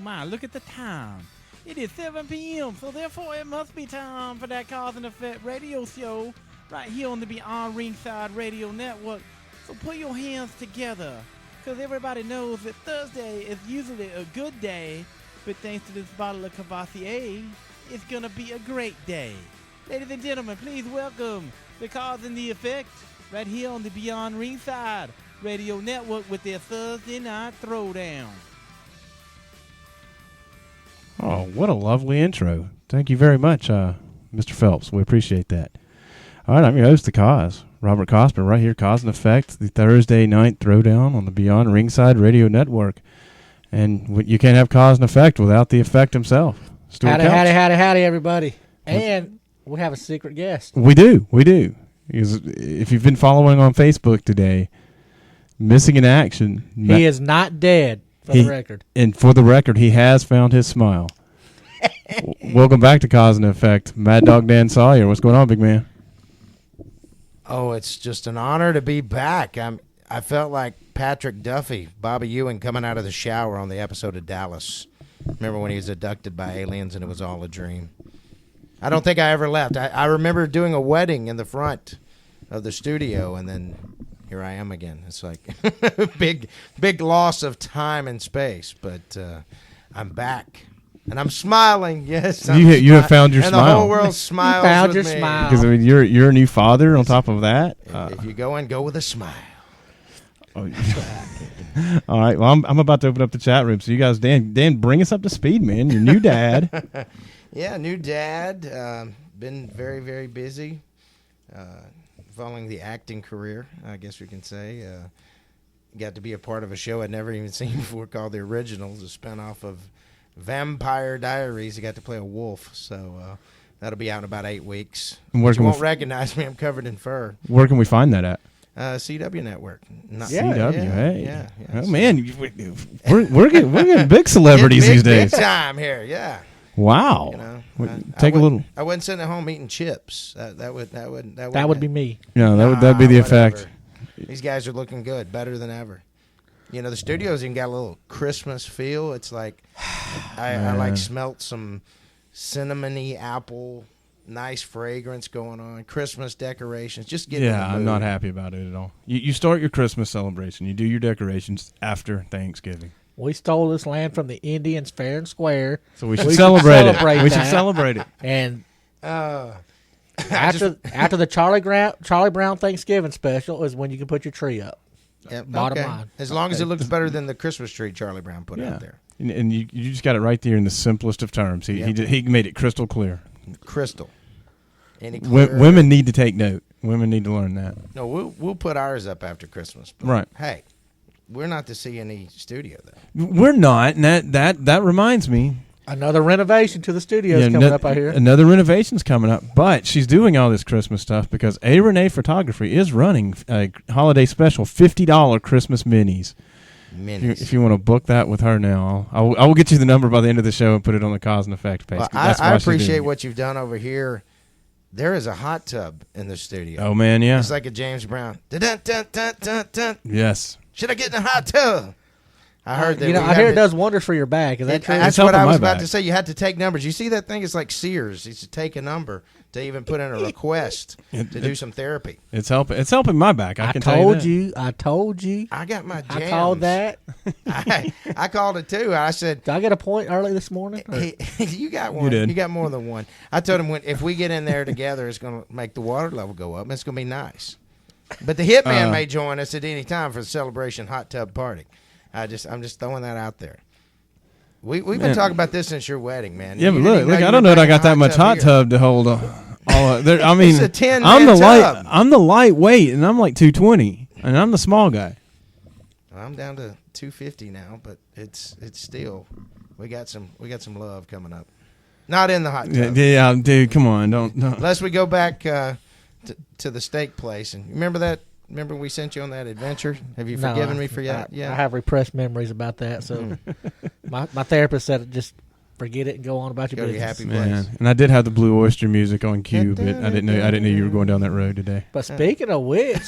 my, look at the time. It is 7 p.m., so therefore it must be time for that Cause and Effect radio show right here on the Beyond Ringside Radio Network. So put your hands together, because everybody knows that Thursday is usually a good day, but thanks to this bottle of Cavassier, it's going to be a great day. Ladies and gentlemen, please welcome the Cause and the Effect right here on the Beyond Ringside Radio Network with their Thursday Night Throwdown. Oh, what a lovely intro. Thank you very much, Mr. Phelps. We appreciate that. All right, I'm your host, The Cause, Robert Cosper, right here, Cause and Effect, the Thursday Night Throwdown on the Beyond Ringside Radio Network. And you can't have Cause and Effect without the Effect himself. Stuart Couch. Howdy, everybody. And we have a secret guest. We do. If you've been following on Facebook today, missing in action. He is not dead, for the record. And for the record, he has found his smile. Welcome back to Cause and Effect. Mad Dog Dan Sawyer. What's going on, big man? Oh, it's just an honor to be back. I felt like Patrick Duffy, Bobby Ewing, coming out of the shower on the episode of Dallas. Remember when he was abducted by aliens and it was all a dream? I don't think I ever left. I remember doing a wedding in the front of the studio, and then here I am again. It's like big loss of time and space, but I'm back. And I'm smiling, yes. You have found your smile. And the whole world smiles you found with your me. smile. Because I mean, you're a new father on top of that. If you go with a smile. Oh, all right. Well, I'm about to open up the chat room. So you guys, Dan, bring us up to speed, man. Your new dad. Yeah, new dad. Been very, very busy. Following the acting career, I guess we can say. Got to be a part of a show I'd never even seen before called The Originals, a spinoff of Vampire Diaries. I got to play a wolf, so that'll be out in about 8 weeks. And you won't recognize me. I'm covered in fur. Where can we find that at? CW Network. CW, hey. Yeah. Oh, man, we're getting big celebrities these days. Big time here, yeah. Wow. You know, Take a little. I wasn't sitting at home eating chips. That would be me. No, that'd be the effect. These guys are looking good, better than ever. You know, the studio's even got a little Christmas feel. It's like I like smelt some cinnamony apple, nice fragrance going on, Christmas decorations. Just getting in the mood. I'm not happy about it at all. You start your Christmas celebration. You do your decorations after Thanksgiving. We stole this land from the Indians fair and square. So we should celebrate it. We should celebrate it. And after the Charlie Brown Thanksgiving special is when you can put your tree up. Yep, Bottom line. As long as it looks better than the Christmas tree Charlie Brown put out there. And you just got it right there in the simplest of terms. He made it crystal clear. Crystal. Women need to take note. Women need to learn that. No, we'll put ours up after Christmas. But right. Hey, we're not to see any studio though. We're not, and that reminds me. Another renovation to the studio is coming up out here. Another renovation's coming up, but she's doing all this Christmas stuff because A. Renee Photography is running a holiday special, $50 Christmas minis. If you want to book that with her now, I will get you the number by the end of the show and put it on the Cause and Effect page. Well, I appreciate what you've done over here. There is a hot tub in the studio. Oh, man, yeah. It's like a James Brown. Dun-dun-dun-dun-dun-dun. Yes. Should I get in the hot tub? I heard that. I hear it does wonders for your back. Is that true? That's what I was about to say. You had to take numbers. You see that thing? It's like Sears. You should take a number to even put in a request to do some therapy. It's helping my back. I told you. I got my jams. I called that. I called it too. I said, did I get a point early this morning? You got one. You did. You got more than one. I told him if we get in there together, it's going to make the water level go up. It's going to be nice. But the Hitman may join us at any time for the celebration hot tub party. I'm just throwing that out there. We've been talking about this since your wedding, man. Yeah, but look, I don't know that I got that much hot tub to hold all there. I mean, it's a 10-man tub. I'm the lightweight, and I'm like 220, and I'm the small guy. I'm down to 250 now, but it's still we got some love coming up. Not in the hot tub. Yeah, dude, come on, don't. Unless we go back to the steak place, and remember that. Remember we sent you on that adventure? Have you forgiven me for that? I have repressed memories about that. So my therapist said just forget it and go on about your Go to your business. happy place. Man, and I did have the Blue Oyster music on cue, but I didn't know you were going down that road today. But speaking of which,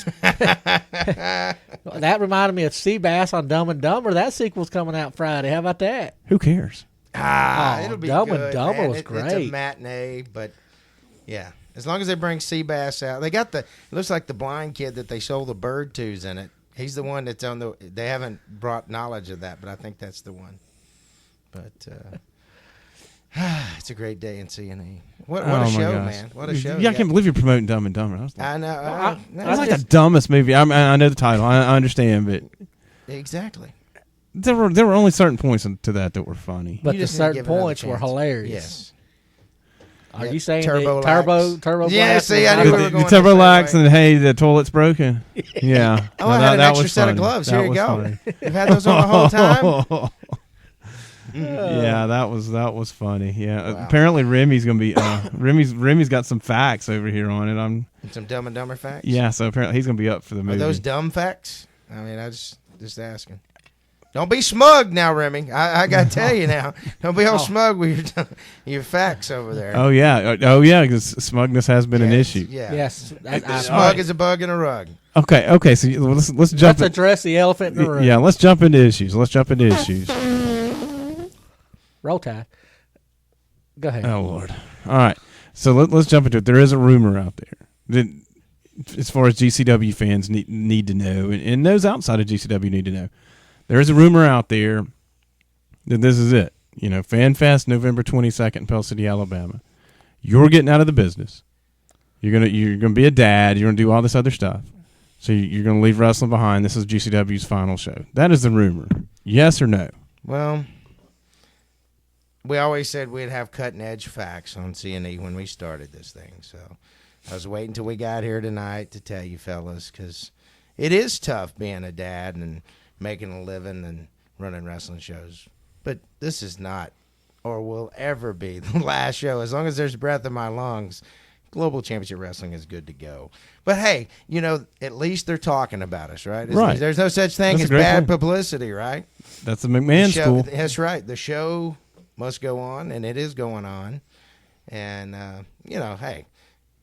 that reminded me of Seabass on Dumb and Dumber. That sequel's coming out Friday. How about that? Who cares? It'll be Dumb and good. Dumber man. was It's a great. matinee, but yeah, as long as they bring Seabass out, they got it looks like the blind kid that they sold the bird to's in it. He's the one that's on they haven't brought knowledge of that, but I think that's the one. But it's a great day in C&E. What Oh, a my show, gosh. man! What a show! Yeah, I can't believe you're promoting Dumb and Dumber. I know. That's like the dumbest movie. I know the title. I understand, but exactly. there were only certain points to that were funny. But You the just need to certain give it another points were chance. hilarious. Yes. Are Yeah, you saying Turbo Turbo Lax. Yeah, Blast see, was I knew not- we The, were the going Turbo the same Lax way. and hey, the toilet's broken. Yeah. Oh, I had an extra was set of funny. gloves. That Here you was go. funny. You've had those on the whole time. Yeah, that was funny. Yeah, Wow. apparently Remy's gonna be Remy's got some facts over here on it. Some Dumb and Dumber facts. Yeah, so apparently he's gonna be up for the Are movie. those dumb facts? I mean, I just asking. Don't be smug now, Remy. I gotta tell you now. Don't be all smug with your facts over there. Oh yeah, because smugness has been an Yes, issue. Yeah. Yes. Smug is a bug in a rug. Okay. So let's jump. Let's address the elephant in the room. Yeah, let's jump into issues. Roll Tide. Go ahead. Oh Lord. All right. So let's jump into it. There is a rumor out there that, as far as GCW fans need to know, and those outside of GCW need to know, there is a rumor out there that this is it. You know, Fan Fest, November 22nd in Pell City, Alabama. You're getting out of the business. You're gonna be a dad. You're gonna do all this other stuff. So you're gonna leave wrestling behind. This is GCW's final show. That is the rumor. Yes or no? Well, we always said we'd have cutting edge facts on C&E when we started this thing. So I was waiting till we got here tonight to tell you fellas, because it is tough being a dad and making a living and running wrestling shows. But this is not, or will ever be, the last show. As long as there's breath in my lungs, Global Championship Wrestling is good to go. But hey, at least they're talking about us, right? Right. There's no such thing That's a as great bad point. publicity, right? That's the McMahon show, school. That's right. The show must go on, and it is going on. And, hey,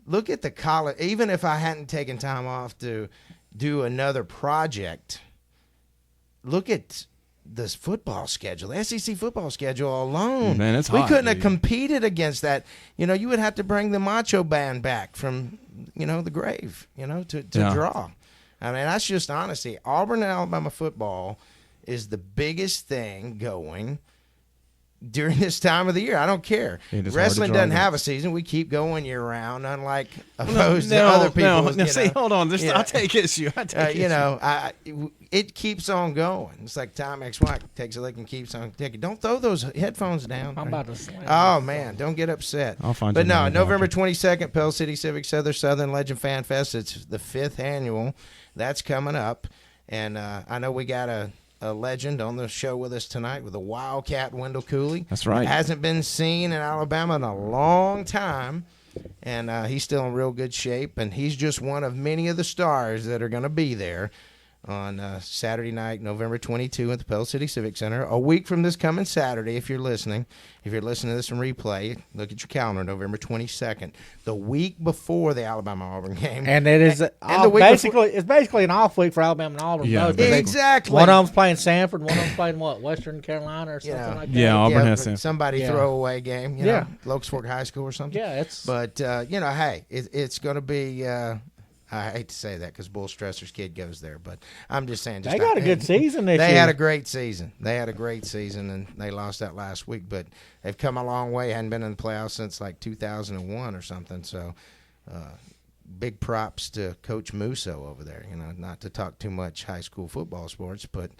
look at the college. Even if I hadn't taken time off to do another project, look at this football schedule, the SEC football schedule alone. Man, it's we hot, couldn't have dude. competed against that. You would have to bring the Macho Band back from, the grave, to draw. I mean, that's just honesty. Auburn and Alabama football is the biggest thing going during this time of the year. I don't care. It is hard to Wrestling draw doesn't them. have a season. We keep going year round, unlike opposed to other people. hold on. you know. I'll take issue. It keeps on going. It's like Tom X White takes a lick and keeps on taking. Don't throw those headphones down. I'm about to slam. Oh man, don't get upset. I'll find But you no, another November doctor. 22nd, Pell City Civic Southern Legend Fan Fest. It's the 5th annual. That's coming up, and I know we got a legend on the show with us tonight with a Wildcat Wendell Cooley. That's right. Hasn't been seen in Alabama in a long time, and he's still in real good shape, and he's just one of many of the stars that are going to be there on Saturday night, November 22 at the Pell City Civic Center. A week from this coming Saturday, if you're listening. If you're listening to this in replay, look at your calendar, November 22nd, the week before the Alabama-Auburn game. And it is the week it's basically an off week for Alabama and Auburn. Yeah, both, because they- Exactly. One of them's playing Sanford, one of them's playing what, Western Carolina or something like that. Yeah, Auburn has Sanford. somebody Yeah. throwaway game, Yeah. Locust Fork High School or something. Yeah, it's But, hey, it's going to be, I hate to say that because Bull Stresser's kid goes there, but I'm just saying. they got a good season this They year. had a great season. And they lost that last week, but they've come a long way. Hadn't been in the playoffs since like 2001 or something, so big props to Coach Musso over there. Not to talk too much high school football sports, but,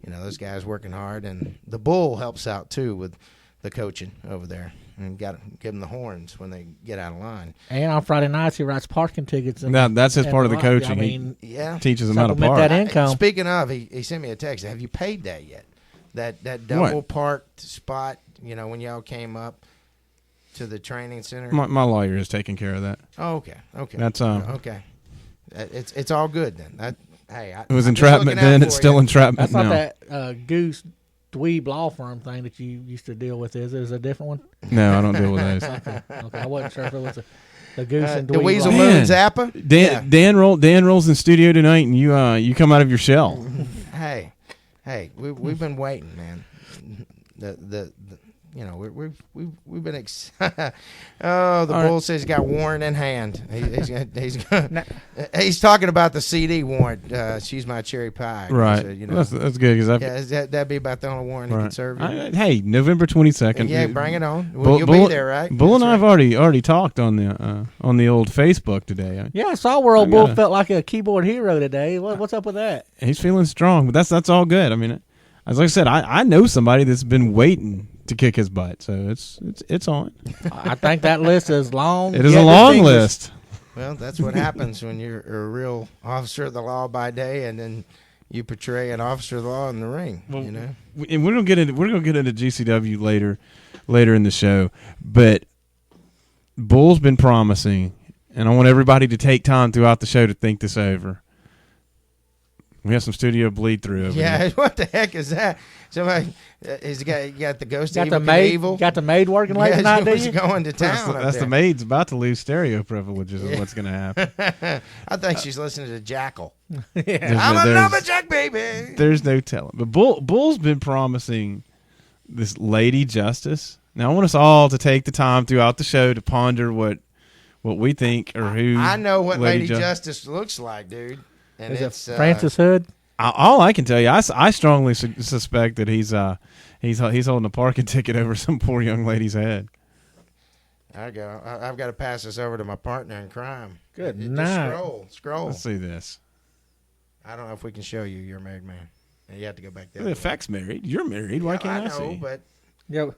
those guys working hard, and the Bull helps out too with the coaching over there. And got to give them the horns when they get out of line. And on Friday nights, he writes parking tickets. That's his part of the coaching. I mean, Yeah. He teaches them how to Supplement park. that income. Speaking of, he sent me a text. Have you paid that yet? That double parked spot, when y'all came up to the training center? My lawyer is taking care of that. Oh, okay. That's Okay. It's all good then. It It was entrapment then. It's still entrapment that's not now. that Goose dweeb law firm thing that you used to deal with. Is it a different one? No, I don't deal with those. Okay, I wasn't sure if it was the goose and the dweeb Weasel law. Man. Moon Zappa. Dan rolls in studio tonight, and you come out of your shell. Hey, we've been waiting, man. We've been the bull says he's got warrant in hand. He's talking about the CD warrant. She's my cherry pie. Right. So, that's good because that'd be about the only warrant he can serve you. hey, November 22nd. Yeah, bring it on. Bull, You'll be there, right? Bull and That's I have right. already talked on the old Facebook today. Yeah, I saw where old Bull felt like a keyboard hero today. What's up with that? He's feeling strong, but that's all good. I mean, as I said, I know somebody that's been waiting to kick his butt, so it's on. I think that list is long. It is a long list. Well, that's what happens when you're a real officer of the law by day, and then you portray an officer of the law in the ring. And we're gonna get into GCW later in the show, but Bull's been promising, and I want everybody to take time throughout the show to think this over. We have some studio bleed through over here. What the heck is that? Somebody he's got the ghost Got of the Evil maid. Evil. Got the maid working late Yeah, tonight. she Do was you? going to town. That's the maid's about to lose stereo privileges is what's going to happen. I think she's listening to Jackal. Yeah. I'm a lumberjack, baby. There's no telling. But Bull's been promising this Lady Justice. Now, I want us all to take the time throughout the show to ponder what we think or who. I know what Lady Justice. Justice looks like, dude. And Is it's it Francis Hood? All I can tell you, I strongly suspect that he's holding a parking ticket over some poor young lady's head. I've got to pass this over to my partner in crime. Good Just night. Scroll. Let's see this. I don't know if we can show you. You're a married man. And you have to go back there. The effect's married. You're married. Why can't I know, see? but Yeah.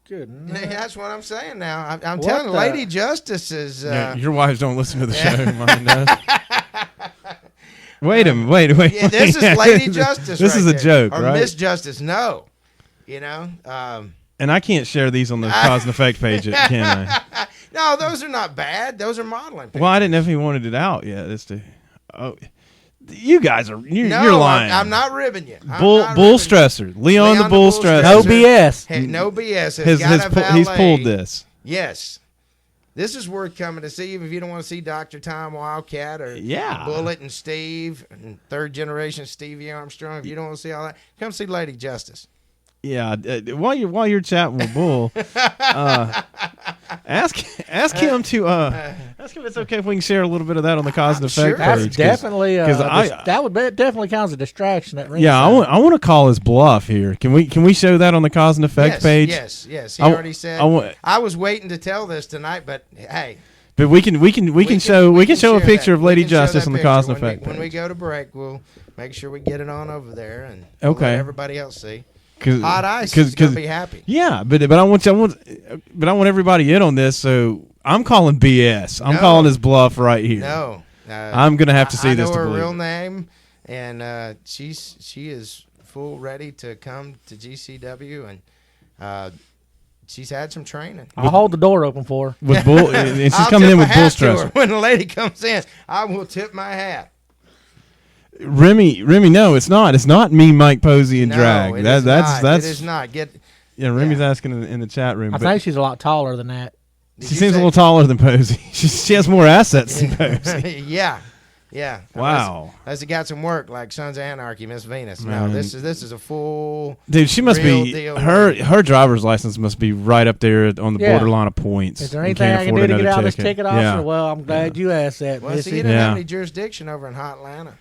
Good night. that's what I'm saying now. I'm What telling you, the- Lady Justice is. Your wives don't listen to the show. Mine does. Wait. Yeah, this is Lady Justice. This right is a there. joke, or right? Miss Justice. No, And I can't share these on the Cause and Effect page, can I? no, those are not bad. Those are modeling pictures. Well, I didn't know if he wanted it out yet. You guys are you're No, lying. I'm not ribbing you. I'm Bull not ribbing you. Stressor, Leon the the Bull Bull Stressor. No Stressor. BS. Hey, no BS. He's pulled this. Yes. This is worth coming to see if you don't want to see Dr. Tom Wildcat or Yeah. Bullet and Steve and third generation Stevie Armstrong. If you don't want to see all that, come see Lady Justice. Yeah, while you're chatting with Bull, ask him to ask him if it's okay if we can share a little bit of that on the Cause and Sure. Effect That's page. definitely that would definitely cause a distraction at ringside. Yeah, I want to call his bluff here. Can we show that on the Cause and Effect page? Yes. He I- already said. I was waiting to tell this tonight, but hey, But we can show a share picture that. of Lady We can show Justice that on the picture. Cause and When Effect When we page. go to break, we'll make sure we get it on over there and we'll Okay. let everybody else see. 'Cause- Hot Ice is gonna be happy. Yeah, but I want everybody in on this. So I'm calling BS. I'm No. calling his bluff right here. No, I'm gonna have to see I this know to her believe real it. name, and she is full ready to come to GCW, and she's had some training. I'll hold the door open for her. With Bull, and she's I'll coming tip in my with Bull hat to her. Stressor. When the lady comes in, I will tip my hat. Remy, no, it's not. It's not me, Mike Posey, and No, drag. it That, is that's not. that's It is not. yeah. Remy's yeah. asking in the chat room. I but think she's a lot taller than that. Did she you seems a say- little taller than Posey. She has more assets than Posey. Yeah. Wow. Unless he got some work like Sons of Anarchy, Miss Venus. No, Man. this is a full. Dude, she must Real be deal her lady. her driver's license must be right up there on the Yeah. borderline of points. Is there You anything can't I can afford do to get another out of this ticket, officer? Yeah. Well, I'm glad you asked that, Well, see, you Missy. didn't Yeah. have any jurisdiction over in Hot Atlanta,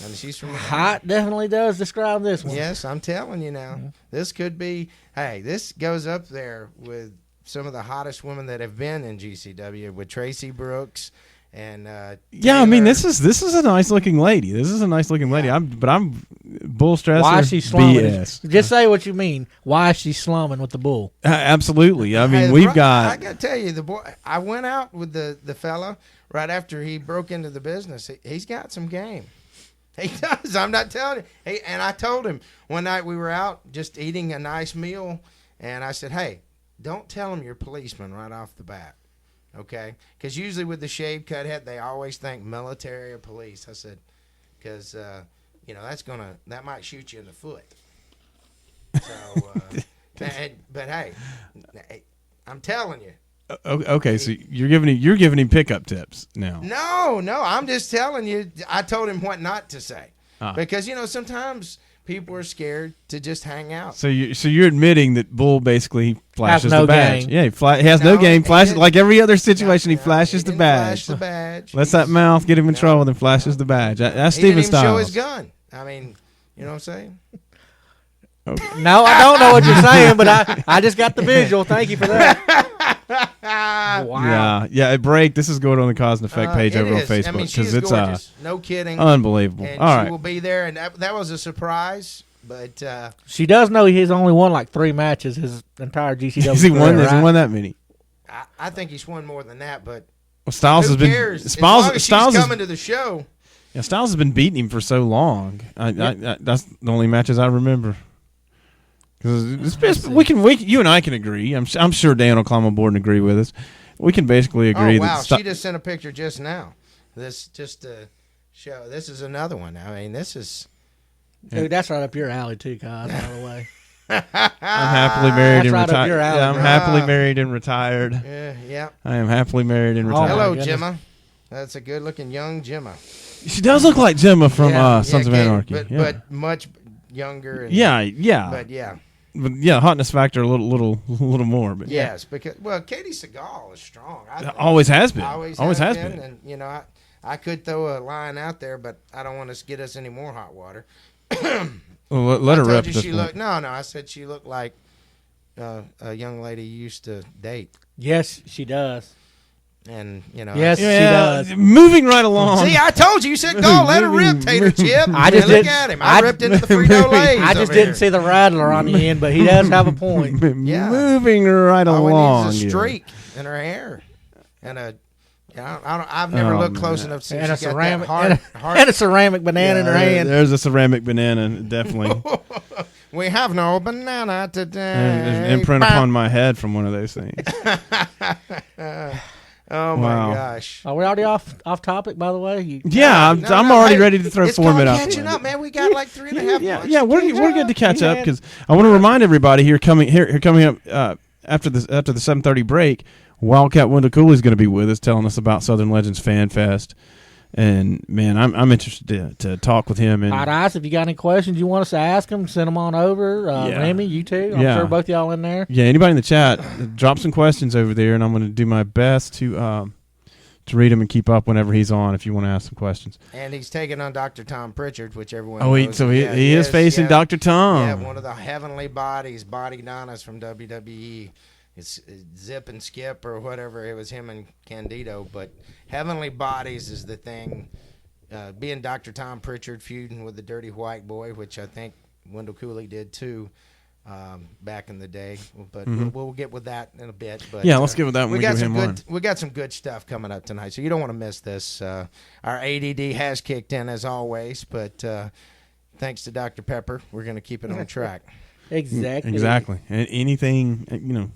and she's from Hot definitely does describe this one. Yes, I'm telling you now. This could be. Hey, this goes up there with some of the hottest women that have been in GCW with Tracy Brooks and. Yeah, I mean Taylor. this is a nice looking lady. This is a nice looking lady. I'm Bull Stressor. Why is she slumming? BS. Just say what you mean. Why is she slumming with the bull? Absolutely. I mean, Hey, we've I got. got to tell you, the boy. I went out with the fella right after he broke into the business. He's got some game. He does. I'm not telling you. And I told him one night we were out just eating a nice meal, and I said, "Hey, don't tell him you're a policeman right off the bat, okay? Because usually with the shaved cut head, they always think military or police." I said, "Because that might shoot you in the foot." So, but hey, I'm telling you. Okay, so you're giving him pickup tips now. No, I'm just telling you. I told him what not to say because sometimes people are scared to just hang out. So you're admitting that Bull basically flashes no the badge. game. Yeah, he has no game. Flashes like every other situation. He flashes the badge. Flash the badge. Lets that mouth get him in trouble, then flashes the badge. That's He didn't Steven even show his Styles. gun. I mean, you know what I'm saying? No, I don't know what you're saying, but I just got the visual. Thank you for that. Wow. Yeah. At break, this is going on the Cause and Effect page It over on is. Facebook I mean, she is it's gorgeous. No kidding. unbelievable. And All she right. will be there, and that was a surprise. But She does know he's only won like 3 matches his entire GCW Has he won? career, Has he right? won that many? I think he's won more than that. But Well, Styles who has been cares? As Styles. long as Styles she's has, coming to the show. yeah, Styles has been beating him for so long. I that's the only matches I remember. Because you and I can agree. I'm sure Dan will climb on board and agree with us. We can basically agree. Oh wow, that she just sent a picture just now. This just to show. This is another one. I mean, this is. Dude, that's right up your alley too, Coz, by the way. I'm happily married That's and right up retired. your alley, Yeah, I'm bro. happily married and retired. Yeah. I am happily married and Oh, retired. Hello, goodness. Gemma. That's a good-looking young Gemma. She does look like Gemma from Sons of Kate, Anarchy. but much younger. And, yeah. But yeah. But yeah, hotness factor a little more. But Yes, because Katie Seagal is strong. I think. always has been. Always has been. And I could throw a line out there, but I don't want to get us any more hot water. Well, let her I told rep you this she one. looked. No, I said she looked like a young lady you used to date, Yes, she does. and Yes, she Yeah, does. moving right along. See, I told you. You said go, let her rip, Tater Chip. I just And look didn't- at him. I ripped into the Frito Lays. I just didn't see the rattler on the end, but he does have a point. Yeah. Moving right All along. it needs is a yeah. streak in her hair, and I've never looked close enough to see And a she's got ceramic that hard. and a ceramic banana in her hand. There's a ceramic banana, definitely. We have no banana today. An imprint upon my head from one of those things. Oh Wow. my gosh. Are we already off topic, by the way? Yeah, No, I'm no, already hey, ready to throw it's format called out. catching up, man. We got like 3.5 Yeah, months. yeah, to we're catch good up. to catch Yeah. up because I want to remind everybody here coming up after the 7:30 break. Wildcat Wendell Cooley's going to be with us, telling us about Southern Legends Fan Fest, and man, I'm interested to talk with him. And Hot Ice, if you got any questions you want us to ask him, send them on over. Yeah. Remy, you too. I'm Yeah. sure both y'all in there. yeah, anybody in the chat, drop some questions over there, and I'm going to do my best to read them and keep up whenever he's on. If you want to ask some questions. And he's taking on Dr. Tom Pritchard, which everyone Oh, knows. he is facing Dr. Tom. Yeah, one of the heavenly bodies, Body Donnas from WWE. It's Zip and Skip or whatever. It was him and Candido. But Heavenly Bodies is the thing. Being Dr. Tom Pritchard feuding with the Dirty White Boy, which I think Wendell Cooley did too back in the day. But we'll get with that in a bit. But Yeah, let's get with that when we got get some him on. we got some good stuff coming up tonight, so you don't want to miss this. Our ADD has kicked in as always, but thanks to Dr. Pepper, we're going to keep it on track. Exactly. And anything,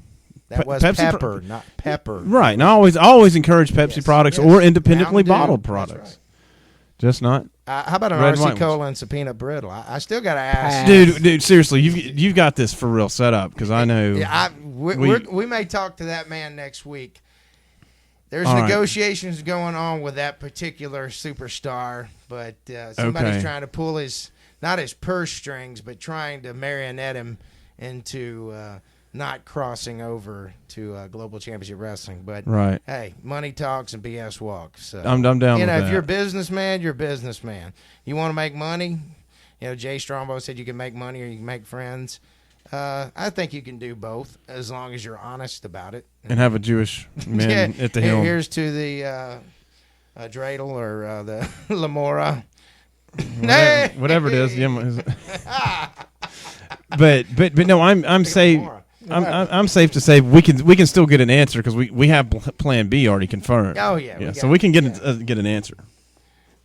That was Pepsi Pepper, not Pepper. right. And I always encourage Pepsi Yes, products yes. or independently Mountain Dew, bottled that's products. Just not. How about an Red and RC white Cola and some peanut brittle? I still got to ask. Pass. Dude, seriously, you've got this for real set up because I know. Yeah, we may talk to that man next week. There's All right. negotiations going on with that particular superstar, but somebody's Okay. trying to pull not his purse strings, but trying to marionette him into not crossing over to Global Championship Wrestling. But Right. hey, money talks and BS walks. So, I'm down with if that. you're a businessman, you're a businessman. You want to make money? Jay Strongbow said you can make money or you can make friends. I think you can do both as long as you're honest about it. And have a Jewish man at the helm. Here's to the dreidel or the Lamora. Whatever it is. Yeah, but no, I'm safe. I'm safe to say we can still get an answer because we have Plan B already confirmed. Oh yeah. So we can get an answer.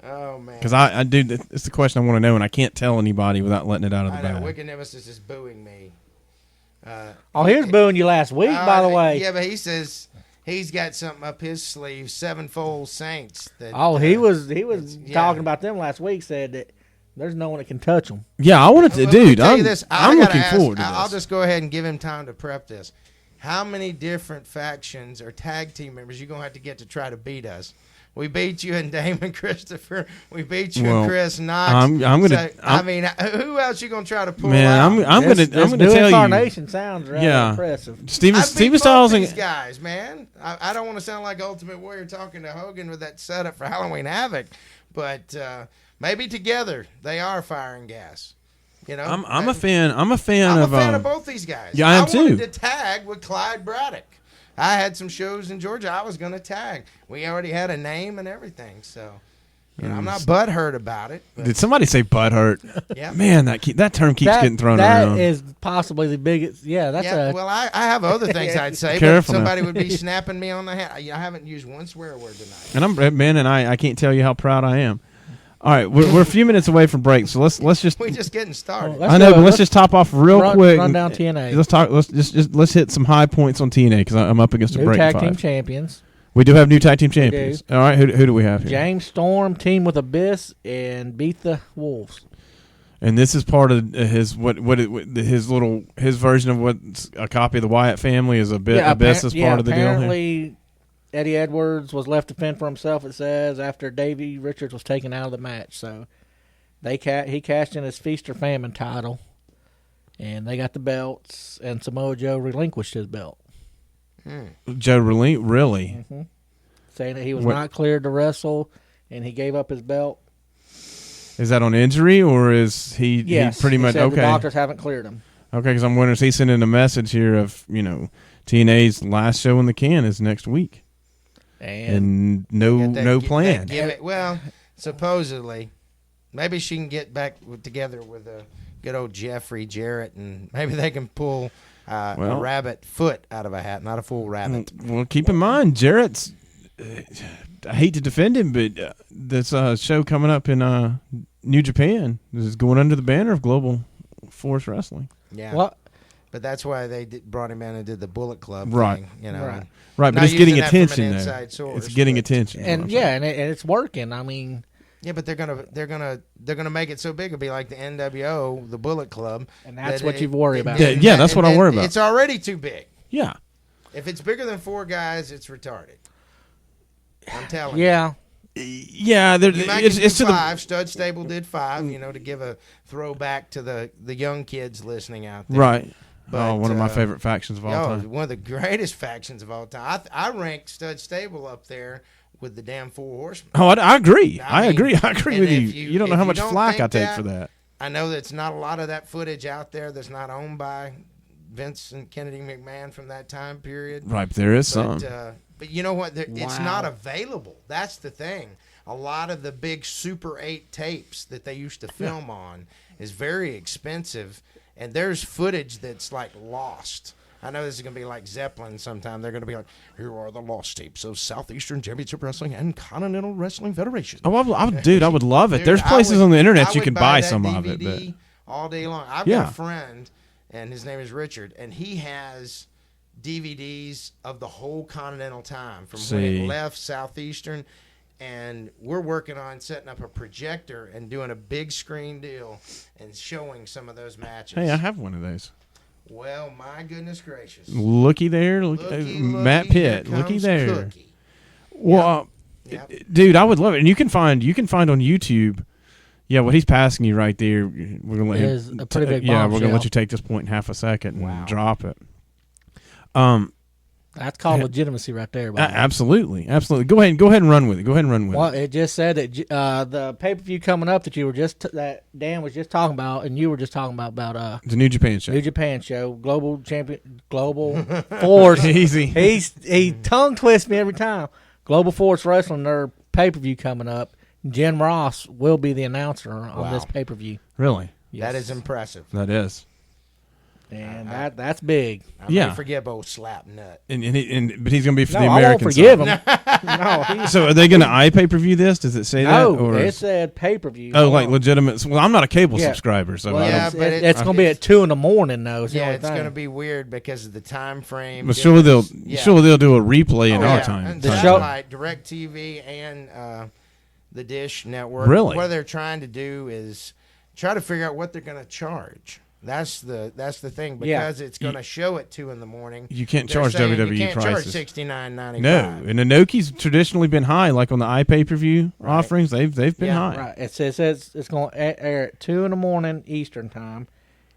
Oh man. Because I do. It's the question I want to know, and I can't tell anybody without letting it out of the I know. bag. Wicked Nemesis is booing me. He was booing you last week, by the way. Yeah, but he says he's got something up his sleeve. Sevenfold Saints. That, He was yeah. talking about them last week. Said that There's no one that can touch them. Yeah, I wanted to, Let me dude. tell you I'm, this. I'm I gotta looking ask- forward to I'll this. just go ahead and give him time to prep this. How many different factions or tag team members you gonna have to get to try to beat us? We beat you and Damon Christopher. We beat you Well, and Chris Knox. I'm gonna- So, I mean, who else you gonna try to pull Man, out? I'm This gonna new tell you. incarnation sounds rather Yeah. impressive. Steven I beat Steven both Styles these and guys, man. I don't want to sound like Ultimate Warrior talking to Hogan with that setup for Halloween Havoc, but maybe together they are firing gas. You know, I'm a fan. I'm a fan I'm of. a fan of both these guys. Yeah, I am too. wanted to tag with Clyde Braddock. I had some shows in Georgia. I was going to tag. We already had a name and everything, so I'm not butthurt about it. But Did somebody say butthurt? yeah, Man, that term keeps getting thrown that around. That is possibly the biggest. Yeah, that's yeah. a. Well, I have other things I'd say, but Careful now. somebody would be snapping me on the head. I haven't used one swear word tonight. And I'm man, and I can't tell you how proud I am. All right, we're a few minutes away from break, so let's just. We're just getting started. Well, I know, but let's just top off real quick. Run and- down TNA. Let's talk. Let's hit some high points on TNA because I'm up against a New break. tag Five. team champions. We do have new tag team champions. All right, who do we have here? James Storm team with Abyss and beat the Wolves. And this is part of his his version of what's a copy of the Wyatt family is Abyss is part of the deal here. Apparently, Eddie Edwards was left to fend for himself. It says after Davey Richards was taken out of the match, so he cashed in his Feast or Famine title, and they got the belts. And Samoa Joe relinquished his belt, Joe really? saying that he was What- not cleared to wrestle, and he gave up his belt. Is that on injury or is he? Yes, he pretty much said okay. The doctors haven't cleared him. Okay, because I'm wondering is he sending a message here of TNA's last show in the can is next week and no plan. Well, supposedly, maybe she can get back together with good old Jeffrey Jarrett, and maybe they can pull a rabbit foot out of a hat, not a full rabbit. Well, keep in mind Jarrett's. I hate to defend him, but this show coming up in New Japan is going under the banner of Global Force Wrestling. Yeah. What? But that's why they brought him in and did the Bullet Club Right. thing, Right. Right, but Not it's getting using that from an attention inside though. source, It's getting but- attention. And and it's working. I mean, Yeah, but they're gonna make it so big it'll be like the NWO, the Bullet Club, and that's that what it- you worry about. Yeah, that's what I worry about. It's already too big. Yeah. If it's bigger than 4 guys, it's retarded. I'm telling you. Yeah, Yeah, You might it's do to the 5. Stud Stable did 5, to give a throwback to the young kids listening out there. right. But, one of my favorite factions of all time. one of the greatest factions of all time. I rank Stud Stable up there with the damn 4 Horsemen. Oh, I agree. I I mean, agree. I agree and with you. if You don't know if how you much don't flack I think take for that. I know that's not a lot of that footage out there that's not owned by Vince and Kennedy McMahon from that time period. Right, but there is some. But you know what? It's Wow. not available. That's the thing. A lot of the big Super 8 tapes that they used to film on is very expensive, and there's footage that's like lost. I know this is going to be like Zeppelin sometime. They're going to be like, here are the lost tapes of Southeastern Championship Wrestling and Continental Wrestling Federation. Oh, dude, I would love it. Dude, There's I places would- on the I internet you would can buy that some of it. But DVD all day long. I've Yeah. got a friend, and his name is Richard, and he has DVDs of the whole Continental time from when See. it left Southeastern, and we're working on setting up a projector and doing a big screen deal and showing some of those matches. hey, I have one of those. Well, my goodness gracious. Looky there, Matt Pitt. here Looky comes there. Cookie. Well, Yep. dude, I would love it, and you can find on YouTube. Yeah, what he's passing you right there. We're gonna let Is him. a pretty big yeah, we're gonna bombshell. let you take this point in half a second and Wow. drop it. that's called legitimacy right there. by the way. Absolutely. Go ahead and run with it. Well, it just said that the pay per view coming up that you were that Dan was just talking about, and you were just talking about The New Japan show. New Japan show, Global Force. Easy. He tongue twists me every time. Global Force Wrestling, their pay per view coming up. Jen Ross will be the announcer on this pay per view. Really? That is impressive. That is. And that's big. I Yeah. may forget old Slap Nut. But he's gonna be for No, the I won't American forgive side. him. No, he's, So are they gonna pay-per-view this? Does it say that? no, Or it said pay per view. oh, like legitimate. Well, I'm not a cable Yeah. subscriber, so Well, I don't- Yeah, it's, but it's going to be at 2 in the morning, though. It's the Yeah, only it's thing. going to be weird because of the time frame. But surely they'll do a replay in Oh, our yeah. time. And The time. show- satellite, DirecTV, and the Dish Network. Really? What they're trying to do is try to figure out what they're going to charge. That's the thing, because it's going to show at 2 a.m. You can't charge WWE you can't prices. Charge $69.95. No, and Inoki's traditionally been high, like on the iPay-per-view offerings. They've been high. Right. It says it's going to air at 2 a.m. Eastern time,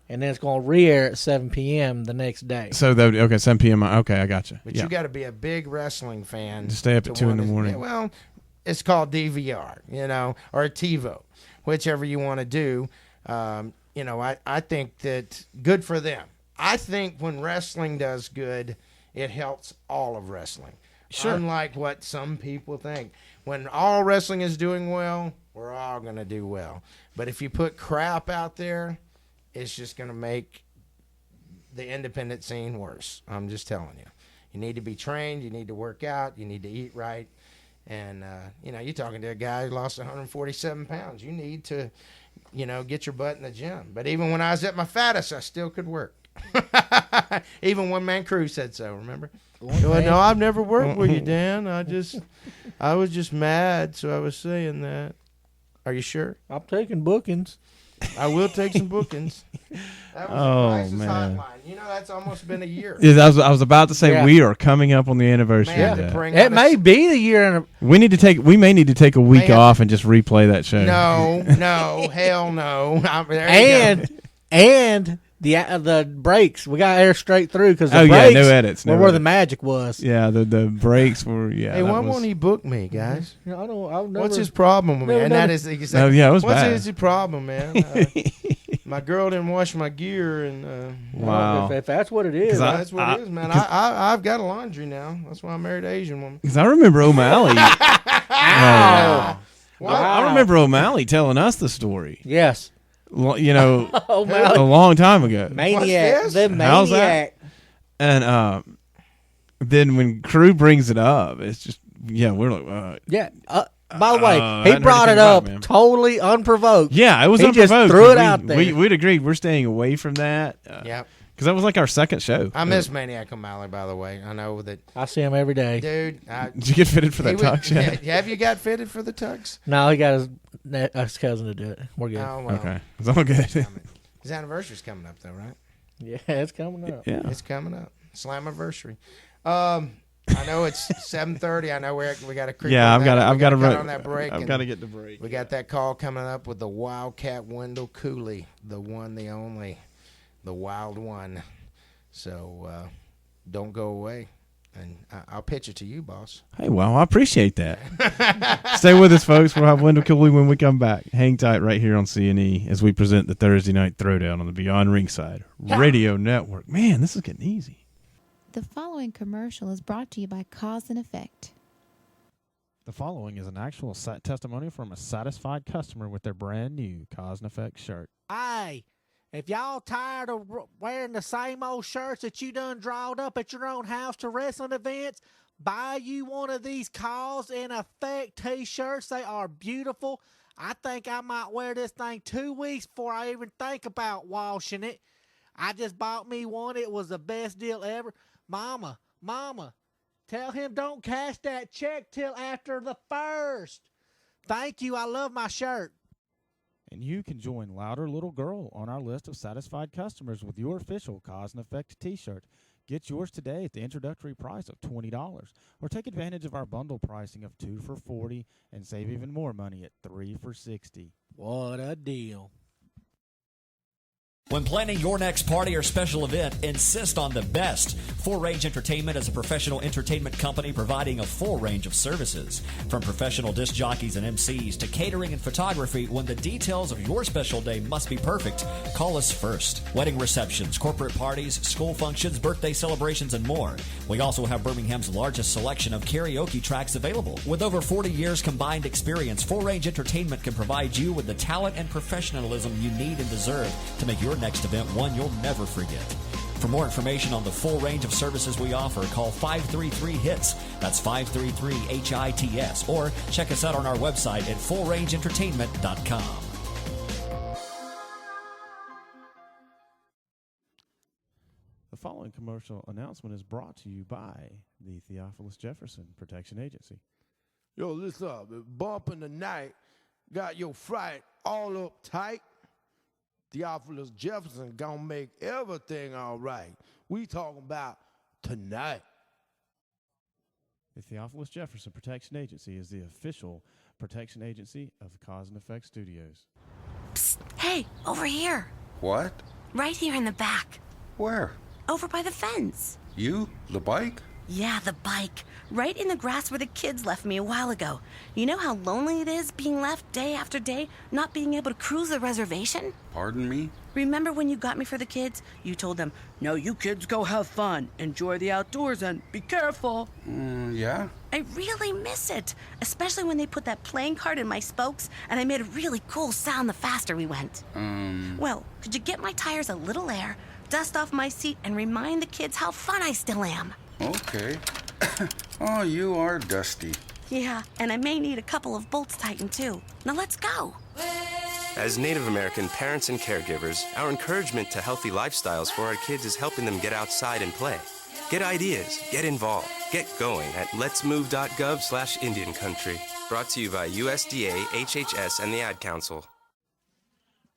and then it's going to re-air at 7 p.m. the next day. So 7 p.m. Okay, I got you. But you got to be a big wrestling fan to stay up at 2 in the morning. Well, it's called DVR, or TiVo, whichever you want to do. I think that good for them. I think when wrestling does good, it helps all of wrestling. Sure. Unlike what some people think. When all wrestling is doing well, we're all going to do well. But if you put crap out there, it's just going to make the independent scene worse. I'm just telling you. You need to be trained. You need to work out. You need to eat right. And, you're talking to a guy who lost 147 pounds. You need to, get your butt in the gym. But even when I was at my fattest, I still could work. Even One Man Crew said so, remember? No, I've never worked with you, Dan. I was just mad, so I was saying that. Are you sure? I'm taking bookings. I will take some bookings. That was the Crisis Hotline. That's almost been a year. Yeah, I was about to say we are coming up on the anniversary of that. It may be the year. We may need to take a week off and just replay that show. No, hell no. And the breaks we got to air straight through because no edits. Where the magic was. Yeah, the breaks were. Yeah. Hey, why won't he book me, guys? What's his Never, problem with me? And that is, it was bad. What's his problem, man? My girl didn't wash my gear, and wow. If that's what it is, that's what it is, man. I've got a laundry now. That's why I married an Asian woman. Because I remember O'Malley. Wow. I remember O'Malley telling us the story. Yes. A long time ago. Maniac. The maniac. How's that? And then when Crew brings it up, it's just we're like by the way, he brought it up totally unprovoked. Yeah, it was unprovoked. Just threw it out there. We'd agreed we're staying away from that. Yep. Because that was like our second show. I miss Maniac O'Malley, by the way. I know that. I see him every day. Dude. Did you get fitted for that tux yet? Have you got fitted for the tux? No, he got his cousin to do it. We're good. Oh, well. Okay. It's all good. His anniversary's coming up, though, right? Yeah, it's coming up. Yeah. It's coming up. Slammiversary. I know it's 7:30. I know we got to creep. Yeah, I've got to run on that break. I've got to get the break. We got that call coming up with the Wildcat Wendell Cooley, the one, the only, the wild one. So don't go away, and I'll pitch it to you, boss. Hey, well, I appreciate that. Stay with us, folks. We'll have Wendell Cooley when we come back. Hang tight right here on C&E as we present the Thursday Night Throwdown on the Beyond Ringside Radio Network. Man, this is getting easy. The following commercial is brought to you by Cause and Effect. The following is an actual testimony from a satisfied customer with their brand new Cause and Effect shirt. Hey, if y'all tired of wearing the same old shirts that you done drawed up at your own house to wrestling events, buy you one of these Cause and Effect t-shirts. They are beautiful. I think I might wear this thing 2 weeks before I even think about washing it. I just bought me one. It was the best deal ever. Mama, tell him don't cash that check till after the 1st. Thank you. I love my shirt. And you can join Louder Little Girl on our list of satisfied customers with your official Cause and Effect t-shirt. Get yours today at the introductory price of $20, or take advantage of our bundle pricing of 2 for $40 and save even more money at 3 for $60. What a deal. When planning your next party or special event, insist on the best. Full Range Entertainment is a professional entertainment company providing a full range of services. From professional disc jockeys and MCs to catering and photography, when the details of your special day must be perfect, call us first. Wedding receptions, corporate parties, school functions, birthday celebrations, and more. We also have Birmingham's largest selection of karaoke tracks available. With over 40 years combined experience, Full Range Entertainment can provide you with the talent and professionalism you need and deserve to make your next event one you'll never forget. For more information on the full range of services we offer, call 533-HITS. That's 533-HITS. Or check us out on our website at fullrangeentertainment.com. The following commercial announcement is brought to you by the Theophilus Jefferson Protection Agency. Yo, listen up. Bump in the night got your fright all up tight. Theophilus Jefferson gonna make everything all right. We talking about tonight. The Theophilus Jefferson Protection Agency is the official protection agency of Cause and Effect Studios. Psst, hey, over here. What? Right here in the back. Where? Over by the fence. You? The bike? Yeah, the bike. Right in the grass where the kids left me a while ago. You know how lonely it is being left day after day, not being able to cruise the reservation? Pardon me? Remember when you got me for the kids? You told them, "No, you kids go have fun, enjoy the outdoors, and be careful." Yeah? I really miss it, especially when they put that playing card in my spokes and I made a really cool sound the faster we went. Well, could you get my tires a little air, dust off my seat, and remind the kids how fun I still am? Okay. Oh, you are dusty. Yeah, and I may need a couple of bolts tightened too. Now let's go. As Native American parents and caregivers, our encouragement to healthy lifestyles for our kids is helping them get outside and play. Get ideas, get involved, get going at letsmove.gov/Indian Country. Brought to you by USDA, HHS, and the Ad Council.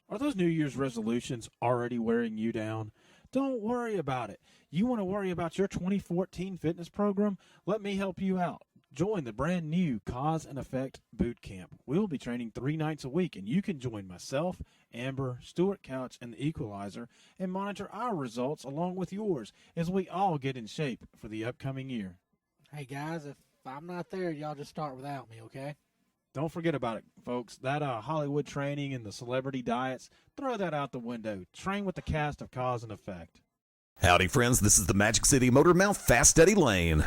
Are those New Year's resolutions already wearing you down? Don't worry about it. You want to worry about your 2014 fitness program? Let me help you out. Join the brand new Cause and Effect Boot Camp. We'll be training 3 nights a week, and you can join myself, Amber, Stuart Couch, and the Equalizer, and monitor our results along with yours as we all get in shape for the upcoming year. Hey, guys, if I'm not there, y'all just start without me, okay? Don't forget about it, folks. That Hollywood training and the celebrity diets, throw that out the window. Train with the cast of Cause and Effect. Howdy, friends. This is the Magic City Motor Mouth Fast Eddie Lane.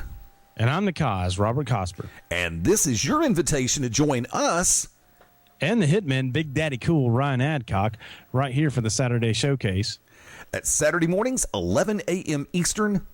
And I'm the Cosz, Robert Cosper. And this is your invitation to join us and the Hitman Big Daddy Cool Ryan Adcock right here for the Saturday Showcase. At Saturday mornings, 11 a.m. Eastern,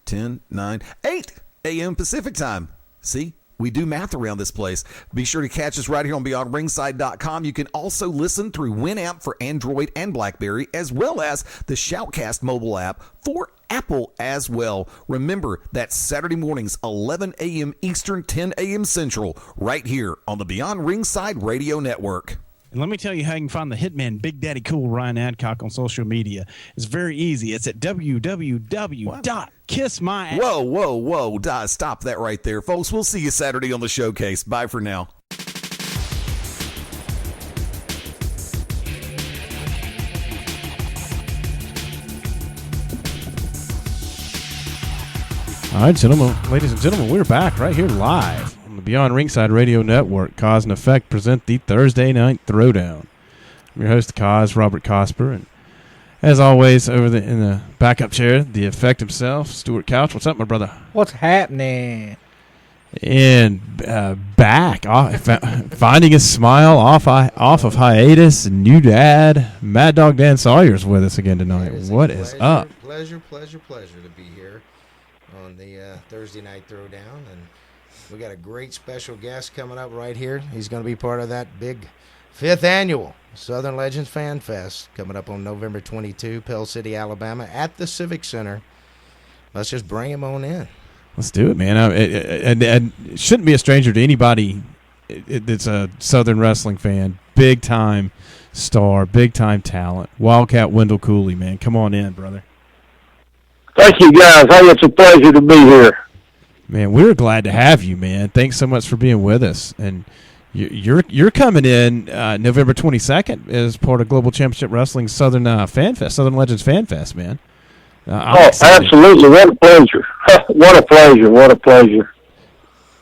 10, 9, 8 a.m. Pacific time. See? We do math around this place. Be sure to catch us right here on BeyondRingside.com. You can also listen through Winamp for Android and BlackBerry, as well as the Shoutcast mobile app for Apple as well. Remember, that's Saturday mornings, 11 a.m. Eastern, 10 a.m. Central, right here on the Beyond Ringside Radio Network. And let me tell you how you can find the Hitman Big Daddy Cool Ryan Adcock on social media. It's very easy. It's at www.kissmyass. Whoa. Stop that right there, folks. We'll see you Saturday on the Showcase. Bye for now. All right, gentlemen, ladies and gentlemen, we're back right here live on the Beyond Ringside Radio Network. Cause and Effect present the Thursday Night Throwdown. I'm your host, Cosz, Robert Cosper, and as always, over in the backup chair, the Effect himself, Stuart Couch. What's up, my brother? What's happening? And back, finding a smile off of hiatus, and new dad, Mad Dog Dan Sawyer's with us again tonight. What is up? Pleasure to be here on the Thursday Night Throwdown, and we got a great special guest coming up right here. He's going to be part of that big 5th annual Southern Legends Fan Fest coming up on November 22, Pell City, Alabama, at the Civic Center. Let's just bring him on in. Let's do it, man. And it shouldn't be a stranger to anybody that's a Southern wrestling fan. Big time star, big time talent. Wildcat Wendell Cooley, man. Come on in, brother. Thank you, guys. Hey, it's a pleasure to be here. Man, we're glad to have you, man. Thanks so much for being with us. And you're coming in November 22nd as part of Global Championship Wrestling Southern Fan Fest, Southern Legends Fan Fest, man. Absolutely! What a pleasure! What a pleasure!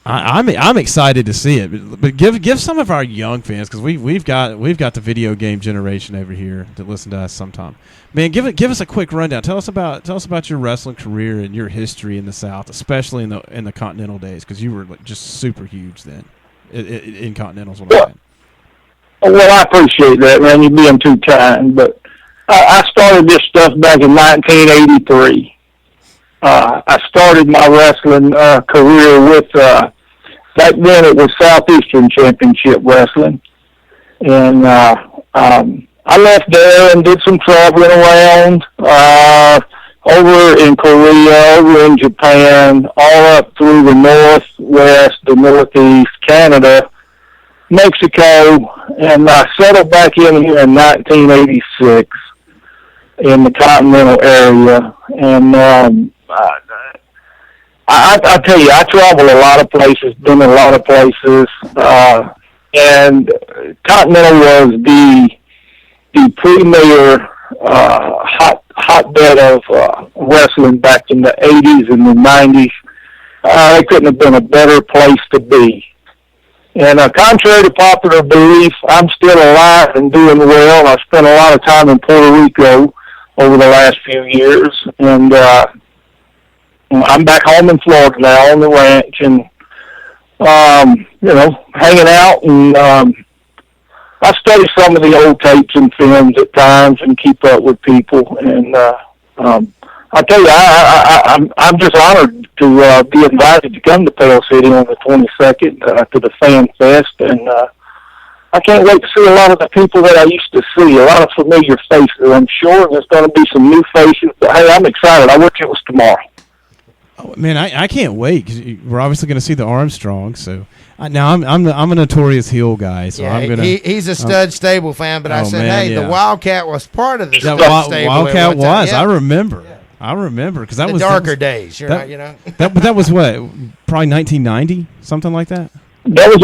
I'm excited to see it, but give some of our young fans, because we've got the video game generation over here that listen to us sometime. Man, give us a quick rundown. Tell us about your wrestling career and your history in the South, especially in the Continental days, because you were just super huge then in Continentals. Well, I appreciate that, man. You're being too kind, but I started this stuff back in 1983. I started my wrestling career with. Back then it was Southeastern Championship Wrestling. And I left there and did some traveling around over in Korea, over in Japan, all up through the Northwest, the Northeast, Canada, Mexico, and I settled back in here in 1986 in the Continental area. And I tell you, I travel a lot of places, been in a lot of places, and Continental was the premier hotbed of wrestling back in the 80s and the 90s. It couldn't have been a better place to be. And contrary to popular belief, I'm still alive and doing well. I spent a lot of time in Puerto Rico over the last few years, and I'm back home in Florida now on the ranch, and hanging out. And I study some of the old tapes and films at times and keep up with people. And I tell you, I'm just honored to be invited to come to Pale City on the 22nd to the Fan Fest, and I can't wait to see a lot of the people that I used to see, a lot of familiar faces, I'm sure, and there's going to be some new faces. But hey, I'm excited. I wish it was tomorrow. Oh, man, I can't wait because we're obviously going to see the Armstrong. So now I'm a notorious heel guy. So yeah, I'm gonna. He's a stud stable fan, but I said, man, the Wildcat was part of the stud stable. Wildcat was. Yeah. I remember. I remember because that the was darker days. But that was what, probably 1990, something like that. That was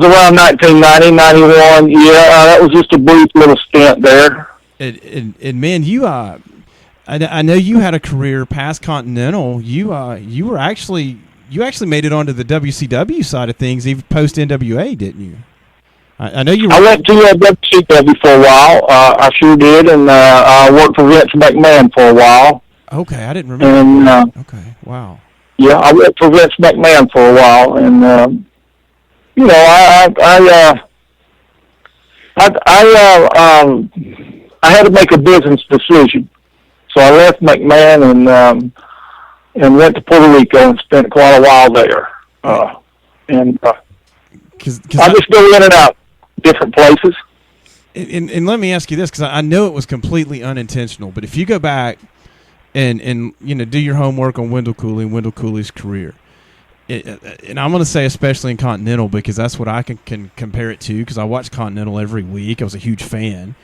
around 1990, 91. Yeah, that was just a brief little stint there. And man, you I know you had a career past Continental. You actually made it onto the WCW side of things, even post NWA, didn't you? I know you. I went to WCW for a while. I sure did, and I worked for Vince McMahon for a while. Okay, I didn't remember. And okay, wow. Yeah, I worked for Vince McMahon for a while, and I had to make a business decision, so I left McMahon and went to Puerto Rico and spent quite a while there. I just go in and out different places. And let me ask you this, because I know it was completely unintentional, but if you go back and do your homework on Wendell Cooley and Wendell Cooley's career, and I'm going to say especially in Continental because that's what I can compare it to, because I watch Continental every week. I was a huge fan.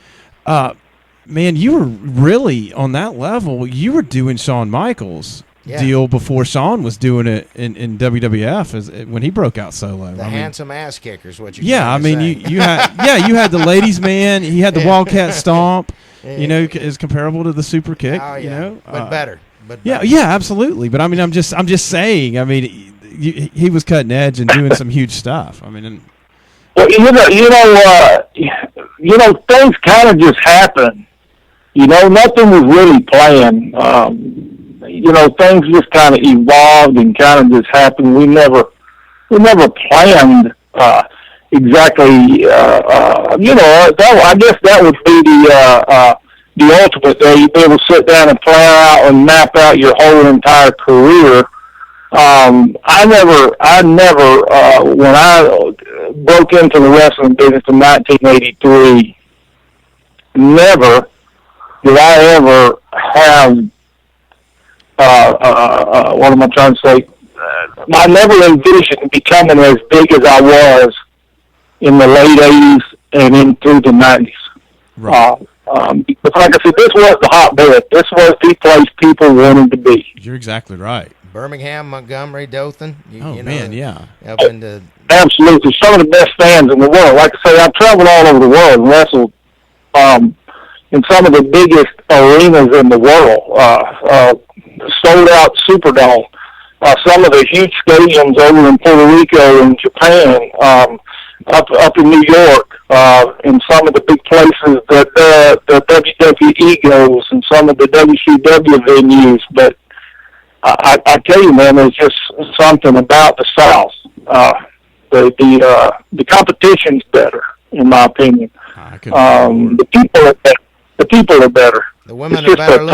Man, you were really on that level. You were doing Shawn Michaels' deal before Shawn was doing it in WWF when he broke out solo. The handsome ass kickers, what you? Yeah, I mean you had you had the ladies' man. He had the Wildcat Stomp. Is comparable to the Super Kick. Oh, yeah. But better. Yeah, absolutely. But I mean, I'm just saying. I mean, he was cutting edge and doing some huge stuff. I mean, well, things kind of just happen. Nothing was really planned. Things just kind of evolved and kind of just happened. We never planned exactly. I guess that would be the ultimate day. You'd be able to sit down and plan out and map out your whole entire career. I never, when I broke into the wrestling business in 1983, never did I ever have, what am I trying to say? I never envisioned becoming as big as I was in the late 80s and into the 90s. Right. Because like I said, this was the hotbed. This was the place people wanted to be. You're exactly right. Birmingham, Montgomery, Dothan. Yeah. Up into Absolutely. Some of the best fans in the world. Like I say, I've traveled all over the world and wrestled in some of the biggest arenas in the world. Sold out Superdome. Some of the huge stadiums over in Puerto Rico and Japan, up in New York, in some of the big places that the WWE goes, and some of the WCW venues. But I tell you, man, there's just something about the South. The competition's better, in my opinion. The people are better. The people are better. The women it's are better.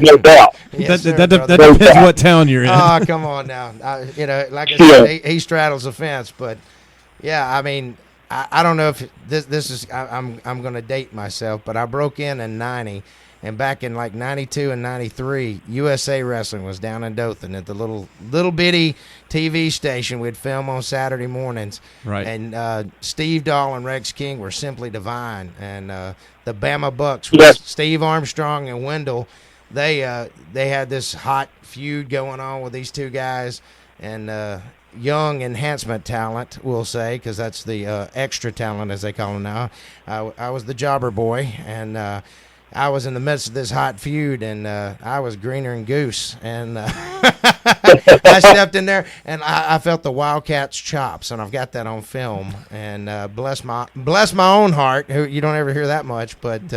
No doubt. Yes, that depends what town you're in. Oh, come on now. Like I said, he straddles the fence. But, yeah, I mean, I don't know if this is I'm going to date myself, but I broke in 90, and back in like 92 and 93, USA Wrestling was down in Dothan at the little bitty TV station we'd film on Saturday mornings. Right. And Steve Dahl and Rex King were simply divine, and the Bama Bucks, Yes. Steve Armstrong and Wendell, they had this hot feud going on with these two guys, and young enhancement talent, we'll say, because that's the extra talent, as they call them now. I was the jobber boy, and I was in the midst of this hot feud, and I was greener than goose. And I stepped in there, and I felt the Wildcat's chops, and I've got that on film. And bless my own heart, who you don't ever hear that much, but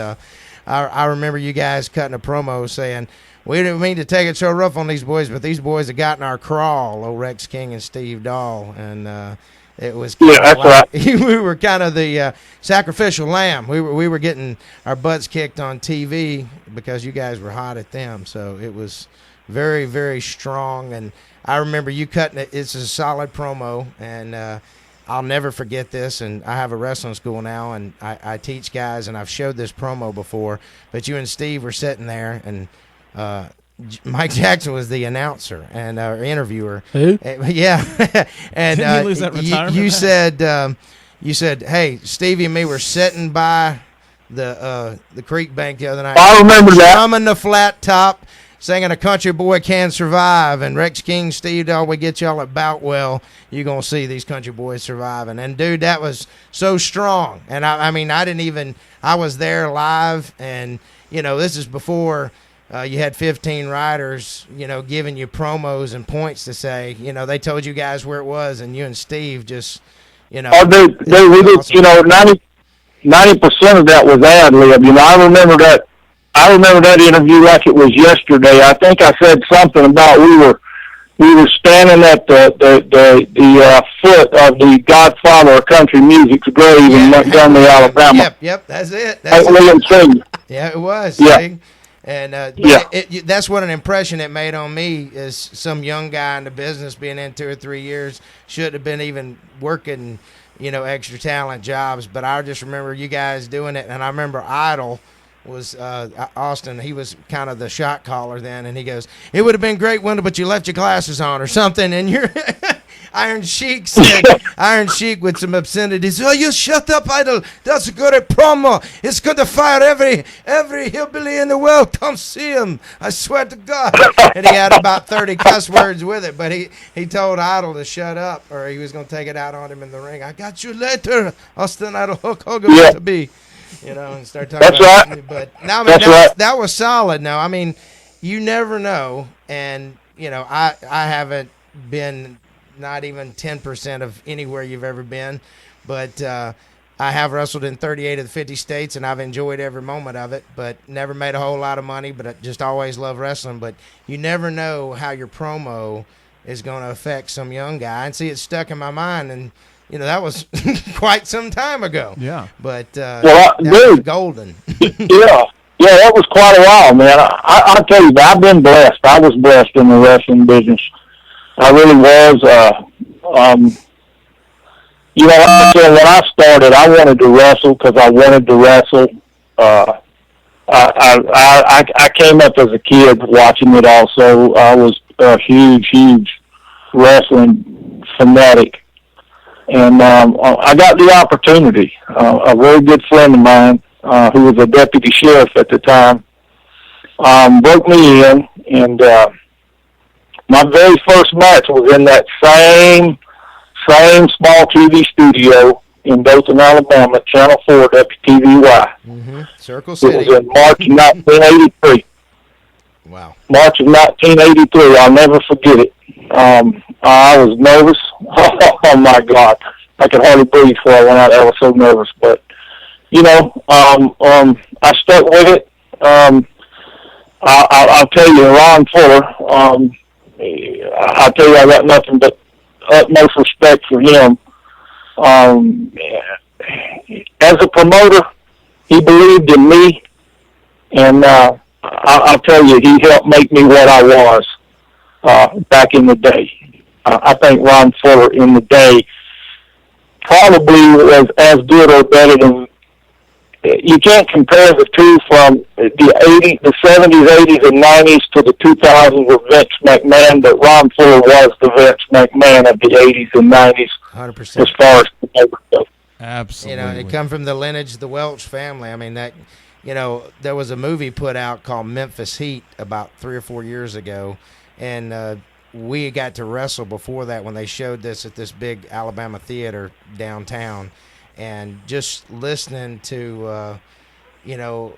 I remember you guys cutting a promo saying, "We didn't mean to take it so rough on these boys, but these boys have gotten our crawl." Old Rex King and Steve Dahl, and it was that's right. We were kind of the sacrificial lamb. We were getting our butts kicked on TV because you guys were hot at them. So it was very, very strong. And I remember you cutting it. It's a solid promo, and I'll never forget this. And I have a wrestling school now, and I teach guys, and I've showed this promo before. But you and Steve were sitting there, and Mike Jackson was the announcer and interviewer. Who? Yeah, and Didn't he lose that retirement you said, "Hey, Stevie and me were sitting by the creek bank the other night. I remember that. Drumming the flat top, singing "A Country Boy Can Survive," and Rex King, Steve Dahl, we get y'all at Boutwell. You're gonna see these country boys surviving." And dude, that was so strong. And I mean, I was there live, and this is before. You had 15 writers, giving you promos and points to say. They told you guys where it was, and you and Steve just, Oh, dude, we did. awesome. 90% of that was ad lib. I remember that. I remember that interview like it was yesterday. I think I said something about we were standing at the foot of the Godfather of country music's grave in Montgomery, Alabama. Yep, that's it. William Sr. Yeah, it was. Yeah. See? And that's what an impression it made on me is some young guy in the business being in 2 or 3 years, should have been even working, extra talent jobs. But I just remember you guys doing it. And I remember Idol was Austin. He was kind of the shot caller then. And he goes, "It would have been great, Wendell, but you left your glasses on or something." And you're Iron Sheik said, Iron Sheik with some obscenities, "Oh, you shut up, Idol. That's good at promo. It's good to fire every hillbilly in the world. Come see him. I swear to God." And he had about 30 cuss words with it, but he told Idol to shut up or he was going to take it out on him in the ring. "I got you later, Austin Idol, Hulk Hogan to be." And start talking That's about right. it. But now, That's that was solid. Now, I mean, you never know. And, I haven't been not even 10% of anywhere you've ever been. But I have wrestled in 38 of the 50 states, and I've enjoyed every moment of it, but never made a whole lot of money, but I just always loved wrestling. But you never know how your promo is going to affect some young guy. And see, it's stuck in my mind, and that was quite some time ago. Yeah. But Well, that was dude. golden. Yeah, that was quite a while, man. I'll tell you, I've been blessed. I was blessed in the wrestling business. I really was. Like I said, when I started, I wanted to wrestle because I wanted to wrestle. I came up as a kid watching it also. I was a huge wrestling fanatic. And I got the opportunity. A very good friend of mine, who was a deputy sheriff at the time, broke me in, and my very first match was in that same small TV studio in Dothan, Alabama, Channel 4 WTVY. Mm-hmm. Circle City. It was in March of 1983. Wow. March of 1983. I'll never forget it. I was nervous. Oh my God. I could hardly breathe before I went out. I was so nervous. But, I stuck with it. I'll tell you, Ron Fuller, I'll tell you, I got nothing but utmost respect for him. As a promoter, he believed in me, and I'll tell you, he helped make me what I was back in the day. I think Ron Fuller in the day probably was as good or better than. You can't compare the two from the 70s, 80s, and 90s to the 2000s with Vince McMahon, but Ron Fuller was the Vince McMahon of the 80s and 90s 100%. as far as the stuff. Absolutely. You know, they come from the lineage of the Welch family. I mean, that, you know, there was a movie put out called Memphis Heat about 3 or 4 years ago, and we got to wrestle before that when they showed this at this big Alabama theater downtown. And just listening to, you know,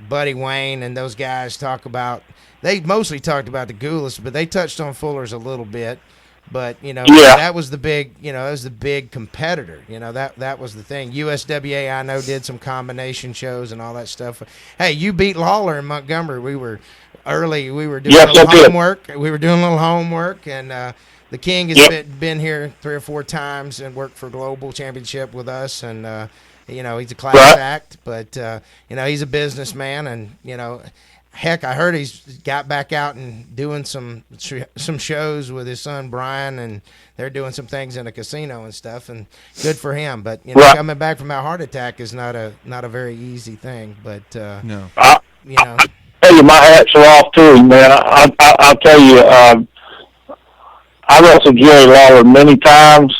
Buddy Wayne and those guys talk about, they mostly talked about the Goulas, but they touched on Fuller's a little bit. But, you know, that was the big, you know, that was the big competitor. You know, that was the thing. USWA, I know, did some combination shows and all that stuff. Hey, you beat Lawler in Montgomery. We were early. We were doing a little homework. We were doing a little homework, and the King has been here 3 or 4 times and worked for Global Championship with us, and you know, he's a class act, but you know, he's a businessman, and you know, heck, I heard he's got back out and doing some shows with his son Brian, and they're doing some things in a casino and stuff, and good for him. But you know, coming back from that heart attack is not a very easy thing. But no, you know, I tell you, my hats are off to him, man. I'll tell you. I wrestled Jerry Lawler many times.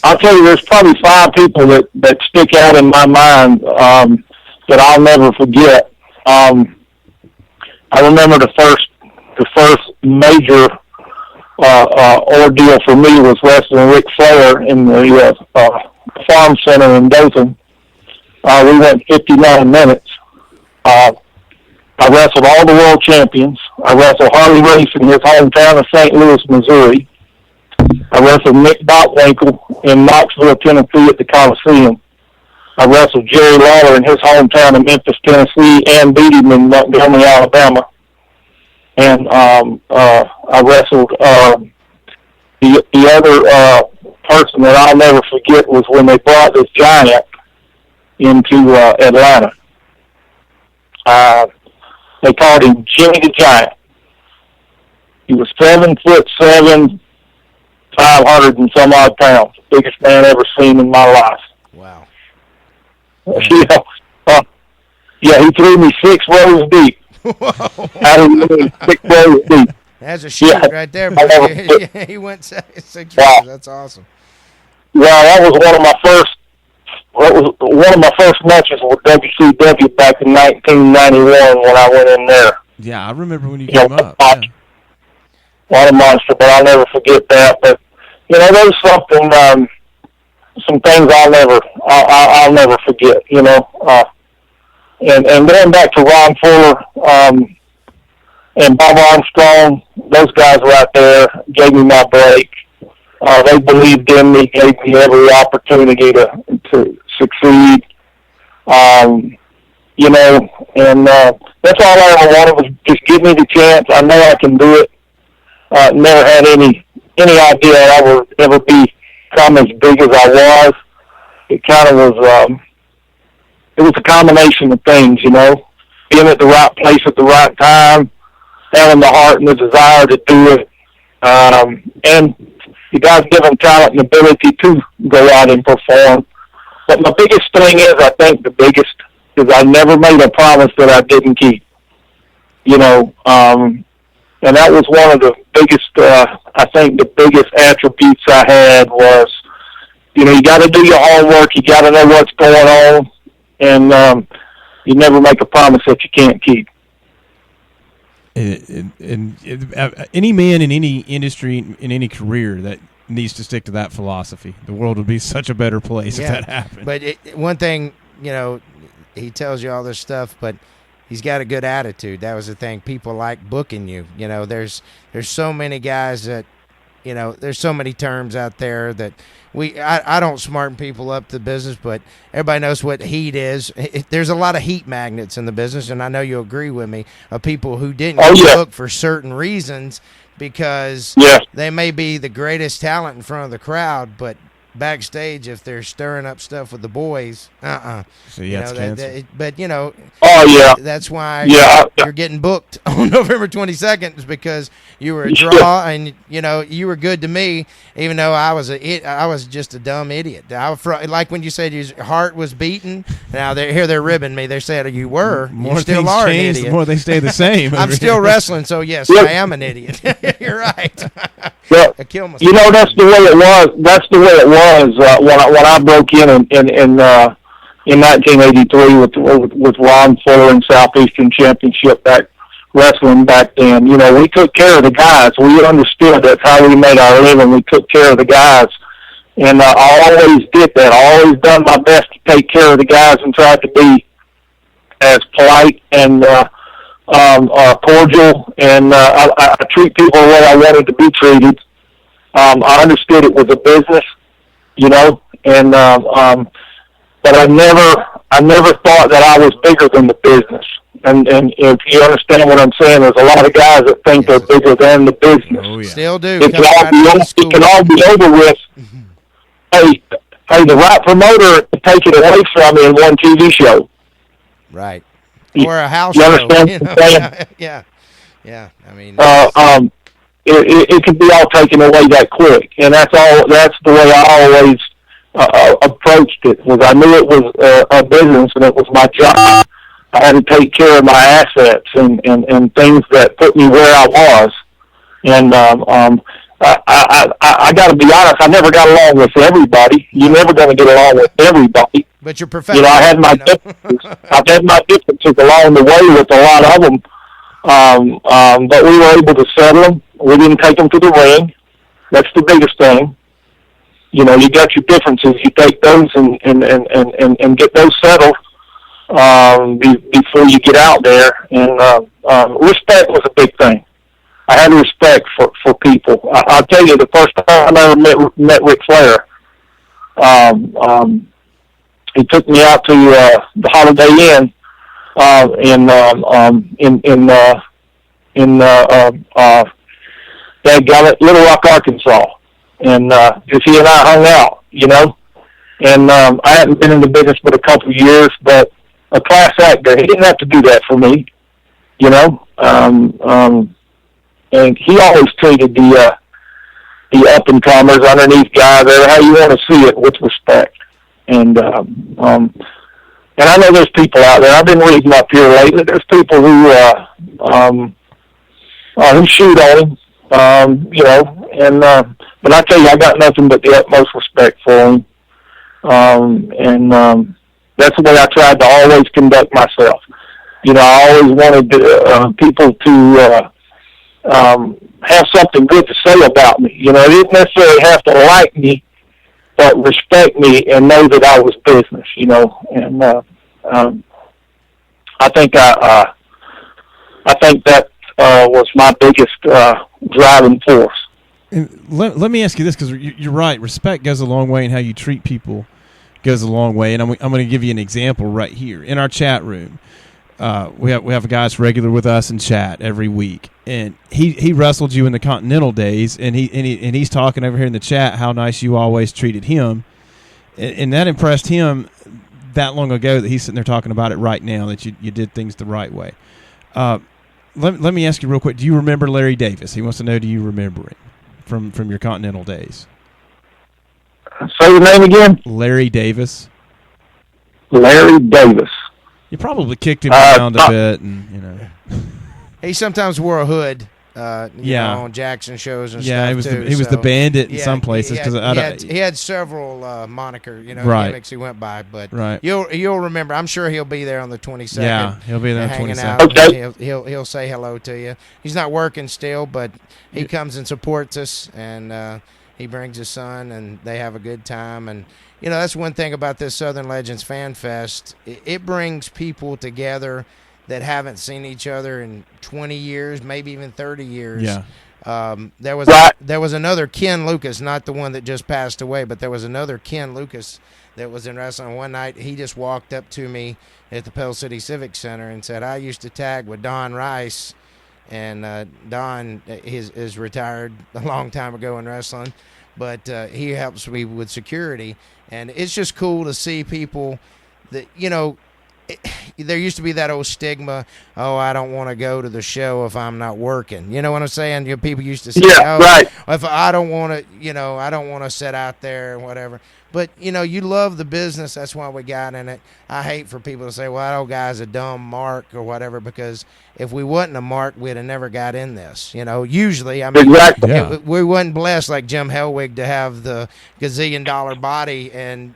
I'll tell you, there's probably 5 people that stick out in my mind that I'll never forget. I remember the first major ordeal for me was wrestling Ric Flair in the Farm Center in Dothan. We went 59 minutes. I wrestled all the world champions. I wrestled Harley Race in his hometown of St. Louis, Missouri. I wrestled Nick Botwinkle in Knoxville, Tennessee at the Coliseum. I wrestled Jerry Lawler in his hometown of Memphis, Tennessee, and beat him in Montgomery, Alabama. And I wrestled the other person that I'll never forget was when they brought this giant into Atlanta. They called him Jimmy the Giant. He was 7'7", 500 and some odd pounds. Biggest man ever seen in my life. Wow. Yeah, he threw me 6 rows deep. Out of the 6 rows deep. That's a shoot right there. But he went 6 rows. That's awesome. Yeah, that was one of my first. Well, it was one of my first matches with WCW back in 1991 when I went in there. Yeah, I remember when you came up. What a monster, but I'll never forget that. But you know, there's something, some things I'll never forget. You know, and going back to Ron Fuller and Bob Armstrong, those guys right there gave me my break. They believed in me, gave me every opportunity to succeed. You know, and that's all I ever wanted was just give me the chance. I know I can do it. Never had any idea I would ever become as big as I was. It kind of was. It was a combination of things, you know, being at the right place at the right time, having the heart and the desire to do it, and you guys give them talent and ability to go out and perform. But my biggest thing is, I think the biggest is I never made a promise that I didn't keep. You know, and that was one of the biggest, I think the biggest attributes I had was, you know, you got to do your homework, you got to know what's going on, and you never make a promise that you can't keep. And any man in any industry, in any career that needs to stick to that philosophy, the world would be such a better place if that happened. But one thing, you know, he tells you all this stuff, but he's got a good attitude. That was the thing. People like booking you. You know, there's so many guys that, you know, there's so many terms out there that I don't smarten people up to the business, but everybody knows what heat is. There's a lot of heat magnets in the business, and I know you'll agree with me, of people who didn't get booked for certain reasons because they may be the greatest talent in front of the crowd, but backstage if they're stirring up stuff with the boys. So yeah, but Oh yeah, that's why yeah, you're getting booked on November 22nd is because you were a draw and you were good to me, even though I was just a dumb idiot. Like when you said your heart was beaten. Now they're ribbing me. They said you were. More you still things are change, an idiot. the more they stay the same. I'm still wrestling, so yes, I am an idiot. You're right. Well, I kill myself. that's the way it was. That's the way it was when I broke in 1983 with Ron Fuller and Southeastern Championship wrestling back then. We took care of the guys. We understood that's how we made our living. We took care of the guys, and I always did that. I always done my best to take care of the guys and tried to be as polite and cordial, and I treat people the way I wanted to be treated. I understood it was a business, and but I never thought that I was bigger than the business. And if you understand what I'm saying, there's a lot of guys that think they're bigger than the business. Oh, yeah. Still do. It can all be over with. Hey, the right promoter to take it away from me in one TV show. Right. Or a house you show. Understand what I'm saying? Yeah. I mean, it could be all taken away that quick, and that's the way I always approached it. Was I knew it was a business and it was my job. I had to take care of my assets and things that put me where I was. And I got to be honest, I never got along with everybody. You're never going to get along with everybody. But you're professional. I had my differences. I've had my differences along the way with a lot of them. But we were able to settle them. We didn't take them to the ring. That's the biggest thing. You got your differences. You take those and get those settled before you get out there. And respect was a big thing. I had respect for people. I'll tell you, the first time I ever met Ric Flair, he took me out to the Holiday Inn in Little Rock, Arkansas, and just he and I hung out, And I hadn't been in the business but a couple of years, but a class actor, he didn't have to do that for me, and he always treated the up and comers, underneath guys, how you want to see it, with respect. And I know there's people out there. I've been reading up here lately. There's people who shoot on him, but I tell you, I got nothing but the utmost respect for him. That's the way I tried to always conduct myself. I always wanted people to have something good to say about me. They didn't necessarily have to like me, but respect me and know that I was business. And I think that was my biggest driving force. And let me ask you this, because you're right. Respect goes a long way, and how you treat people goes a long way. And I'm going to give you an example right here in our chat room. We have a guy that's regular with us in chat every week, and he wrestled you in the Continental days, and he's talking over here in the chat how nice you always treated him, and that impressed him that long ago that he's sitting there talking about it right now, that you did things the right way. Let me ask you real quick. Do you remember Larry Davis? He wants to know, do you remember him from your Continental days? Say the name again. Larry Davis. Larry Davis. You probably kicked him around a bit, and he sometimes wore a hood. On Jackson shows and stuff. Yeah, he was the bandit in some places because he had several moniker gimmicks he went by. But you'll remember. I'm sure he'll be there on the 22nd. Yeah, he'll be there on the 22nd. Okay. He'll say hello to you. He's not working still, but he comes and supports us, and he brings his son, and they have a good time. And that's one thing about this Southern Legends Fan Fest. It brings people together that haven't seen each other in 20 years, maybe even 30 years. Yeah. There was another Ken Lucas, not the one that just passed away, but there was another Ken Lucas that was in wrestling. One night, he just walked up to me at the Pell City Civic Center and said, "I used to tag with Don Rice," and Don is retired a long time ago in wrestling. but he helps me with security, and it's just cool to see people that there used to be that old stigma, oh, I don't want to go to the show if I'm not working. You know what I'm saying? People used to say, right. If I don't want to, I don't want to sit out there and whatever. But, you love the business. That's why we got in it. I hate for people to say, well, that old guy's a dumb mark or whatever, because if we wasn't a mark, we'd have never got in this. Usually, exactly. We wasn't blessed like Jim Hellwig to have the gazillion-dollar body and,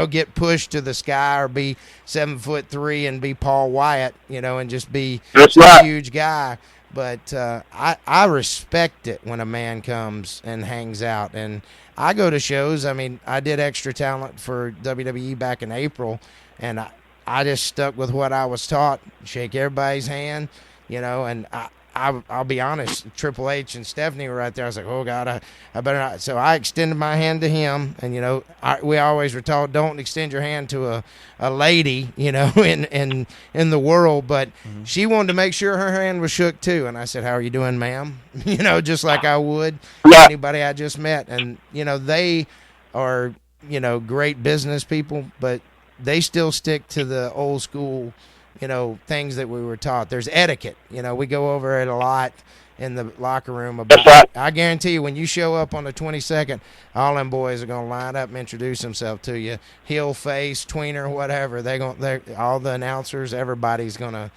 get pushed to the sky or be 7'3" and be Paul Wyatt, and just be a huge guy. But I respect it when a man comes and hangs out. And I go to shows. I mean, I did Extra Talent for WWE back in April, and I just stuck with what I was taught. Shake everybody's hand, and I'll be honest, Triple H and Stephanie were right there. I was like, oh, God, I better not. So I extended my hand to him, and, we always were taught, don't extend your hand to a lady, in the world. But she wanted to make sure her hand was shook, too. And I said, how are you doing, ma'am? Just like I would anybody I just met. And, they are, great business people, but they still stick to the old school things that we were taught. There's etiquette. We go over it a lot in the locker room. I guarantee you, when you show up on the 22nd, all them boys are going to line up and introduce themselves to you. Heel, face, tweener, whatever. All the announcers, everybody's going to.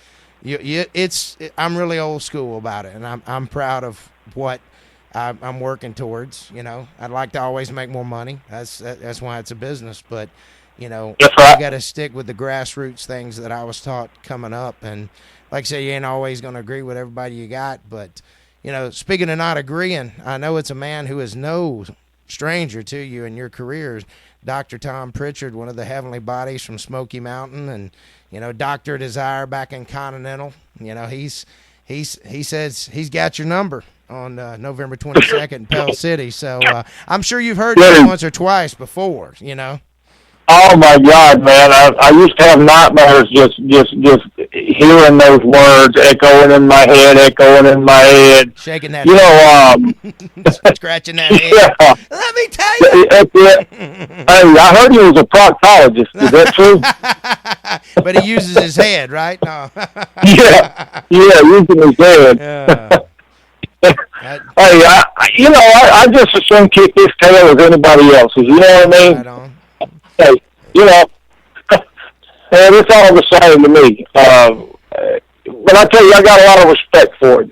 I'm really old school about it, and I'm proud of what I'm working towards. I'd like to always make more money. That's why it's a business, but. You got to stick with the grassroots things that I was taught coming up. And like I say, you ain't always going to agree with everybody you got. But, speaking of not agreeing, I know it's a man who is no stranger to you in your career, Dr. Tom Pritchard, one of the heavenly bodies from Smoky Mountain. And, Dr. Desire back in Continental. He says he's got your number on November 22nd in Pell City. So I'm sure you've heard that once or twice before, Oh my God, man! I used to have nightmares just hearing those words echoing in my head, shaking that, scratching that head. Yeah. Let me tell you. Hey, I heard he was a proctologist. Is that true? But he uses his head, right? No. yeah, using his head. Yeah. Hey, I just as soon kick his tail as anybody else's. You know what I mean? Right on. Hey, and it's all the same to me. But I tell you, I got a lot of respect for it.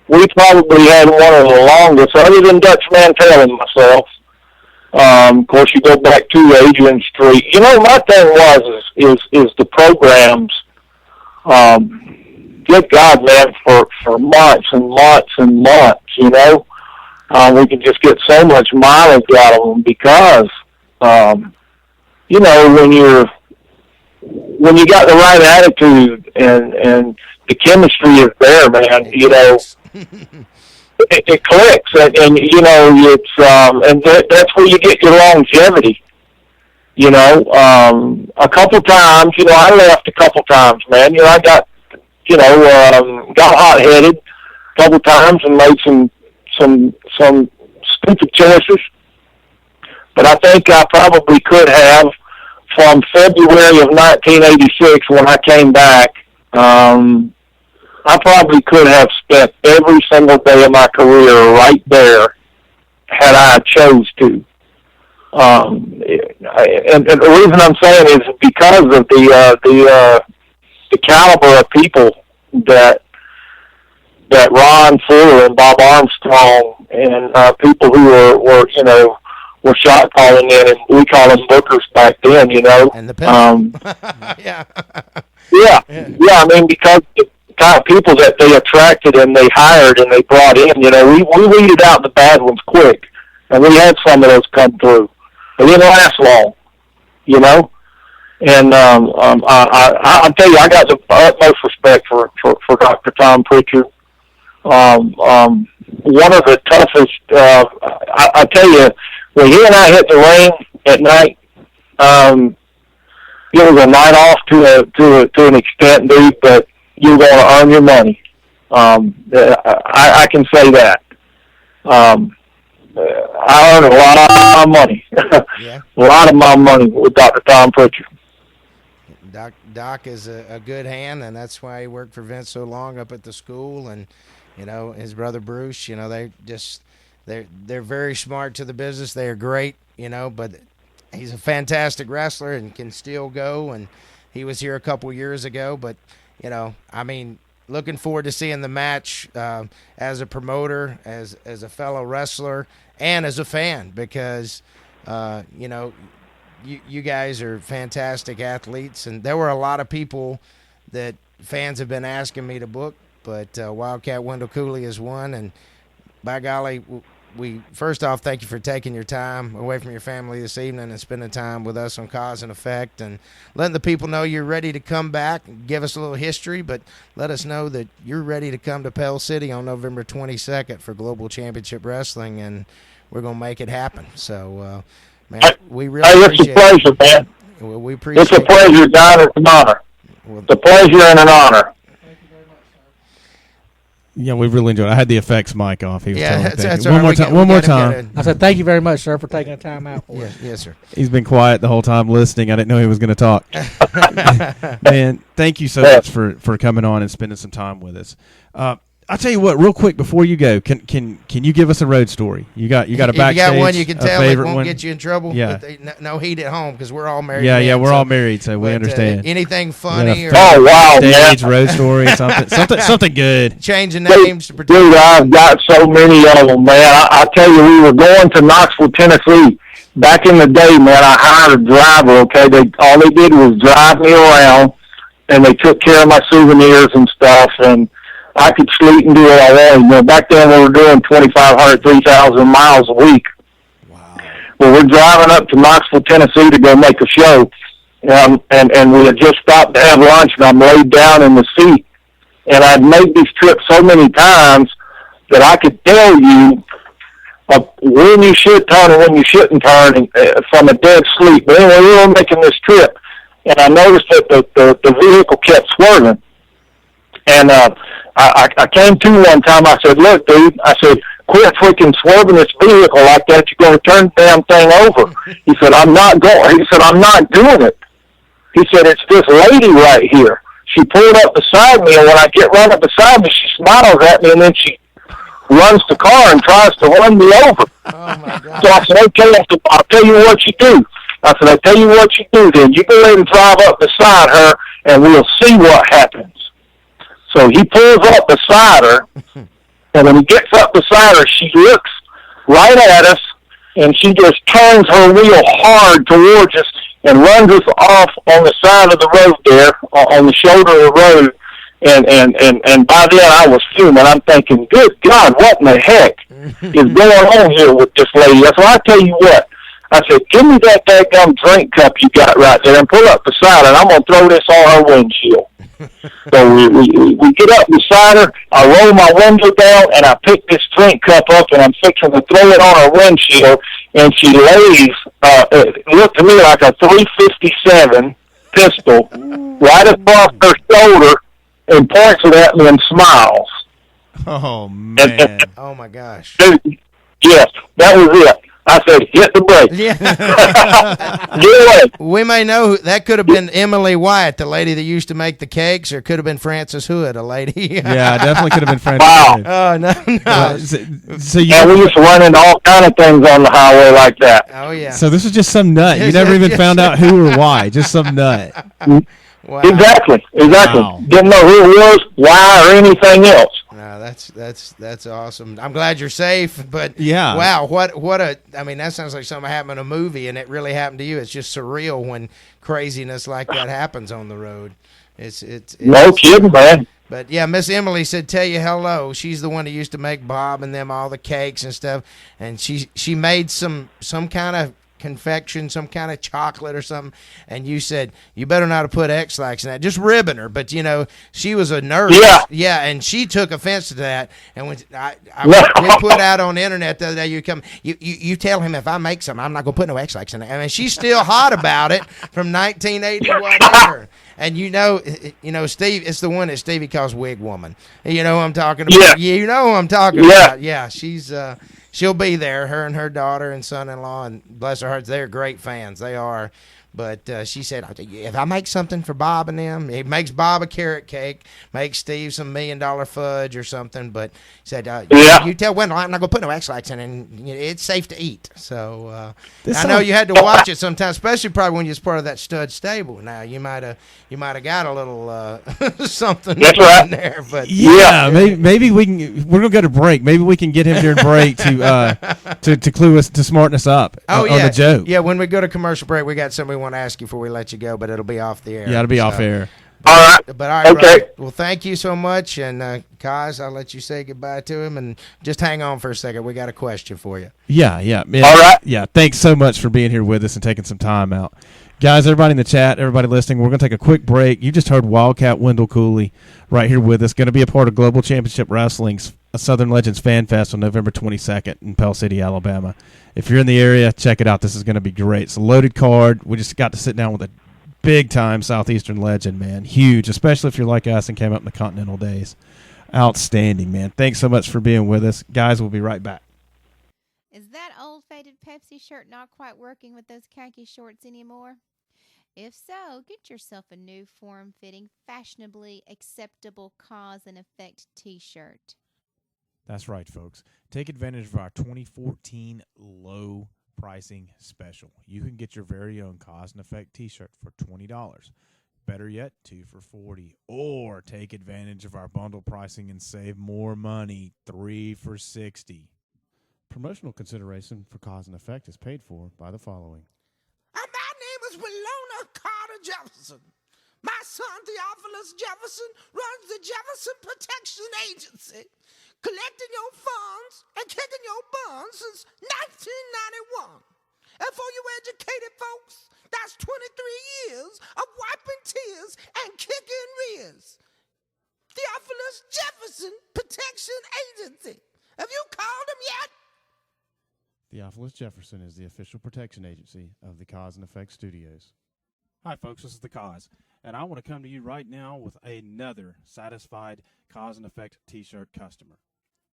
We probably had one of the longest, other than Dutch Mantel and myself. Of course, you go back to Adrian Street. My thing is the programs. Good God, man, for months and months and months. We can just get so much mileage out of them because, when you got the right attitude and the chemistry is there, man, it clicks, and it's and that's where you get your longevity. A couple times, I left a couple times, man. I got, got hot-headed a couple times and made some stupid choices, but I think I probably could have, from February of 1986 when I came back, I probably could have spent every single day of my career right there had I chose to. And the reason I'm saying is because of the caliber of people that Ron Fuller and Bob Armstrong and people who were shot calling in, and we call them bookers back then, And the yeah. I mean, because the kind of people that they attracted and they hired and they brought in, we weeded out the bad ones quick, and we had some of those come through. They didn't last long, And I'll tell you, I got the utmost respect for Dr. Tom Pritchard. One of the toughest. I tell you, when he and I hit the ring at night, it was a night off to an extent, dude. But you're going to earn your money. I can say that. I earned a lot of money. Yeah. A lot of my money with Dr. Tom Pritchard. Doc is a good hand, and that's why he worked for Vince so long up at the school. And his brother Bruce, they're very smart to the business. They are great, but he's a fantastic wrestler and can still go. And he was here a couple years ago, but looking forward to seeing the match as a promoter, as a fellow wrestler, and as a fan, because you guys are fantastic athletes, and there were a lot of people that fans have been asking me to book, but Wildcat Wendell Cooley is one, and by golly, we first off, thank you for taking your time away from your family this evening and spending time with us on Cause and Effect, and letting the people know you're ready to come back and give us a little history, but let us know that you're ready to come to Pell City on November 22nd for Global Championship Wrestling, and we're going to make it happen. So, man, we really appreciate it. It's a pleasure, man. Well, we appreciate it's a pleasure, Don. It's an honor. It's a pleasure and an honor. Yeah, we really enjoyed it. I had the effects mic off. He was telling me that's one right. One more time. I said, thank you very much, sir, for taking the time out for us. Yes, sir. He's been quiet the whole time listening. I didn't know he was going to talk. Man, thank you so much for coming on and spending some time with us. I'll tell you what, real quick before you go, can you give us a road story? You got a backstage, you got one you can tell it won't one? get you in trouble. Yeah. With no heat at home because we're all married. Yeah, we're all married, so we understand. Anything funny? Oh wow, stage man. road story, something good. Changing names to protect. Dude, I've got so many of them, man. I tell you, we were going to Knoxville, Tennessee. Back in the day, man, I hired a driver. Okay, all they did was drive me around, and they took care of my souvenirs and stuff, and I could sleep and do what I wanted. Back then we were doing 2,500, 3,000 miles a week. Wow. Well, we're driving up to Knoxville, Tennessee to go make a show, and we had just stopped to have lunch, and I'm laid down in the seat. And I'd made these trips so many times that I could tell you when you should turn and when you shouldn't turn from a dead sleep. But anyway, we were making this trip, and I noticed that the vehicle kept swerving. And I came to one time, I said, look, dude, I said, quit freaking swerving this vehicle like that. You're going to turn the damn thing over. He said, I'm not going. He said, I'm not doing it. He said, it's this lady right here. She pulled up beside me, and when I get running beside me, she smiles at me, and then she runs the car and tries to run me over. Oh, my God. So I said, okay, I'll tell you what you do. I said, I'll tell you what you do then. You go ahead and drive up beside her, and we'll see what happens. So he pulls up beside her, and when he gets up beside her, she looks right at us, and she just turns her wheel hard towards us and runs us off on the side of the road there, on the shoulder of the road. And by then I was fuming. I'm thinking, good God, what in the heck is going on here with this lady? So I tell you what, I said, give me that daggum drink cup you got right there and pull up beside her, and I'm going to throw this on her windshield. So we get up beside her, I roll my window down, and I pick this drink cup up, and I'm fixing to throw it on her windshield, and she lays, it looked to me like a .357 pistol right across her shoulder and points it at me and smiles. Oh, man. Oh, my gosh. Yes, that was it. I said, hit the brake. Yeah. Get away. We may know that could have been Emily White, the lady that used to make the cakes, or could have been Frances Hood, a lady. Yeah, definitely could have been Frances Wow. Hood. Oh, no. So you And we used to run into all kind of things on the highway like that. Oh, yeah. So this was just some nut. You never even found out who or why. Just some nut. Wow. Exactly. Wow. Didn't know who it was, why, or anything else. No, that's awesome. I'm glad you're safe, but Yeah. wow, that sounds like something happened in a movie, and it really happened to you. It's just surreal when craziness like that happens on the road. It's No kidding, man. But yeah, Miss Emily said tell you hello. She's the one that used to make Bob and them all the cakes and stuff, and she made some kind confection, some kind of chocolate or something, and you said, you better not have put X-Lax in that. Just ribbing her. But, she was a nurse. Yeah, and she took offense to that. And when we put out on the internet the other day, you tell him if I make something, I'm not going to put no X-Lax in it. I mean, she's still hot about it from 1980 whatever. And Steve, it's the one that Stevie calls Wig Woman. You know who I'm talking about? Yeah. You know who I'm talking about. Yeah, she'll be there, her and her daughter and son-in-law, and bless her hearts, they're great fans. They are. But she said, if I make something for Bob and them, he makes Bob a carrot cake, makes Steve some $1 million fudge or something. But he said, you tell Wendell, I'm not going to put no X-Lax in it, and it's safe to eat. So I know you had to watch it sometimes, especially probably when you was part of that stud stable. Now, you might have got a little something in there. But maybe we can. We're gonna go to break. Maybe we can get him during break to clue us, to smarten us up on the joke. Yeah, when we go to commercial break, we got something we want to ask you before we let you go, but it'll be off the air. Yeah, it'll be off air. All right. But all right, okay. Robert, well, thank you so much, and Cosz, I'll let you say goodbye to him, and just hang on for a second. We got a question for you. Yeah. All right. Yeah, thanks so much for being here with us and taking some time out. Guys, everybody in the chat, everybody listening, we're going to take a quick break. You just heard Wildcat Wendell Cooley right here with us, going to be a part of Global Championship Wrestling's Southern Legends Fan Fest on November 22nd in Pell City, Alabama. If you're in the area, check it out. This is going to be great. It's a loaded card. We just got to sit down with a big-time Southeastern legend, man. Huge, especially if you're like us and came up in the Continental days. Outstanding, man. Thanks so much for being with us. Guys, we'll be right back. Is that old faded Pepsi shirt not quite working with those khaki shorts anymore? If so, get yourself a new form-fitting, fashionably acceptable cause and effect t-shirt. That's right, folks. Take advantage of our 2014 low pricing special. You can get your very own Cause and Effect t-shirt for $20. Better yet, 2 for $40. Or take advantage of our bundle pricing and save more money, 3 for $60. Promotional consideration for Cause and Effect is paid for by the following. My name is Willona Carter Jefferson. My son, Theophilus Jefferson, runs the Jefferson Protection Agency, collecting your funds and kicking your buns since 1991. And for you educated folks, that's 23 years of wiping tears and kicking rears. Theophilus Jefferson Protection Agency. Have you called him yet? Theophilus Jefferson is the official protection agency of the Cause and Effect Studios. Hi, folks. This is the Cause, and I want to come to you right now with another satisfied Cause and Effect t-shirt customer.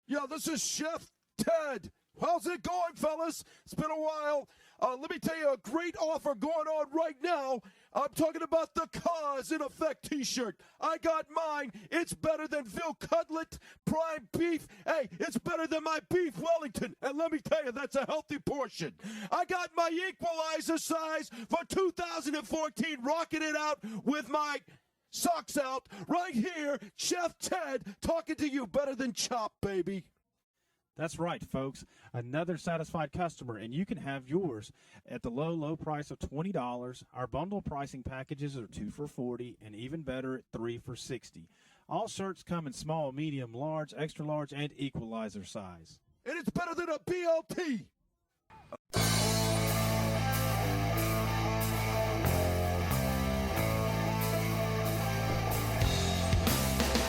Yeah, this is Chef Ted. How's it going, fellas? It's been a while. Let me tell you a great offer going on right now. I'm talking about the Cause in Effect t-shirt. I got mine. It's better than Phil Cutlet prime beef. Hey, it's better than my beef Wellington. And let me tell you, that's a healthy portion. I got my equalizer size for 2014, rocking it out with my socks out right here. Chef Ted talking to you, better than Chop, baby. That's right, folks. Another satisfied customer, and you can have yours at the low, low price of $20. Our bundle pricing packages are 2 for $40, and even better at 3 for $60. All shirts come in small, medium, large, extra large, and equalizer size. And it's better than a BLT.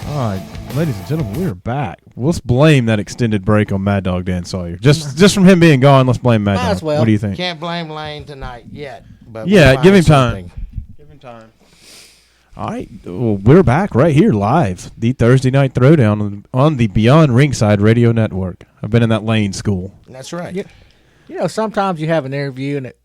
All right, ladies and gentlemen, we're back. Let's blame that extended break on Mad Dog Dan Sawyer. Just from him being gone, let's blame Mad Dog. Well. What do you think? Can't blame Lane tonight yet. But yeah, give him time. something. Give him time. All right, well, we're back right here live, the Thursday Night Throwdown on the Beyond Ringside Radio Network. I've been in that Lane school. That's right. You know, sometimes you have an interview and it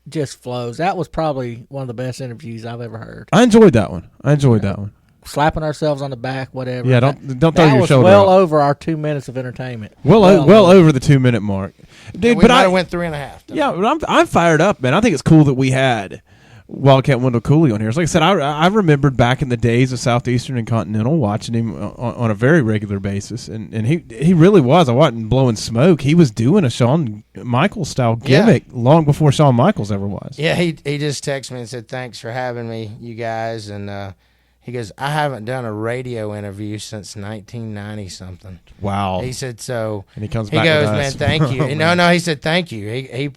just flows. That was probably one of the best interviews I've ever heard. I enjoyed that one. That one. Slapping ourselves on the back, whatever. Yeah, don't throw your shoulder. That was well over our 2 minutes of entertainment. Well over the 2 minute mark, dude. But I went 3.5. Yeah, but I'm fired up, man. I think it's cool that we had Wildcat Wendell Cooley on here. So like I said, I remembered back in the days of Southeastern and Continental watching him on a very regular basis, and he really was. I wasn't blowing smoke. He was doing a Shawn Michaels style gimmick long before Shawn Michaels ever was. Yeah, he just texted me and said thanks for having me, you guys, and He goes, I haven't done a radio interview since 1990 something. Wow. He said so. And he comes He back goes, with us. man, thank you. Oh, no, man. he said thank you.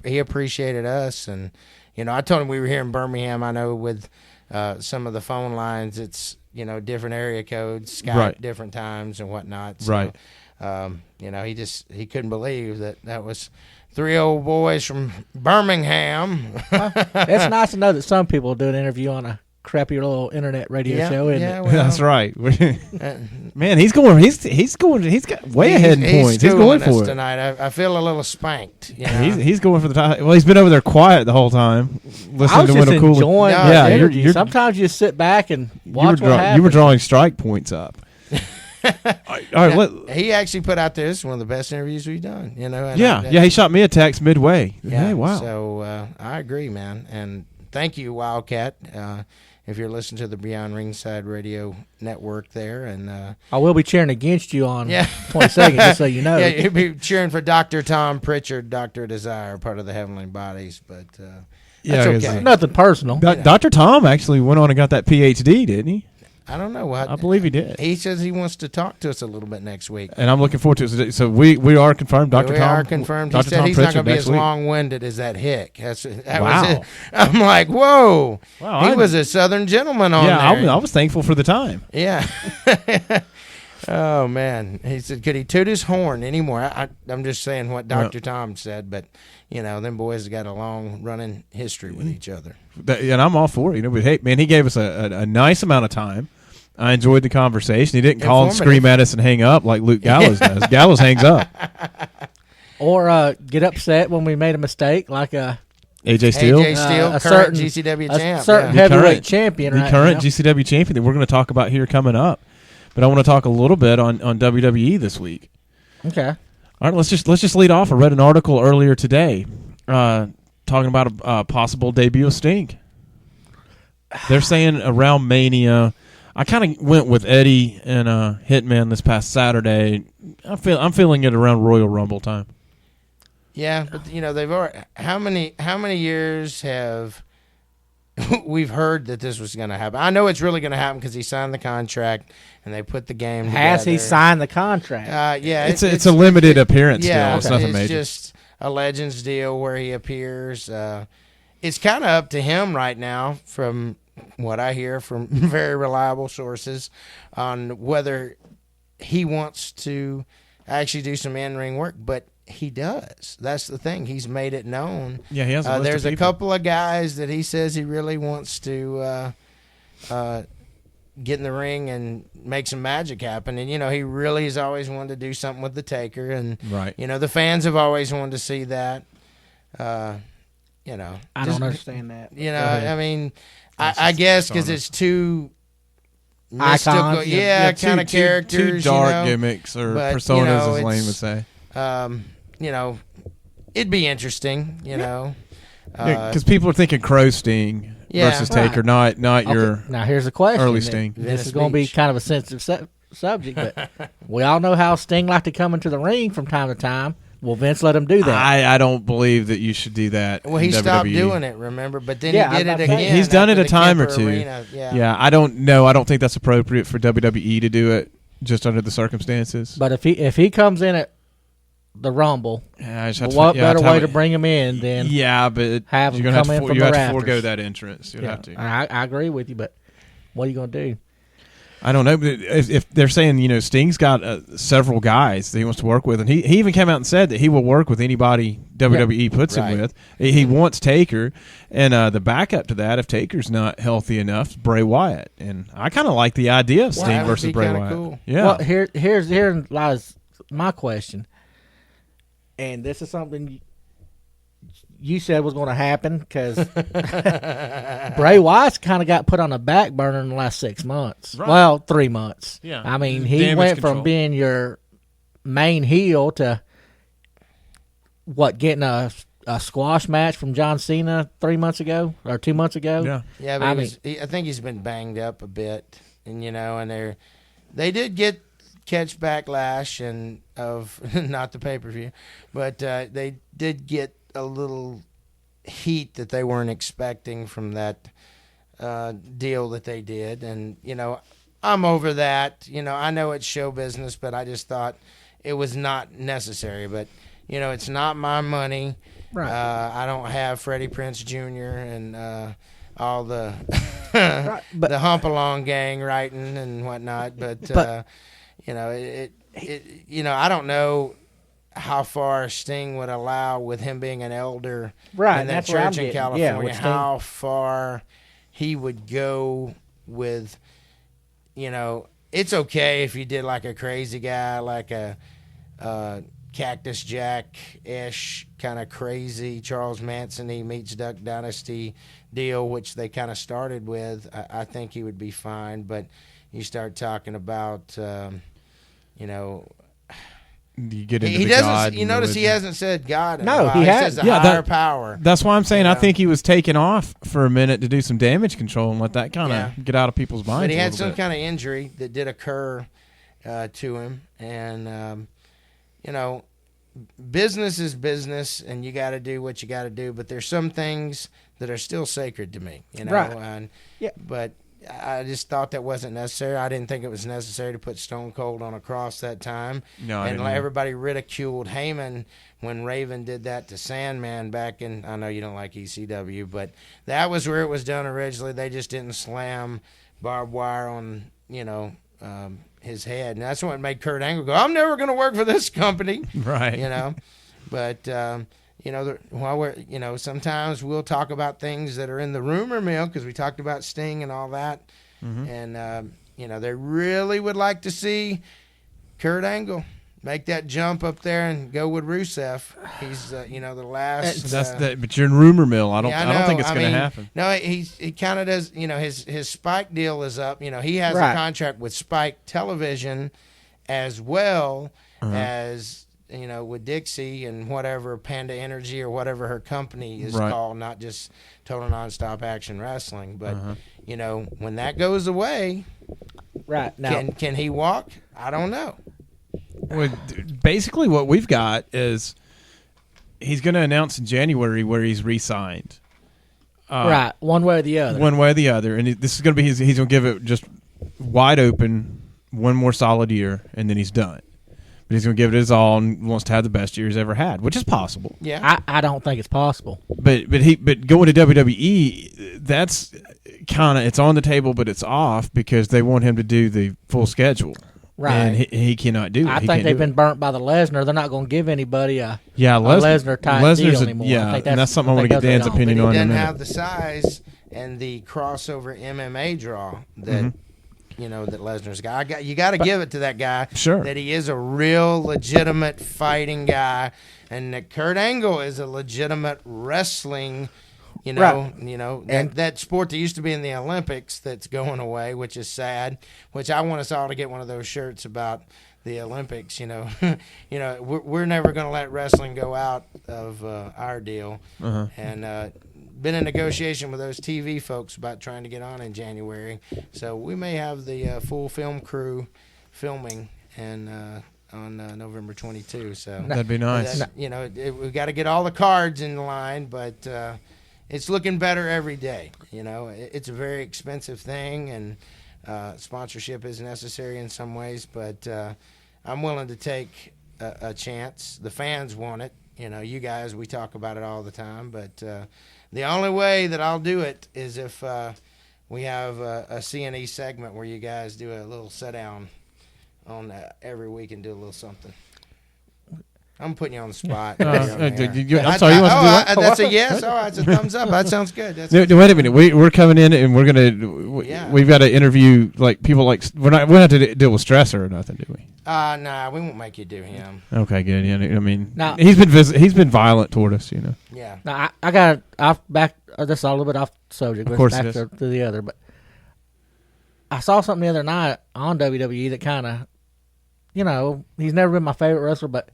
He appreciated us, and I told him we were here in Birmingham. I know with some of the phone lines, it's different area codes, Skype, Right. different times and whatnot. So, Right. he couldn't believe that was 3 old boys from Birmingham. It's nice to know that some people do an interview on a crappy little internet radio show, isn't it? Well, That's right. Man, he's going. He's got way ahead in points. He's going for it tonight. I feel a little spanked. He's going for the top. Well, he's been over there quiet the whole time, I listening was to just Wendell Cooley. enjoying Yeah, the you're, interview. Sometimes you just sit back and watch what happens. you were drawing strike points up. All right, he actually put out there, this is one of the best interviews we've done. And he shot me a text midway. Yeah, Hey, wow. So I agree, man, and thank you, Wildcat. If you're listening to the Beyond Ringside Radio Network there, and I will be cheering against you on 22nd, just so you know. Yeah, you'll be cheering for Dr. Tom Pritchard, Dr. Desire, part of the Heavenly Bodies, but that's okay. Nothing personal. Dr. Tom actually went on and got that PhD, didn't he? I don't know what. I believe he did. He says he wants to talk to us a little bit next week. And I'm looking forward to it. So we are confirmed, Dr. We Tom. are confirmed. He Dr. said Tom he's not Pritchard going to be next as week. long-winded as that hick. That Wow. was it. I'm like, whoa. Wow, He was a Southern gentleman on there. I was thankful for the time. Yeah. Oh, man. He said, could he toot his horn anymore? I'm just saying what Dr. Tom said, but, them boys have got a long running history with each other. And I'm all for it. But hey, man, he gave us a nice amount of time. I enjoyed the conversation. He didn't call and scream at us and hang up like Luke Gallows does. Gallows hangs up. Or get upset when we made a mistake, like AJ Steele, current GCW champ, a certain heavyweight champion, the current GCW champion that we're going to talk about here coming up. But I want to talk a little bit on WWE this week. Okay. All right, let's just lead off. I read an article earlier today talking about a possible debut of Sting. They're saying around Mania. I kind of went with Eddie and Hitman this past Saturday. I'm feeling it around Royal Rumble time. Yeah, but they've already. How many years have we've heard that this was going to happen? I know it's really going to happen because he signed the contract and they put the game together. Has he signed the contract? Yeah, it's a limited appearance. Yeah, still. It's nothing it's major. just a Legends deal where he appears. It's kind of up to him right now, from what I hear from very reliable sources, on whether he wants to actually do some in-ring work, but he does. That's the thing. He's made it known. Yeah, he has. There's a couple of guys that he says he really wants to get in the ring and make some magic happen. And, he really has always wanted to do something with the Taker. And, right. The fans have always wanted to see that. I don't understand that. I mean, I guess because it's too mystical. Icons. Yeah, kind of characters. Too dark gimmicks or personas, as Lane would say. It'd be interesting, because people are thinking Crow Sting versus Taker, not your. Now here's the question. Early Sting. This is going to be kind of a sensitive subject, but we all know how Sting like to come into the ring from time to time. Will Vince let him do that? I don't believe that you should do that. Well, he stopped doing it, remember? But then he did it again. He's done it a time or two. Yeah, I don't know. I don't think that's appropriate for WWE to do it just under the circumstances. But if he comes in at the Rumble, what better way to bring him in than but have him you're come in from you the have rafters. to forego that entrance. You have to. I agree with you, but what are you going to do? I don't know. But if they're saying, Sting's got several guys that he wants to work with, and he even came out and said that he will work with anybody WWE puts him with. He wants Taker, and the backup to that, if Taker's not healthy enough, is Bray Wyatt. And I kind of like the idea of Sting versus Bray Wyatt. Cool. Yeah. Well, here lies my question, and this is something you said was going to happen because Bray Wyatt's kind of got put on the back burner in the last 6 months. Right. Well, 3 months. Yeah. I mean, he Damage went control. from being your main heel to getting a squash match from John Cena 3 months ago or 2 months ago. Yeah, but I think he's been banged up a bit, and and they did catch backlash and of not the pay-per-view, but they did get a little heat that they weren't expecting from that deal that they did. And, I'm over that. I know it's show business, but I just thought it was not necessary. But, it's not my money. Right. I don't have Freddie Prinze Jr. and all the Right, but- the hump along gang writing and whatnot. But I don't know how far Sting would allow with him being an elder Right, in that that's where I'm church in getting. California. Yeah, with Sting. How far he would go with, it's okay if you did like a crazy guy, like a Cactus Jack-ish kind of crazy Charles Manson he meets Duck Dynasty deal, which they kind of started with. I think he would be fine, but you start talking about, You get into he the doesn't. God You and notice he religion. hasn't said God. In No, a while. he He hasn't. says a Yeah, higher power. That's why I'm saying You I know? think he was taken off for a minute to do some damage control and let that kind of Yeah. get out of people's minds. But he a had little some bit. kind of injury that did occur to him, and business is business, and you got to do what you got to do. But there's some things that are still sacred to me, Right. And, Yeah. But I just thought that wasn't necessary. I didn't think it was necessary to put Stone Cold on a cross that time. No, I and didn't either. everybody ridiculed Heyman when Raven did that to Sandman back in. I know you don't like ECW, but that was where it was done originally. They just didn't slam barbed wire on his head, and that's what made Kurt Angle go, "I'm never going to work for this company." Right. But while we're, sometimes we'll talk about things that are in the rumor mill because we talked about Sting and all that. Mm-hmm. And, they really would like to see Kurt Angle make that jump up there and go with Rusev. He's, the last. But you're in rumor mill. I don't know. think it's going to mean, happen. No, he kind of does. His Spike deal is up. He has Right. a contract with Spike Television as well as with Dixie and whatever Panda Energy or whatever her company is Right. called, not just Total Nonstop Action Wrestling. But when that goes away, Right now, can he walk? I don't know. Well, basically, what we've got is he's going to announce in January where he's re-signed. right, one way or the other. One way or the other, and this is going to be he's going to give it just wide open, one more solid year, and then he's done. But he's going to give it his all and wants to have the best year he's ever had, which is possible. Yeah. I don't think it's possible. But going to WWE, that's kind of, it's on the table, but it's off because they want him to do the full schedule. Right. And he cannot do it. I He think can't they've do been it. burnt by the Lesnar. They're not going to give anybody a Lesnar Lesnar type Lesnar's deal a- anymore. yeah, I think and that's something I want to get Dan's opinion But he on in a doesn't minute. have the size and the crossover MMA draw that that Lesnar's got. You got to give it to that guy. Sure. That he is a real legitimate fighting guy, and that Kurt Angle is a legitimate wrestling. Right. That sport that used to be in the Olympics that's going away, which is sad. Which I want us all to get one of those shirts about the Olympics. We're never going to let wrestling go out of our deal. And been in negotiation with those TV folks about trying to get on in January. So we may have the full film crew filming and on November 22. So That'd be nice. We've got to get all the cards in line, but it's looking better every day. It's a very expensive thing, and sponsorship is necessary in some ways, but I'm willing to take a chance. The fans want it. You guys, we talk about it all the time, but the only way that I'll do it is if we have a C&E segment where you guys do a little sit-down on every week and do a little something. I'm putting you on the spot. I'm sorry, you want to do that? That's a yes. All right, it's a thumbs up. That sounds good. Wait a minute. We're coming in and we're gonna. We've got to interview people like we don't have to deal with Stresser or nothing, do we? Nah, we won't make you do him. Okay, good. Yeah, I mean, Now- he's been violent toward us, Yeah. Now I got off back. This is a little bit off subject. Of course back it is. to the other, but I saw something the other night on WWE that kind of, he's never been my favorite wrestler, but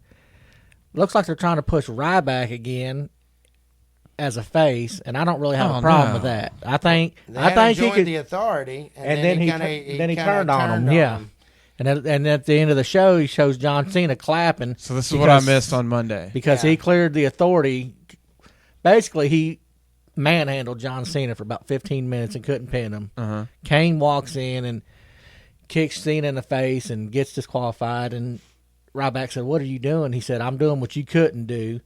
looks like they're trying to push Ryback again as a face, and I don't really have a problem with that. I think he joined could. the Authority, And then he kinda turned on him. Yeah. him. And at the end of the show, he shows John Cena clapping. So this is what I missed on Monday. Because he cleared the Authority. Basically, he manhandled John Cena for about 15 minutes and couldn't pin him. Kane walks in and kicks Cena in the face and gets disqualified. And Ryback said, "What are you doing?" He said, "I'm doing what you couldn't do."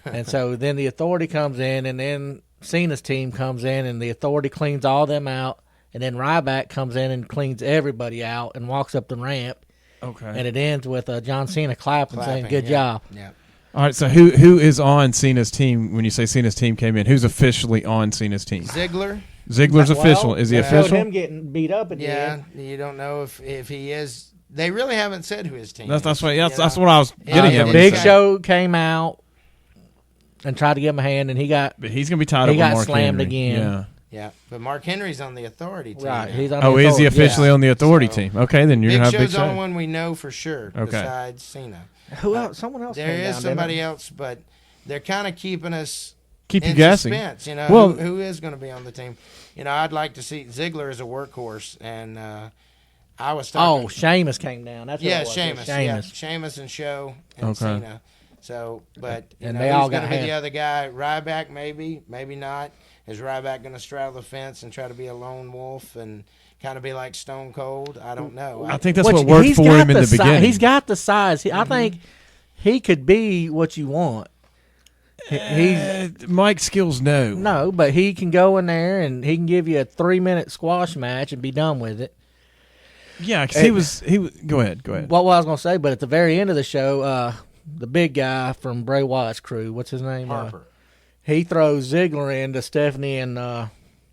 And so then the Authority comes in, and then Cena's team comes in, and the Authority cleans all them out. And then Ryback comes in and cleans everybody out and walks up the ramp. Okay. And it ends with John Cena clapping saying, "Good job." Yeah. All right, so who is on Cena's team when you say Cena's team came in? Who's officially on Cena's team? Ziggler. Ziggler's official. Is he official? Showed him getting beat up at the end. You don't know if he is. They really haven't said who his team That's is. That's what I was getting at. Big Show came out and tried to give him a hand, and he got. But he's going to be tied up with He got Mark slammed Henry. again. Yeah. Yeah, but Mark Henry's on the Authority team. Right, now. he's on. Oh, is he officially on the Authority team? Okay, then you're Big going to have Big Show's the only Show. one we know for sure. Okay. Besides Cena. Who else? Someone else. There came is down, somebody didn't else, but they're kind of keeping us Keep you in guessing. suspense. You know, Well- who is going to be on the team? You know, I'd like to see Ziggler as a workhorse, and I was talking. Oh, Sheamus came down. That's what Yeah, it was. Sheamus. Yeah, Sheamus and Show and Okay. Cena. So, but you And know, they all who's going got to be hand- the other guy? Ryback, maybe not. Is Ryback going to straddle the fence and try to be a lone wolf and kind of be like Stone Cold? I don't know. I think that's what worked for him in the beginning. He's got the size. I think he could be what you want. Mike's skills, no. No, but he can go in there and he can give you a 3-minute squash match and be done with it. Yeah, because he was. Go ahead. What I was going to say, but at the very end of the show, the big guy from Bray Wyatt's crew, what's his name? Harper. He throws Ziggler into Stephanie and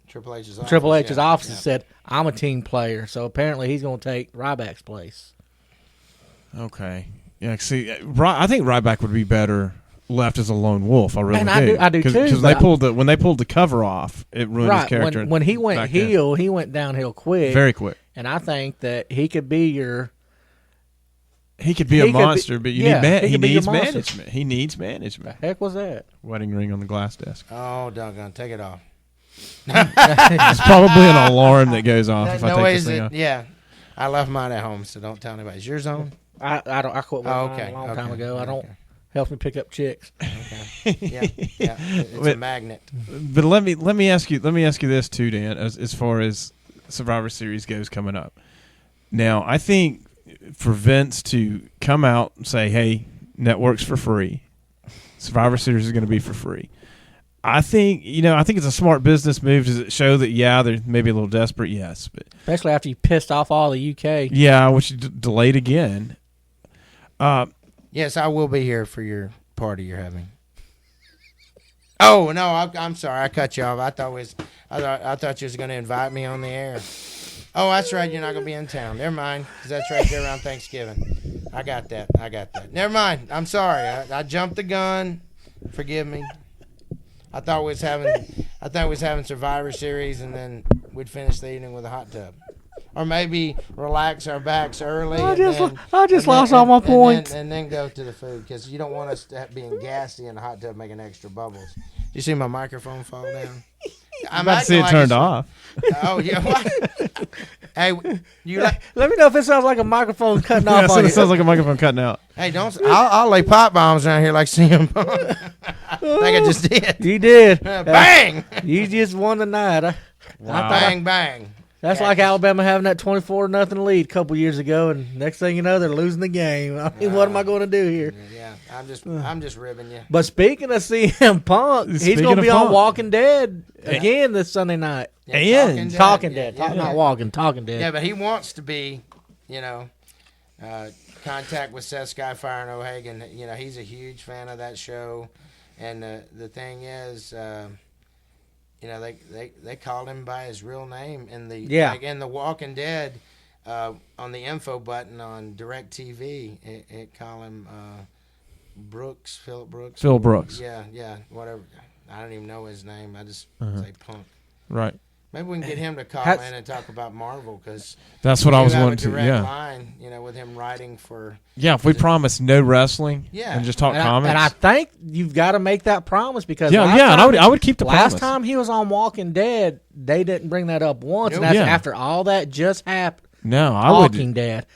Triple H's office. Triple H's office yeah. and said, "I'm a team player." So apparently he's going to take Ryback's place. Okay. Yeah. See, I think Ryback would be better left as a lone wolf. I really And do. I do too, Because but when they pulled the cover off, it ruined his character. When he went back then. heel, he went downhill quick. Very quick. And I think that he could be your. He could be a monster, but he needs monster. management. He needs management. The heck was that? Wedding ring on the glass desk. Oh, doggone! Take it off. It's probably an alarm that goes off if I take this thing off. Yeah, I left mine at home, so don't tell anybody. Is yours on? I don't. I quit Oh, mine okay, a long time okay, ago. I don't. okay. Helps me pick up chicks. Okay. Yeah. It's a magnet. But let me ask you this too, Dan, as far as Survivor Series goes coming up. Now, I think for Vince to come out and say, "Hey, network's for free. Survivor Series is going to be for free." I think it's a smart business move. Does it show that they're maybe a little desperate? Yes, but Especially after you pissed off all the UK. yeah, which delayed again. Yes, I will be here for your party you're having. Oh no, I'm sorry, I cut you off. I thought you was going to invite me on the air. Oh, that's right. You're not going to be in town. Never mind, because that's right there around Thanksgiving. I got that. Never mind. I'm sorry. I jumped the gun. Forgive me. I thought we was having Survivor Series, and then we'd finish the evening with a hot tub, or maybe relax our backs early. I just lost all my points. And then go to the food, because you don't want us to being gassy in the hot tub making extra bubbles. You see my microphone fall down? I'm about to see it turned off. Oh yeah. What? Hey, let me know if it sounds like a microphone cutting Yeah, off on it you. sounds like a microphone cutting out. Hey, don't. I'll lay pipe bombs around here like CM Punk. I think I just did. You did. Bang! You just won the night. Bang bang. That's like Alabama having that 24-0 lead a couple years ago, and next thing you know, they're losing the game. I mean, what am I going to do here? Yeah, I'm just ribbing you. But speaking of CM Punk, he's Speaking going to of be on Punk. Walking Dead again this Sunday night. Yeah, Talking Dead. Not walking, Talking Dead. Yeah, but he wants to be, contact with Seth Skyfire and O'Hagan. You know, he's a huge fan of that show, and the thing is, they called him by his real name in the Walking Dead, on the info button on DirecTV. It called him Phil Brooks. Phil Brooks. Yeah, whatever. I don't even know his name. I just say Punk. Right. Maybe we can get him to call in and talk about Marvel, because That's what I was wanting wanting to. to. Direct Yeah. line, with him writing for. Yeah. If we promise no wrestling. Yeah. And just talk And comics. I think you've got to make that promise, because and I would keep the last promise. time he was on Walking Dead, they didn't bring that up once, Nope. and that's Yeah. after all that just happened. No, I would. Walking Dead.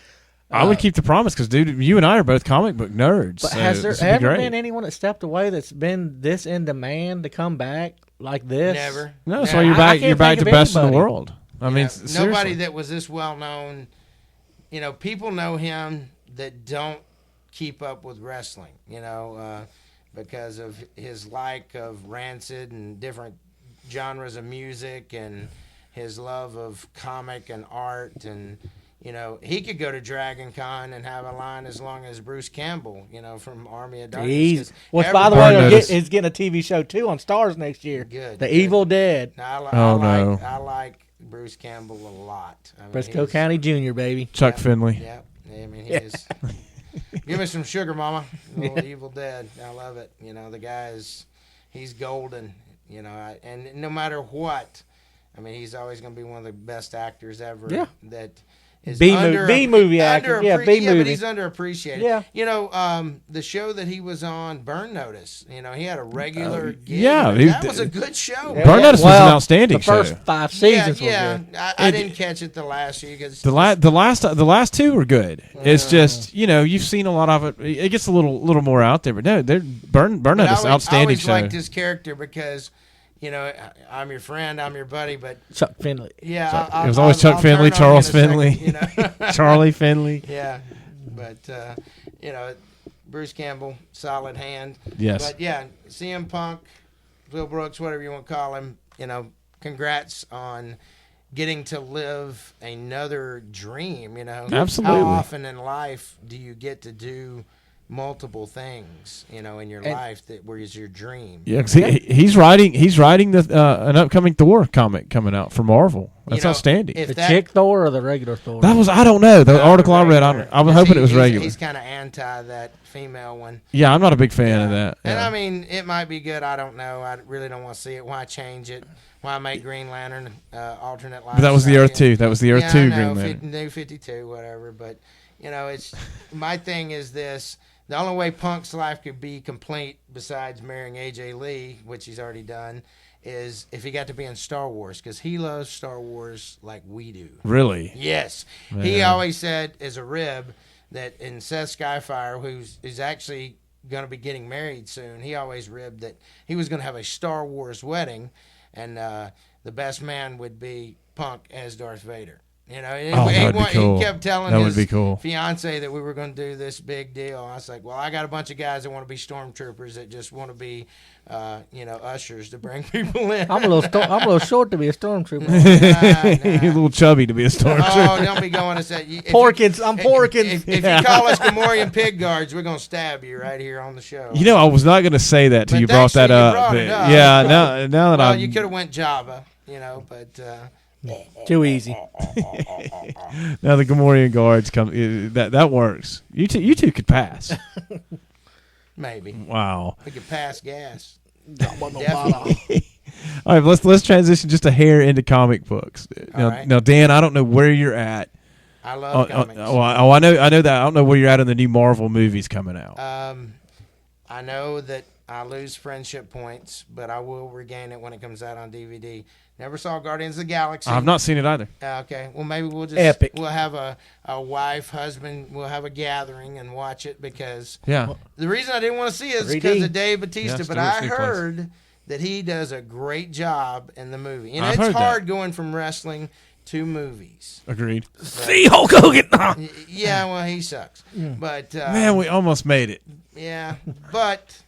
I would keep the promise, because, dude, you and I are both comic book nerds. But so has there this would be ever great. been anyone that stepped away that's been this in demand to come back? like this. Never. No, that's Never. why you're I back. can't You're back think to of best in the anybody. world. I mean, seriously. Nobody that was this well known. You know, people know him that don't keep up with wrestling. You know, because of his like of Rancid and different genres of music and his love of comic and art. And you know, he could go to Dragon Con and have a line as long as Bruce Campbell, you know, from Army of Darkness. Which, by the way, is getting a TV show too on Stars next year. Good. The Evil Dead. I like Bruce Campbell a lot. I mean, Briscoe County Jr., baby. Chuck Finley. Yeah, I mean, he's. Give me some sugar, Mama. Little Evil Dead. I love it. You know, the guy he's golden. You know, and no matter what, I mean, he's always going to be one of the best actors ever. Yeah. That is B movie actor. Yeah, B movie. But he's underappreciated. Yeah. You know, the show that he was on, Burn Notice. You know, he had a regular gig. Yeah, that was a good show. Burn Notice was an outstanding show. The first 5 seasons were good. I didn't catch it the last year because the last 2 were good. It's just, you know, you've seen a lot of it. It gets a little more out there, but no, Burn Notice, outstanding show. I always liked his character because, you know, I'm your friend, I'm your buddy, but Chuck Finley. Yeah, it was always Chuck Finley, Charles Finley, you know? Charlie Finley. Yeah, but you know, Bruce Campbell, solid hand. Yes. But yeah, CM Punk, Will Brooks, whatever you want to call him, you know, congrats on getting to live another dream. You know, absolutely. How often in life do you get to do multiple things, you know, in your life that was your dream? Yeah, cause he's writing an upcoming Thor comic coming out for Marvel. That's outstanding. The chick Thor or the regular Thor? I don't know. The article I read, I was hoping it was regular. He's kind of anti that female one. Yeah, I'm not a big fan of that. And Yeah. I mean, it might be good. I don't know. I really don't want to see it. Why change it? Why make Green Lantern alternate life? But that was the Earth 2. That was the Earth 2 I know, Green Lantern. New 52, whatever. But you know, it's my thing is this. The only way Punk's life could be complete, besides marrying AJ Lee, which he's already done, is if he got to be in Star Wars, because he loves Star Wars like we do. Really? Yes. Man. He always said, as a rib, that in Seth Skyfire, who's actually going to be getting married soon, he always ribbed that he was going to have a Star Wars wedding, and the best man would be Punk as Darth Vader. You know, he kept telling his fiance that we were going to do this big deal. I was like, well, I got a bunch of guys that want to be stormtroopers that just want to be, you know, ushers to bring people in. I'm a little short to be a stormtrooper. You're a little chubby to be a stormtrooper. Oh, don't be going to say. I'm Porkins. If you call us Gamorrean pig guards, we're going to stab you right here on the show. You know, I was not going to say that till you brought that up. Yeah, now that you could have went Java, you know, but. Too easy. Now the Gamorrean guards come. That works. You two could pass. Maybe. Wow. We could pass gas. Definitely. All right, let's transition just a hair into comic books. Now, Dan, I don't know where you're at. I love comics. I know that. I don't know where you're at in the new Marvel movies coming out. I know that I lose friendship points, but I will regain it when it comes out on DVD. Never saw Guardians of the Galaxy. I've not seen it either. Okay. Well, maybe we'll just epic. We'll have a wife, husband. We'll have a gathering and watch it because the reason I didn't want to see it is because of Dave Bautista. But I heard that he does a great job in the movie, and it's hard going from wrestling to movies. Agreed. See Hulk Hogan. Yeah, well, he sucks. But man, we almost made it. Yeah, but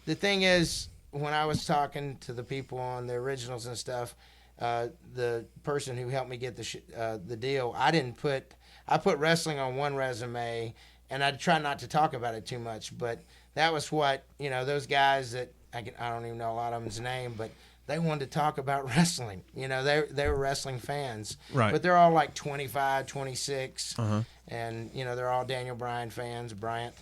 the thing is, when I was talking to the people on the originals and stuff, the person who helped me get the deal, I put wrestling on one resume, and I try not to talk about it too much. But that was what, you know, those guys that I don't even know a lot of them's name, but they wanted to talk about wrestling. You know, they were wrestling fans, right? But they're all like 25, 26. Uh-huh. And, you know, they're all Daniel Bryan fans, Bryant.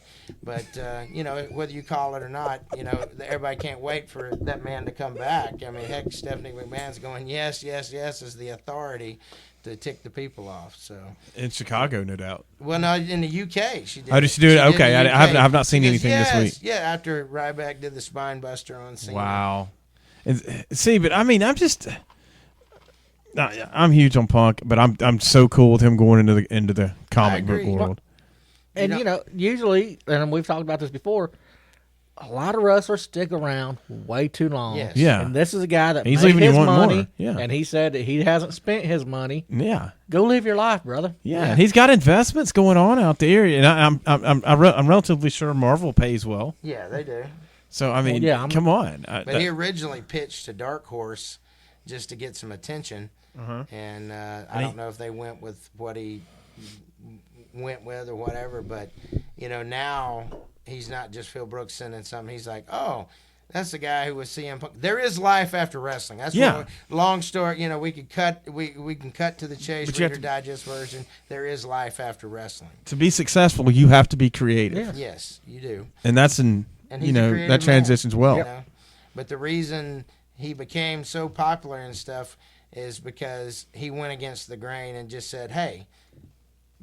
But, you know, whether you call it or not, you know, everybody can't wait for that man to come back. I mean, heck, Stephanie McMahon's going, yes, yes, yes, as the authority to tick the people off. So in Chicago, no doubt. Well, no, in the UK she did. Oh, did she do it? Okay, I have not seen anything this week. Yeah, after Ryback did the spine buster on scene. Wow. And, see, but I mean, I'm huge on Punk, but I'm so cool with him going into the comic book world. And you know, usually, and we've talked about this before, a lot of wrestlers stick around way too long. Yes. Yeah. And this is a guy that He's made leaving you his wanting money. more. Yeah. And he said that he hasn't spent his money. Yeah. Go live your life, brother. Yeah, and he's got investments going on out there, and I'm relatively sure Marvel pays well. Yeah, they do. So I mean, come on. But he originally pitched to Dark Horse just to get some attention, and I don't know if they went with what he went with or whatever. But now he's not just Phil Brooks sending something. He's like, oh. That's the guy who was CM Punk. There is life after wrestling. That's long story. We could cut. We can cut to the chase. Reader Digest version. There is life after wrestling. To be successful, you have to be creative. Yes, you do. And that's that transitions well. But the reason he became so popular and stuff is because he went against the grain and just said, "Hey,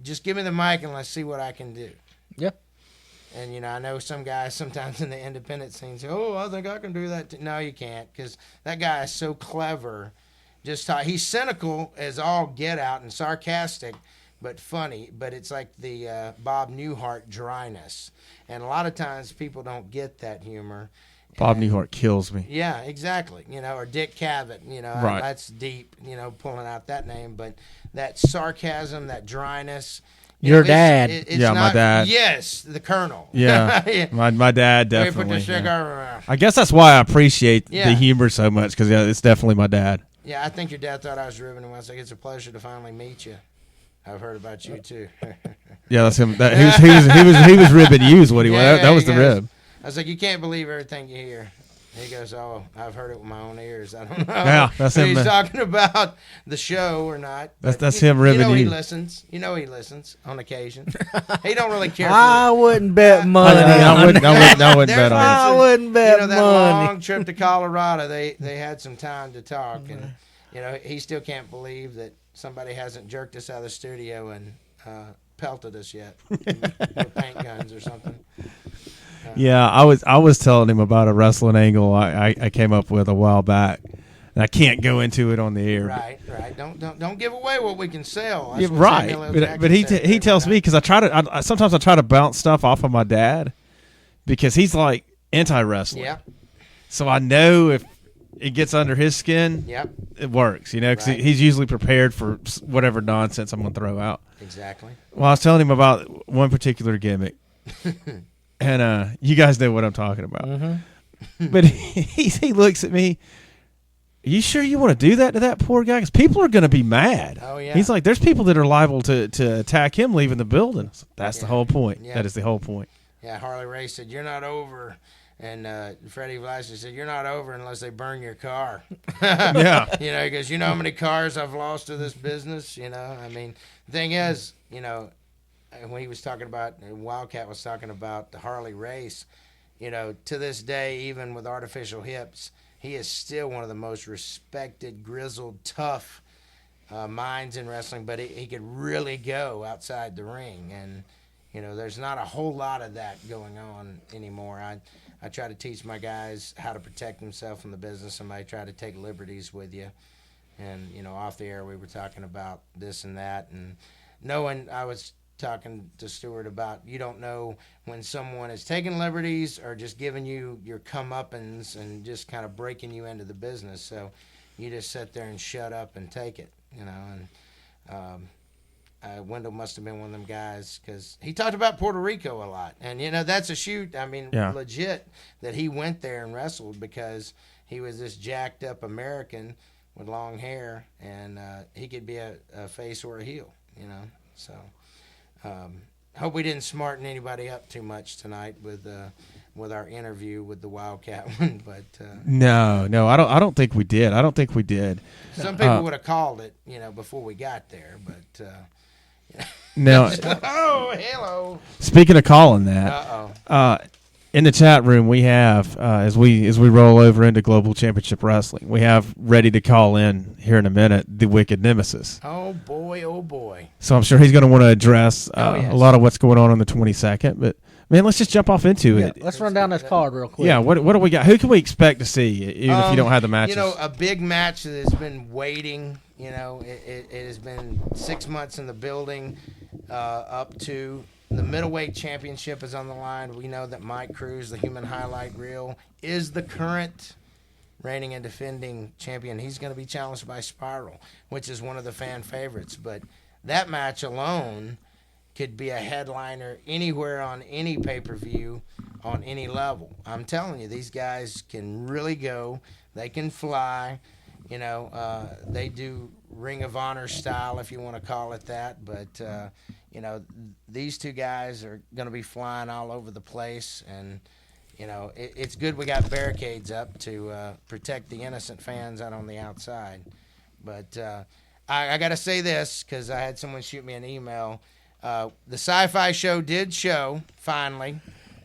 just give me the mic and let's see what I can do." Yep. And, I know some guys sometimes in the independent scene say, oh, I think I can do that. No, you can't, because that guy is so clever. He's cynical as all get out and sarcastic, but funny. But it's like the Bob Newhart dryness. And a lot of times people don't get that humor. Bob Newhart kills me. Yeah, exactly. Or Dick Cavett. Right. That's deep, pulling out that name. But that sarcasm, that dryness. Your dad. My dad. Yes, the Colonel. Yeah, my dad definitely. Yeah. I guess that's why I appreciate the humor so much, because it's definitely my dad. Yeah, I think your dad thought I was ribbing him. I was like, it's a pleasure to finally meet you. I've heard about you too. Yeah, that's him. He was ribbing you is what he was. That was the rib. I was like, you can't believe everything you hear. He goes, oh, I've heard it with my own ears. I don't know. Yeah, that's him. He's talking about the show or not. That's him ribbing you. He listens. He listens on occasion. He don't really care. I wouldn't bet money. I wouldn't bet on it. I wouldn't bet money. That long trip to Colorado, they had some time to talk, and he still can't believe that somebody hasn't jerked us out of the studio and pelted us yet with paint guns or something. Yeah, I was telling him about a wrestling angle I came up with a while back, and I can't go into it on the air. Right. Don't give away what we can sell. Yeah, right, but he tells me, because sometimes I try to bounce stuff off of my dad, because he's like anti-wrestling. Yeah. So I know if it gets under his skin, it works. Because he's usually prepared for whatever nonsense I'm going to throw out. Exactly. Well, I was telling him about one particular gimmick. And you guys know what I'm talking about. Mm-hmm. But he looks at me. Are you sure you want to do that to that poor guy? Because people are going to be mad. Oh, yeah. He's like, there's people that are liable to attack him leaving the building. That's the whole point. Yeah. That is the whole point. Yeah, Harley Race said, you're not over. And Freddie Vlasic said, you're not over unless they burn your car. Yeah. He goes, how many cars I've lost to this business? I mean, the thing is, when he was talking about, Wildcat was talking about the Harley Race, to this day, even with artificial hips, he is still one of the most respected, grizzled, tough minds in wrestling, but he could really go outside the ring. And, there's not a whole lot of that going on anymore. I try to teach my guys how to protect themselves in the business. Somebody try to take liberties with you. And, off the air, we were talking about this and that. And I was talking to Stuart about, you don't know when someone is taking liberties or just giving you your comeuppance and just kind of breaking you into the business. So you just sit there and shut up and take it, and Wendell must have been one of them guys, because he talked about Puerto Rico a lot, and that's a shoot. I mean, legit that he went there and wrestled, because he was this jacked up American with long hair, and he could be a face or a heel, so hope we didn't smarten anybody up too much tonight with our interview with the Wildcat one, but no, I don't think we did. Some people would have called it, before we got there, but no. Oh, hello. Speaking of calling that, in the chat room we have as we roll over into Global Championship Wrestling, we have ready to call in here in a minute the Wicked Nemesis. Oh boy. So I'm sure he's going to want to address yes. a lot of what's going on the 22nd. But man, let's just jump off into it. Let's run down this card real quick. Yeah, what do we got? Who can we expect to see, even if you don't have the matches? A big match that has been waiting. It has been 6 months in the building up to The middleweight championship is on the line. We know that Mike Cruz, the human highlight reel, is the current reigning and defending champion. He's going to be challenged by Spiral, which is one of the fan favorites. But that match alone could be a headliner anywhere on any pay-per-view on any level. I'm telling you, these guys can really go. They can fly. They do Ring of Honor style, if you want to call it that. But, these two guys are going to be flying all over the place. And, it's good we got barricades up to protect the innocent fans out on the outside. But I got to say this, because I had someone shoot me an email. The Sci-Fi Show did show, finally.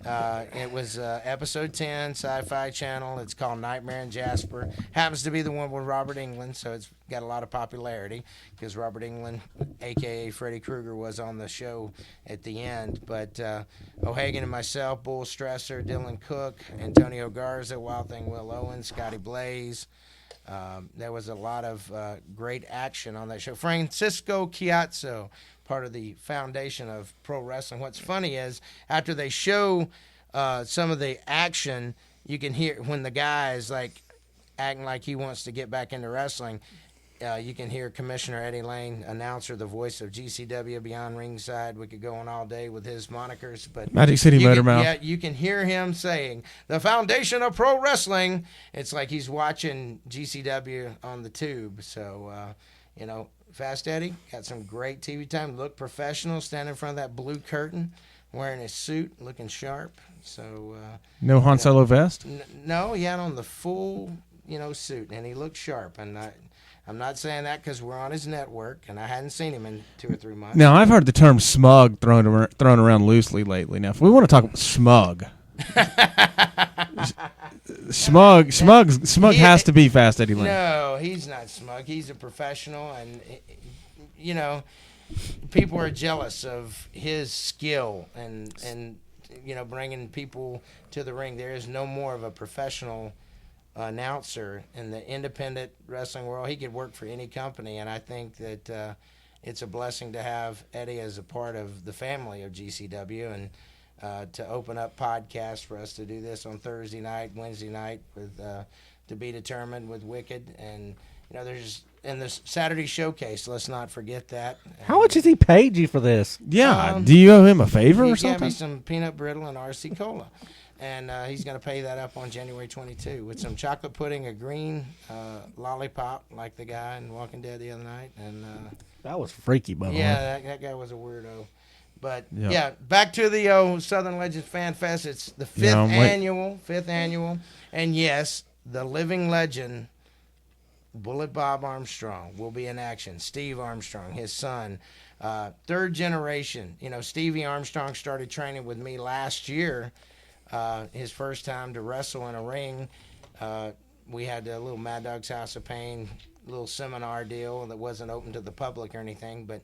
It was episode 10, Sci-Fi Channel. It's called Nightmare in Jasper. Happens to be the one with Robert Englund, so it's got a lot of popularity because Robert Englund, a.k.a. Freddy Krueger, was on the show at the end. But O'Hagan and myself, Bull Stresser, Dylan Cook, Antonio Garza, Wild Thing Will Owens, Scotty Blaze. There was a lot of great action on that show. Francisco Chiazzo, part of the foundation of pro wrestling. What's funny is after they show some of the action, you can hear when the guy is like acting like he wants to get back into wrestling. You can hear Commissioner Eddie Lane, announcer, the voice of GCW Beyond Ringside. We could go on all day with his monikers, but Magic City Motor Mouth. Yeah, you can hear him saying the foundation of pro wrestling. It's like he's watching GCW on the tube. So, Fast Eddie got some great TV time. Looked professional, standing in front of that blue curtain, wearing his suit, looking sharp. So no Han Solo vest. No, he had on the full, suit, and he looked sharp. And I'm not saying that because we're on his network, and I hadn't seen him in 2 or 3 months. Now I've heard the term smug thrown around loosely lately. Now, if we want to talk about smug. Smug has to be Fast Eddie Lane. No, he's not smug. He's a professional, and people are jealous of his skill and bringing people to the ring. There is no more of a professional announcer in the independent wrestling world. He could work for any company, and I think that it's a blessing to have Eddie as a part of the family of GCW and to open up podcasts for us to do this on Thursday night, Wednesday night with To Be Determined with Wicked, and there's in the Saturday Showcase. Let's not forget that. How much has he paid you for this? Yeah, do you owe him a favor or something? He gave me some peanut brittle and RC Cola, and he's going to pay that up on January 22 with some chocolate pudding, a green lollipop like the guy in Walking Dead the other night, and that was freaky, by the way. Yeah, that guy was a weirdo. But yeah, back to the Southern Legends Fan Fest. It's the fifth annual, and yes, the living legend, Bullet Bob Armstrong, will be in action. Steve Armstrong, his son, third generation. Stevie Armstrong started training with me last year. His first time to wrestle in a ring. We had a little Mad Dog's House of Pain, little seminar deal that wasn't open to the public or anything, but.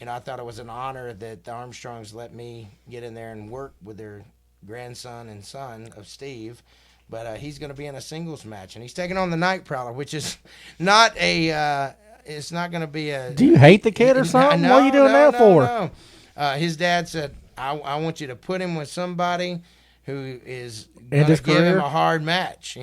I thought it was an honor that the Armstrongs let me get in there and work with their grandson and son of Steve. But he's going to be in a singles match, and he's taking on the Night Prowler, which is not a. It's not going to be a. Do you hate the kid or something? No, what are you doing that for? No. His dad said, "I want you to put him with somebody who is going to give him a hard match.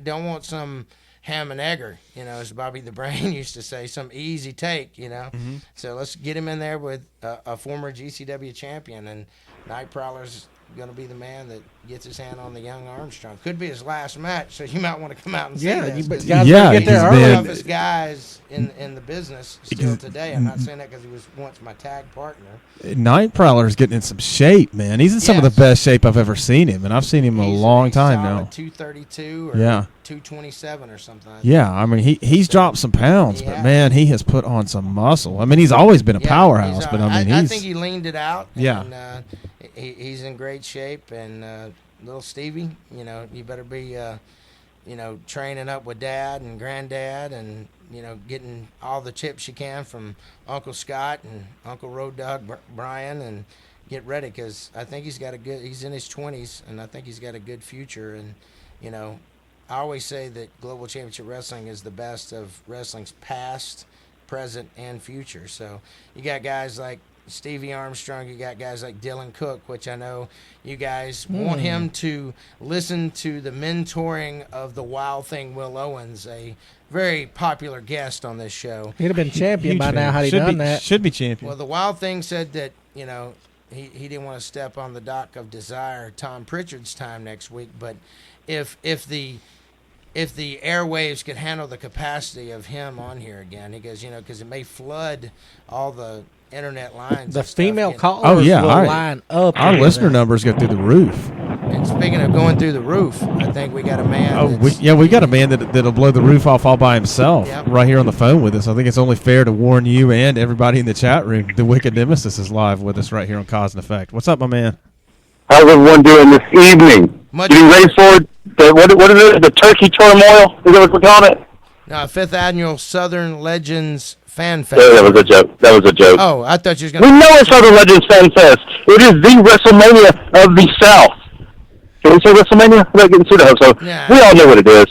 Don't want some." Ham and egger, as Bobby the Brain used to say, some easy take, Mm-hmm. So let's get him in there with a former GCW champion, and Night Prowler's going to be the man that gets his hand on the young Armstrong. Could be his last match, so you might want to come out and see this. But guys get there He's one of the toughest guys in the business still today. I'm not saying that because he was once my tag partner. Night Prowler's getting in some shape, man. He's in some of the best shape I've ever seen him, and I've seen him a long time now. 232 or 227 or something. Yeah, I mean he's dropped some pounds, but man, he has put on some muscle. I mean, he's always been a powerhouse, but I mean, I think he leaned it out. Yeah, and, he's in great shape, and little Stevie, you better be, training up with Dad and Granddad, and getting all the tips you can from Uncle Scott and Uncle Road Dog Brian, and get ready because I think he's in his 20s, and I think he's got a good future. And I always say that Global Championship Wrestling is the best of wrestling's past, present, and future. So you got guys like Stevie Armstrong. You got guys like Dylan Cook, which I know you guys want him to listen to the mentoring of the Wild Thing, Will Owens, a very popular guest on this show. He'd have been champion Huge by fan. now had he done that. Should be champion. Well, the Wild Thing said that, he didn't want to step on the dock of Desire Tom Pritchard's time next week, but if the airwaves could handle the capacity of him on here again, he goes, because it may flood all the internet lines. The and stuff. female And- callers will line up. Our with listener it. numbers go through the roof. And speaking of going through the roof, I think we got a man. We got a man that'll blow the roof off all by himself right here on the phone with us. I think it's only fair to warn you and everybody in the chat room. The Wicked Nemesis is live with us right here on Cause and Effect. What's up, my man? How's everyone doing this evening? Getting ready for what is it? The turkey turmoil? Is that what we're calling it? No, Fifth Annual Southern Legends Fan Fest. Yeah, that was a joke. That was a joke. Oh, I thought you was going We know it's Southern Legends Fan Fest. It is the WrestleMania of the South. Can we say WrestleMania? I'm not getting sued. I hope so. Yeah. We all know what it is.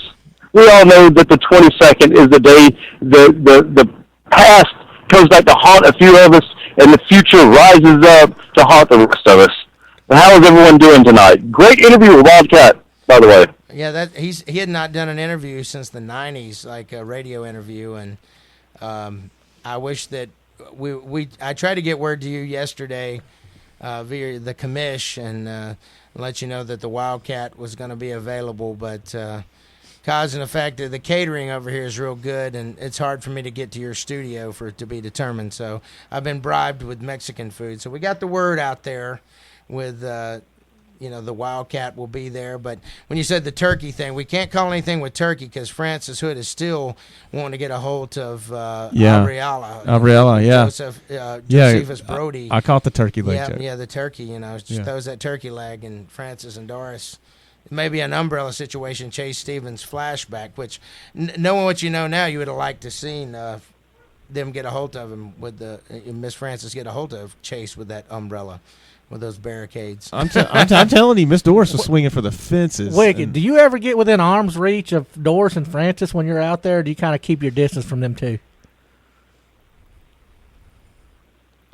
We all know that the 22nd is the day the past comes back to haunt a few of us, and the future rises up to haunt the rest of us. How is everyone doing tonight? Great interview with Wildcat, by the way. Yeah, he had not done an interview since the '90s, like a radio interview, and I wish that I tried to get word to you yesterday via the commish and let you know that the Wildcat was going to be available, but cause and effect, the catering over here is real good, and it's hard for me to get to your studio for it to be determined. So I've been bribed with Mexican food. So we got the word out there with the Wildcat will be there. But when you said the turkey thing, we can't call anything with turkey because Francis Hood is still wanting to get a hold of Abriella, Josephus Brody. I caught the turkey leg joke. Yeah, the turkey. Just throws that turkey leg, and Francis and Doris. Maybe an umbrella situation. Chase Stevens flashback, which knowing what you know now, you would have liked to seen them get a hold of him with Miss Francis get a hold of Chase with that umbrella. With those barricades. I'm telling you, Miss Doris was swinging for the fences. Wicked, do you ever get within arm's reach of Doris and Francis when you're out there, or do you kind of keep your distance from them too?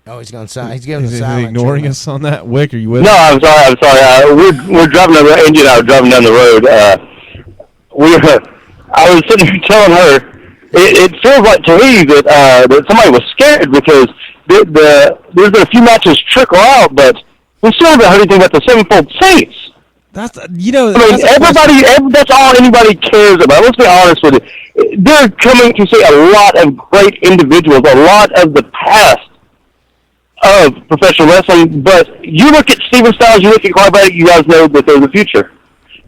Oh, he's going silent. He's giving the Is silent he ignoring treatment. us on that? Wick, are you with No, us? I'm sorry. We're driving down the road. Angie and I were driving down the road. I was sitting here telling her, it feels like to me that somebody was scared because there's been a few matches trickle out, but we still haven't heard anything about the Sevenfold Saints. That's that's all anybody cares about. Let's be honest with you. They're coming to see a lot of great individuals, a lot of the past of professional wrestling. But you look at Steven Styles, you look at Clark Braddock, you guys know that they're the future.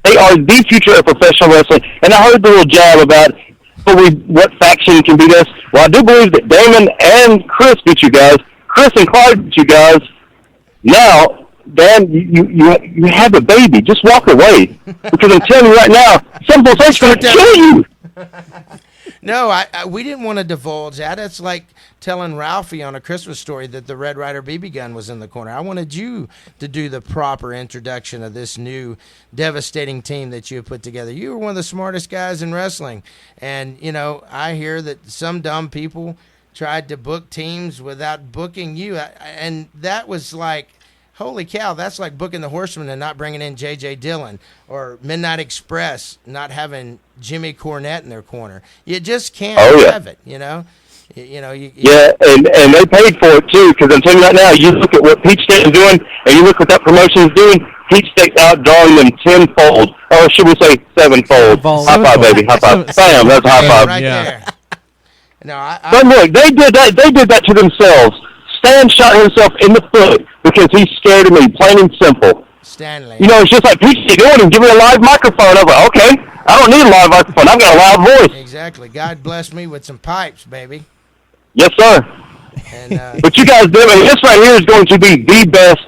They are the future of professional wrestling. And I heard the little jab about what faction can beat us. Well, I do believe that Damon and Chris beat you guys. Chris and Clyde beat you guys. now, Dan, you have a baby. Just walk away. Because I'm telling you right now, some folks are going to kill you. No, we didn't want to divulge that. It's like telling Ralphie on A Christmas Story that the Red Ryder BB gun was in the corner. I wanted you to do the proper introduction of this new devastating team that you have put together. You were one of the smartest guys in wrestling. And, you know, I hear that some dumb people tried to book teams without booking you. And that was like, holy cow, that's like booking the Horsemen and not bringing in J.J. Dillon, or Midnight Express not having Jimmy Cornette in their corner. You just can't have it, you know? Yeah, and they paid for it, too, because I'm telling you right now, you look at what Peach State is doing, and you look what that promotion is doing, Peach State's outdrawing them tenfold, or should we say sevenfold. High five, baby, high five. Bam, that's a high five. Right there. No, but look, they did that to themselves. Stan shot himself in the foot because he's scared of me, plain and simple. Stanley. You know, it's just like, Peach, you doing and give me a live microphone. I'm like, okay, I don't need a live microphone. I've got a loud voice. Exactly. God bless me with some pipes, baby. Yes, sir. And, but you guys did, and this right here is going to be the best,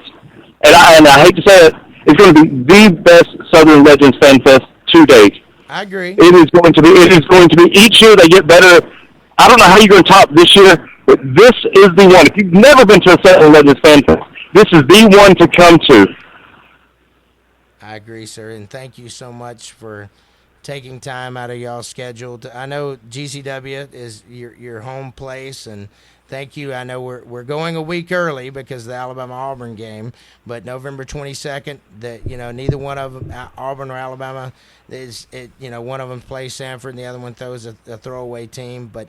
and I hate to say it, it's going to be the best Southern Legends Fan Fest to date. I agree. It is going to be each year they get better. I don't know how you're going to top this year, but this is the one. If you've never been to a Southern Legends Fan Fest, this is the one to come to. I agree, sir, and thank you so much for taking time out of y'all's schedule. I know GCW is your home place, and thank you. I know we're going a week early because of the Alabama-Auburn game, but November 22nd, neither one of them, Auburn or Alabama, one of them plays Sanford and the other one throws a throwaway team. But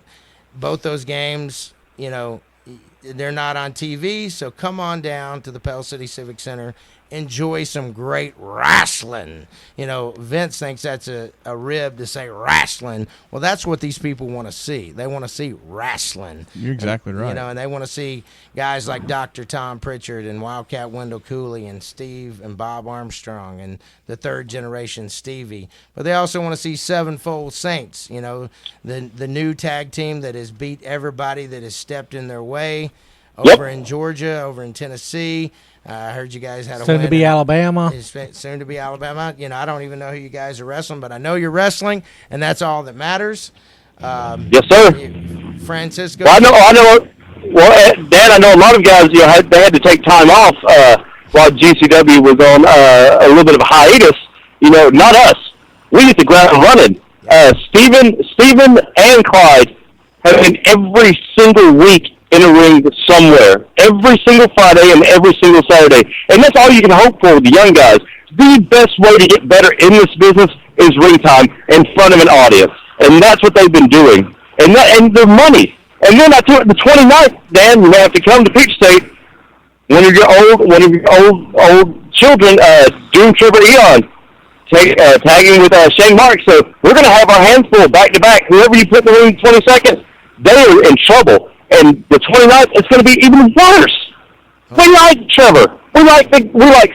both those games, they're not on TV, so come on down to the Pell City Civic Center. Enjoy some great wrestling. Vince thinks that's a rib to say wrestling. Well, that's what these people want to see. They want to see wrestling. You're exactly right. And they want to see guys like Dr. Tom Pritchard and Wildcat Wendell Cooley and Steve and Bob Armstrong and the third generation Stevie. But they also want to see Sevenfold Saints, the new tag team that has beat everybody that has stepped in their way over in Georgia, over in Tennessee. I heard you guys had a soon win. To be Alabama. Soon to be Alabama. I don't even know who you guys are wrestling, but I know you're wrestling, and that's all that matters. Yes, sir. Francisco. Well, I know. Well, Dad, I know a lot of guys. They had to take time off while GCW was on a little bit of a hiatus. Not us. We hit the ground running. Stephen and Clyde have been every single week in a ring somewhere, every single Friday and every single Saturday. And that's all you can hope for with the young guys. The best way to get better in this business is ring time in front of an audience. And that's what they've been doing. And their money. And then the 29th, Dan, you may have to come to Peach State. One of your old children, Doom Trevor Eon, tagging with Shane Marks. So we're going to have our hands full back to back. Whoever you put in the ring 22nd, they are in trouble. And the 29th, it's going to be even worse. We like Trevor. We like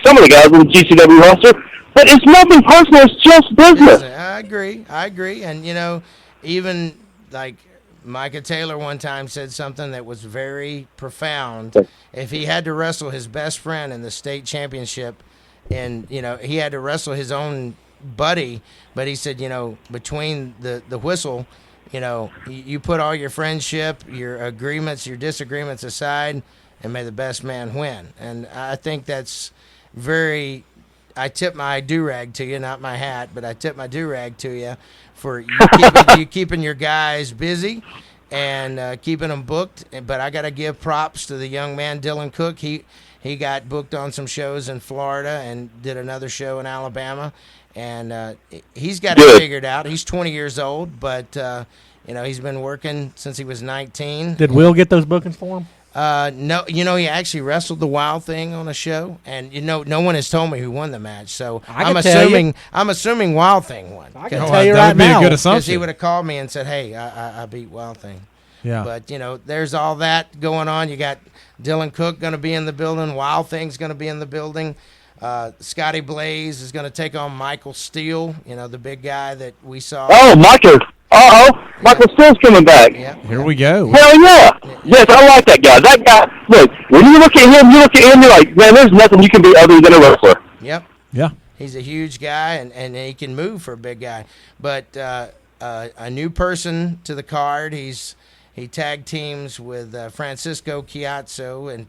some of the guys in the GCW roster, but it's nothing personal. It's just business. I agree. And, even like Micah Taylor one time said something that was very profound. If he had to wrestle his best friend in the state championship, and, he had to wrestle his own buddy, but he said, between the whistle, you put all your friendship, your agreements, your disagreements aside, and may the best man win. And I think that's I tip my do-rag to you, not my hat, but I tip my do-rag to you for you keeping your guys busy and keeping them booked. But I got to give props to the young man, Dylan Cook. He got booked on some shows in Florida and did another show in Alabama. And he's got it figured out. He's 20 years old, but he's been working since he was 19. Did Will get those bookings for him? No, he actually wrestled the Wild Thing on a show, and no one has told me who won the match. So I'm assuming Wild Thing won. I can tell you right now. That would be a good assumption. Because he would have called me and said, "Hey, I beat Wild Thing." Yeah. But there's all that going on. You got Dylan Cook going to be in the building. Wild Thing's going to be in the building. Scotty Blaze is going to take on Michael Steele, the big guy that we saw. Oh, Michael. Michael Steele's coming back. Yeah. Here we go. Hell yeah. Yes, I like that guy. That guy, look, when you look at him, you're like, man, there's nothing you can be other than a wrestler. Yep. Yeah. He's a huge guy, and he can move for a big guy. But a new person to the card, he tag teams with Francisco Chiazzo. And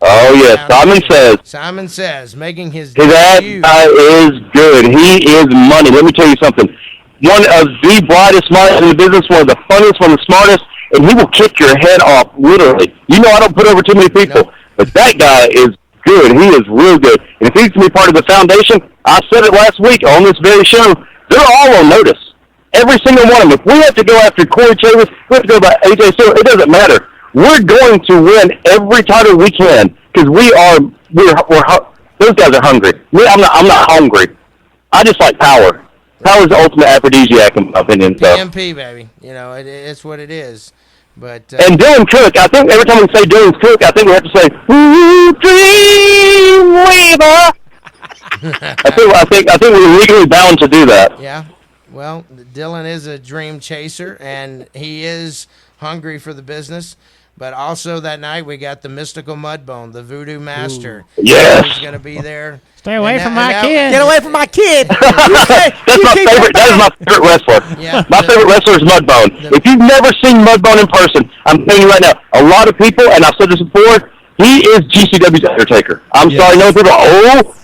Simon Says, making his debut. That guy is good. He is money. Let me tell you something. One of the brightest minds in the business, one of the funniest, one of the smartest, and he will kick your head off, literally. I don't put over too many people, but that guy is good. He is real good. And if he's going to be part of the foundation, I said it last week on this very show, they're all on notice. Every single one of them. If we have to go after Corey Chavis, we have to go by AJ Steele, it doesn't matter. We're going to win every title we can because those guys are hungry. I'm not hungry. I just like power. Power is the ultimate aphrodisiac, in my opinion. So. PMP, baby. It's what it is. But and Dylan Cook, I think every time we say Dylan Cook, I think we have to say, "Ooh, Dreamweaver." I think we're legally bound to do that. Yeah. Well, Dylan is a dream chaser, and he is hungry for the business. But also that night we got the mystical Mudbone, the Voodoo Master. Yes. He's going to be there. Stay away from my kid. Get away from my kid. That's my favorite. That is my favorite wrestler. Yeah, my favorite wrestler is Mudbone. If you've never seen Mudbone in person, I'm telling you right now, a lot of people, and I've said this before, he is GCW's Undertaker. I'm sorry, no people.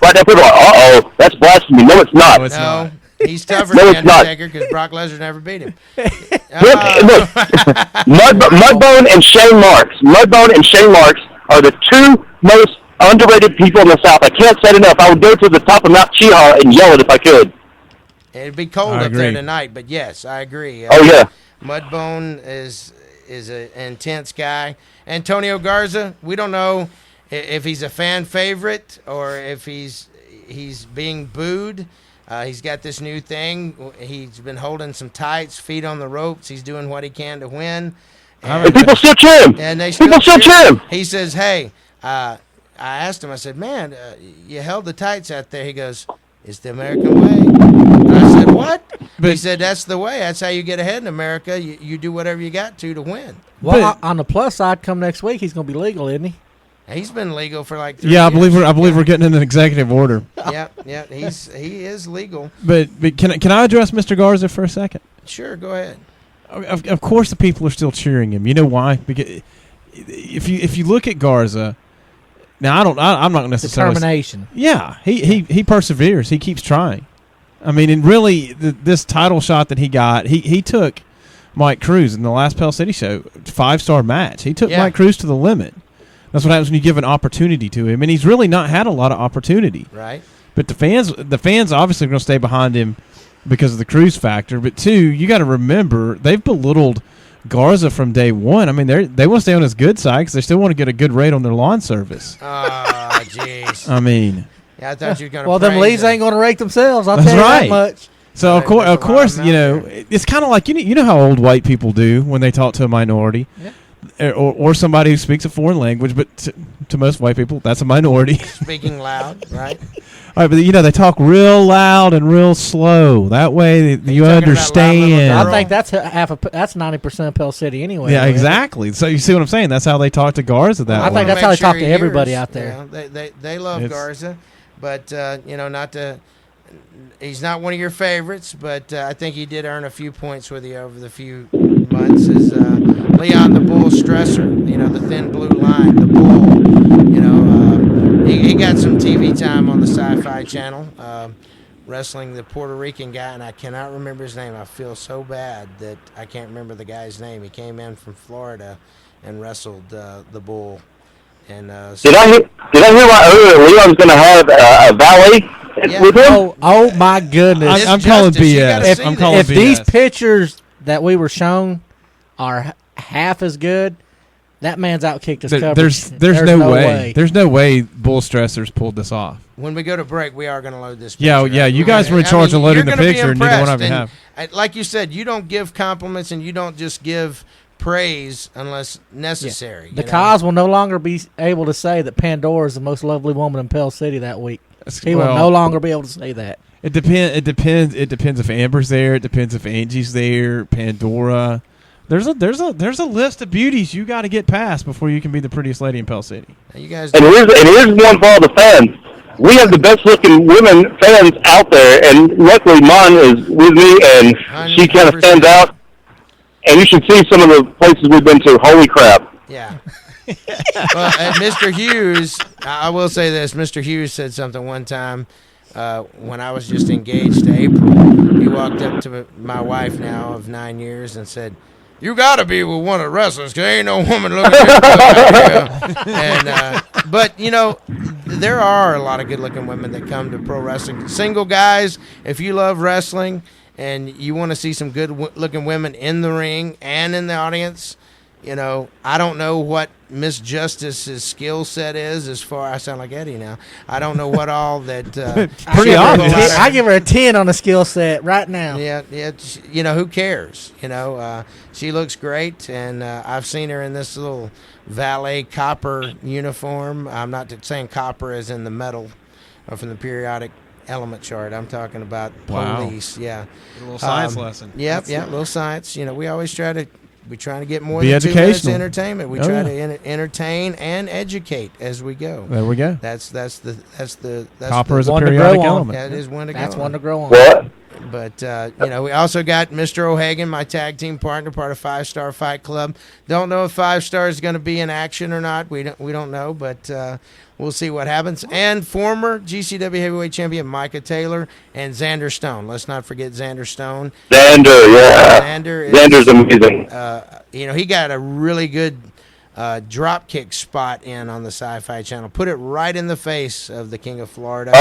Right now people are like, that's blasphemy. No, it's not. No, it's not. He's tougher No, than it's not. Undertaker because Brock Lesnar never beat him. Look, Mudbone and Shane Marks. Mudbone and Shane Marks are the two most underrated people in the South. I can't say it enough. I would go to the top of Mount Cheehaw and yell it if I could. It'd be cold I up there agree. tonight, but yes, I agree. Oh, yeah. Mudbone is an intense guy. Antonio Garza, we don't know if he's a fan favorite or if he's being booed. He's got this new thing. He's been holding some tights, feet on the ropes. He's doing what he can to win. And people still cheer him. And they People still cheer him. He says, hey, I asked him, I said, man, you held the tights out there. He goes, it's the American way. And I said, what? He said, that's the way. That's how you get ahead in America. You do whatever you got to win. Well, on the plus side, come next week, he's going to be legal, isn't he? He's been legal for like 3 Yeah, years. I believe we're getting an executive order. Yeah, he is legal. But can I address Mr. Garza for a second? Sure, go ahead. Of course, the people are still cheering him. You know why? Because if you look at Garza, now I'm not necessarily Determination. Yeah, he perseveres. He keeps trying. I mean, and really, this title shot that he got, he took Mike Cruz in the last Pell City show, 5-star match. He took Mike Cruz to the limit. That's what happens when you give an opportunity to him, and he's really not had a lot of opportunity. Right. But the fans obviously are going to stay behind him because of the Cruz factor. But two, you got to remember they've belittled Garza from day one. I mean, they want to stay on his good side because they still want to get a good rate on their lawn service. Oh, jeez. I mean, yeah, I thought you were going to. Well, them leads ain't going to rate themselves. I'll that's tell you right. that much. So of course, you know, it's kind of like you know how old white people do when they talk to a minority. Yeah. Or somebody who speaks a foreign language, but to most white people, that's a minority. Speaking loud, right? All right, but you know they talk real loud and real slow. That way you understand. I think that's that's 90% of Pell City anyway. Yeah, exactly. So you see what I'm saying? That's how they talk to Garza. That I way. think that's how they talk to everybody out there. You know, they love Garza, but you know, not to. He's not one of your favorites, but I think he did earn a few points with you over the few months. Is Leon the Bull Stresser? You know, the thin blue line, the Bull. You know, he got some TV time on the Sci-Fi Channel, wrestling the Puerto Rican guy, and I cannot remember his name. I feel so bad that I can't remember the guy's name. He came in from Florida and wrestled the Bull. And Did I hear why earlier Leon's going to have a valet with him? Oh my goodness! I'm calling BS. I'm calling if BS. these pictures that we were shown are half as good, that man's outkicked his coverage. There's no way. There's no way Bull Stressers pulled this off. When we go to break, we are going to load this picture. Yeah. You guys were in charge of loading the picture, and neither one of you have. Like you said, you don't give compliments and you don't just give praise unless necessary. The Cosz will no longer be able to say that Pandora is the most lovely woman in Pell City that week. He will no longer be able to say that. It depends if Amber's there. It depends if Angie's there. Pandora. There's a list of beauties you got to get past before you can be the prettiest lady in Pell City. You guys. And here's one for all the fans. We have the best looking women fans out there, and luckily Mon is with me, and she kind of stands out. And you should see some of the places we've been to. Holy crap. Yeah. Well, and Mr. Hughes, I will say this. Mr. Hughes said something one time when I was just engaged to April. He walked up to my wife now of 9 years and said, "You got to be with one of the wrestlers because ain't no woman looking at you." And, but, you know, there are a lot of good-looking women that come to pro wrestling. Single guys, if you love wrestling and you want to see some good-looking women in the ring and in the audience, you know, I don't know what Miss Justice's skill set is as far. I sound like Eddie now. I don't know what all that. Pretty obvious. I give her a 10 on the skill set right now. Yeah. You know, who cares? You know, she looks great, and I've seen her in this little valet copper uniform. I'm not saying copper as in the metal or from the periodic element chart. I'm talking about police. Wow. Yeah, a little science lesson. Yep, little science. You know, we always try to. We try to get more Be than 2 minutes of educational. entertainment. We try to entertain and educate as we go. There we go. That's Copper is a one to periodic grow on. element. That is one to That's go one on. to grow on. Well, But, we also got Mr. O'Hagan, my tag team partner, part of 5 Star Fight Club. Don't know if 5 Star is going to be in action or not. We don't know, but we'll see what happens. And former GCW heavyweight champion Micah Taylor and Xander Stone. Let's not forget Xander Stone. Xander's amazing. He got a really good drop kick spot in on the Sci-Fi Channel. Put it right in the face of the King of Florida.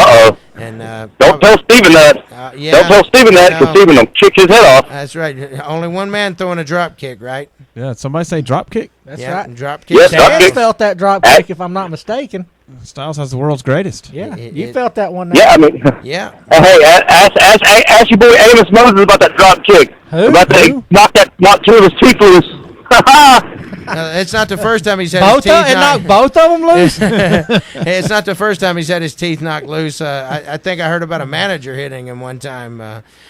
And don't tell Steven that. Don't tell Steven that, because Steven will kick his head off. That's right. Only one man throwing a drop kick, right? Yeah, somebody say drop kick? That's right. Drop kick. Yes, Styles felt that drop kick, if I'm not mistaken. Styles has the world's greatest. Yeah, you felt that one. Yeah, I mean. Yeah. Hey, ask your boy Amos Moses about that drop kick. Who? About that, knock 2 of his teeth loose. It's not the first time he's had both his teeth knocked both of them loose. It's not the first time he's had his teeth knocked loose. I think I heard about a manager hitting him one time.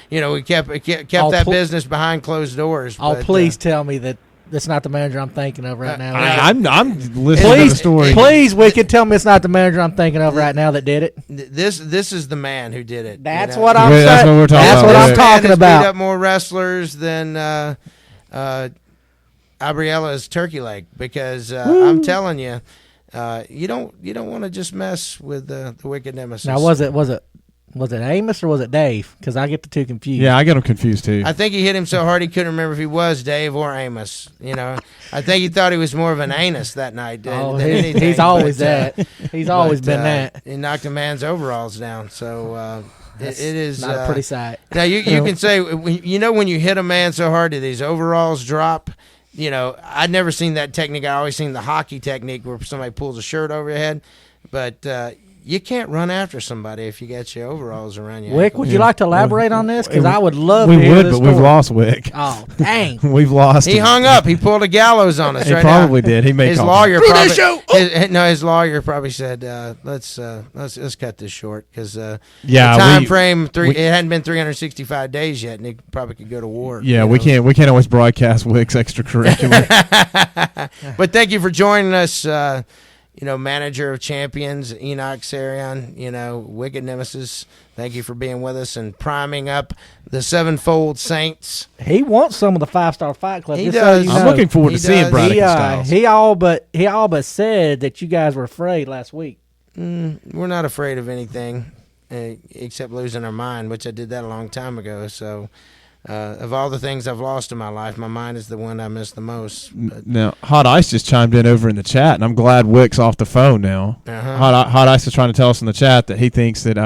We kept that business behind closed doors. Please tell me that that's not the manager I'm thinking of right now. I'm listening to the story. Please, Wicked, tell me it's not the manager I'm thinking of right now that did it. This is the man who did it. That's what I'm saying. That's what we're talking about. That's what I'm talking about. Beat up more wrestlers than Abriella's turkey leg, because I'm telling you, you don't want to just mess with the Wicked Nemesis. Now, was it Amos or was it Dave? Because I get the two confused. Yeah, I get them confused too. I think he hit him so hard he couldn't remember if he was Dave or Amos. I think he thought he was more of an anus that night. Than anything. He's always that. He's always been that. He knocked a man's overalls down. So it is not a pretty sight. Now you can say when you hit a man so hard that his overalls drop. I'd never seen that technique. I always seen the hockey technique where somebody pulls a shirt over your head, but you can't run after somebody if you got your overalls around your Wick, ankles. would you like to elaborate on this? Because I would love we to hear would, this but story. we've lost Wick. Oh, dang. We've lost He him. hung up. He pulled a gallows on us. He right probably now. did. He may his call lawyer me. probably. His lawyer probably said, "Let's cut this short because the time frame it hadn't been 365 days yet, and he probably could go to war." Yeah, we can't always broadcast Wick's extracurricular. But thank you for joining us. Manager of Champions, Enoch Sarion, Wicked Nemesis. Thank you for being with us and priming up the Sevenfold Saints. He wants some of the 5 Star Fight Club. He does. I'm looking forward to seeing Braddock and Styles. He all but said that you guys were afraid last week. We're not afraid of anything except losing our mind, which I did that a long time ago. So of all the things I've lost in my life, my mind is the one I miss the most. Now, Hot Ice just chimed in over in the chat, and I'm glad Wick's off the phone now. Hot Ice is trying to tell us in the chat that he thinks that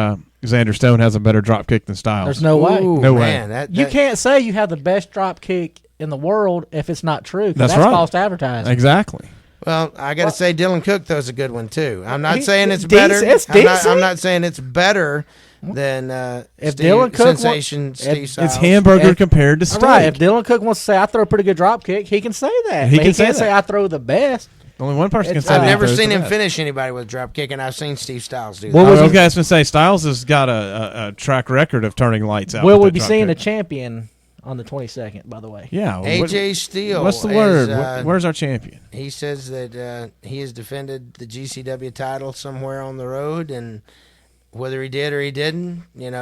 Xander Stone has a better drop kick than Styles. There's no way. No man, way. You can't say you have the best drop kick in the world if it's not true. That's right. False advertising. Exactly. Well, I got to say Dylan Cook throws a good one too. I'm not saying it's decent. better. It's I'm not saying it's better than if Dylan Cook Sensation Steve Styles. It's hamburger compared to steak. Right. If Dylan Cook wants to say I throw a pretty good drop kick, he can say that. He But can can't say say I throw the best. Only one person can say I've that. never He throws seen the him best. finish anybody with a drop kick, and I've seen Steve Styles do that. I was going to say Styles has got a track record of turning lights out. Will with we that be drop seeing kick. a champion on the 22nd, by the way? Yeah. AJ Steele. What's the word? Where's our champion? He says that he has defended the GCW title somewhere on the road, and whether he did or he didn't, he's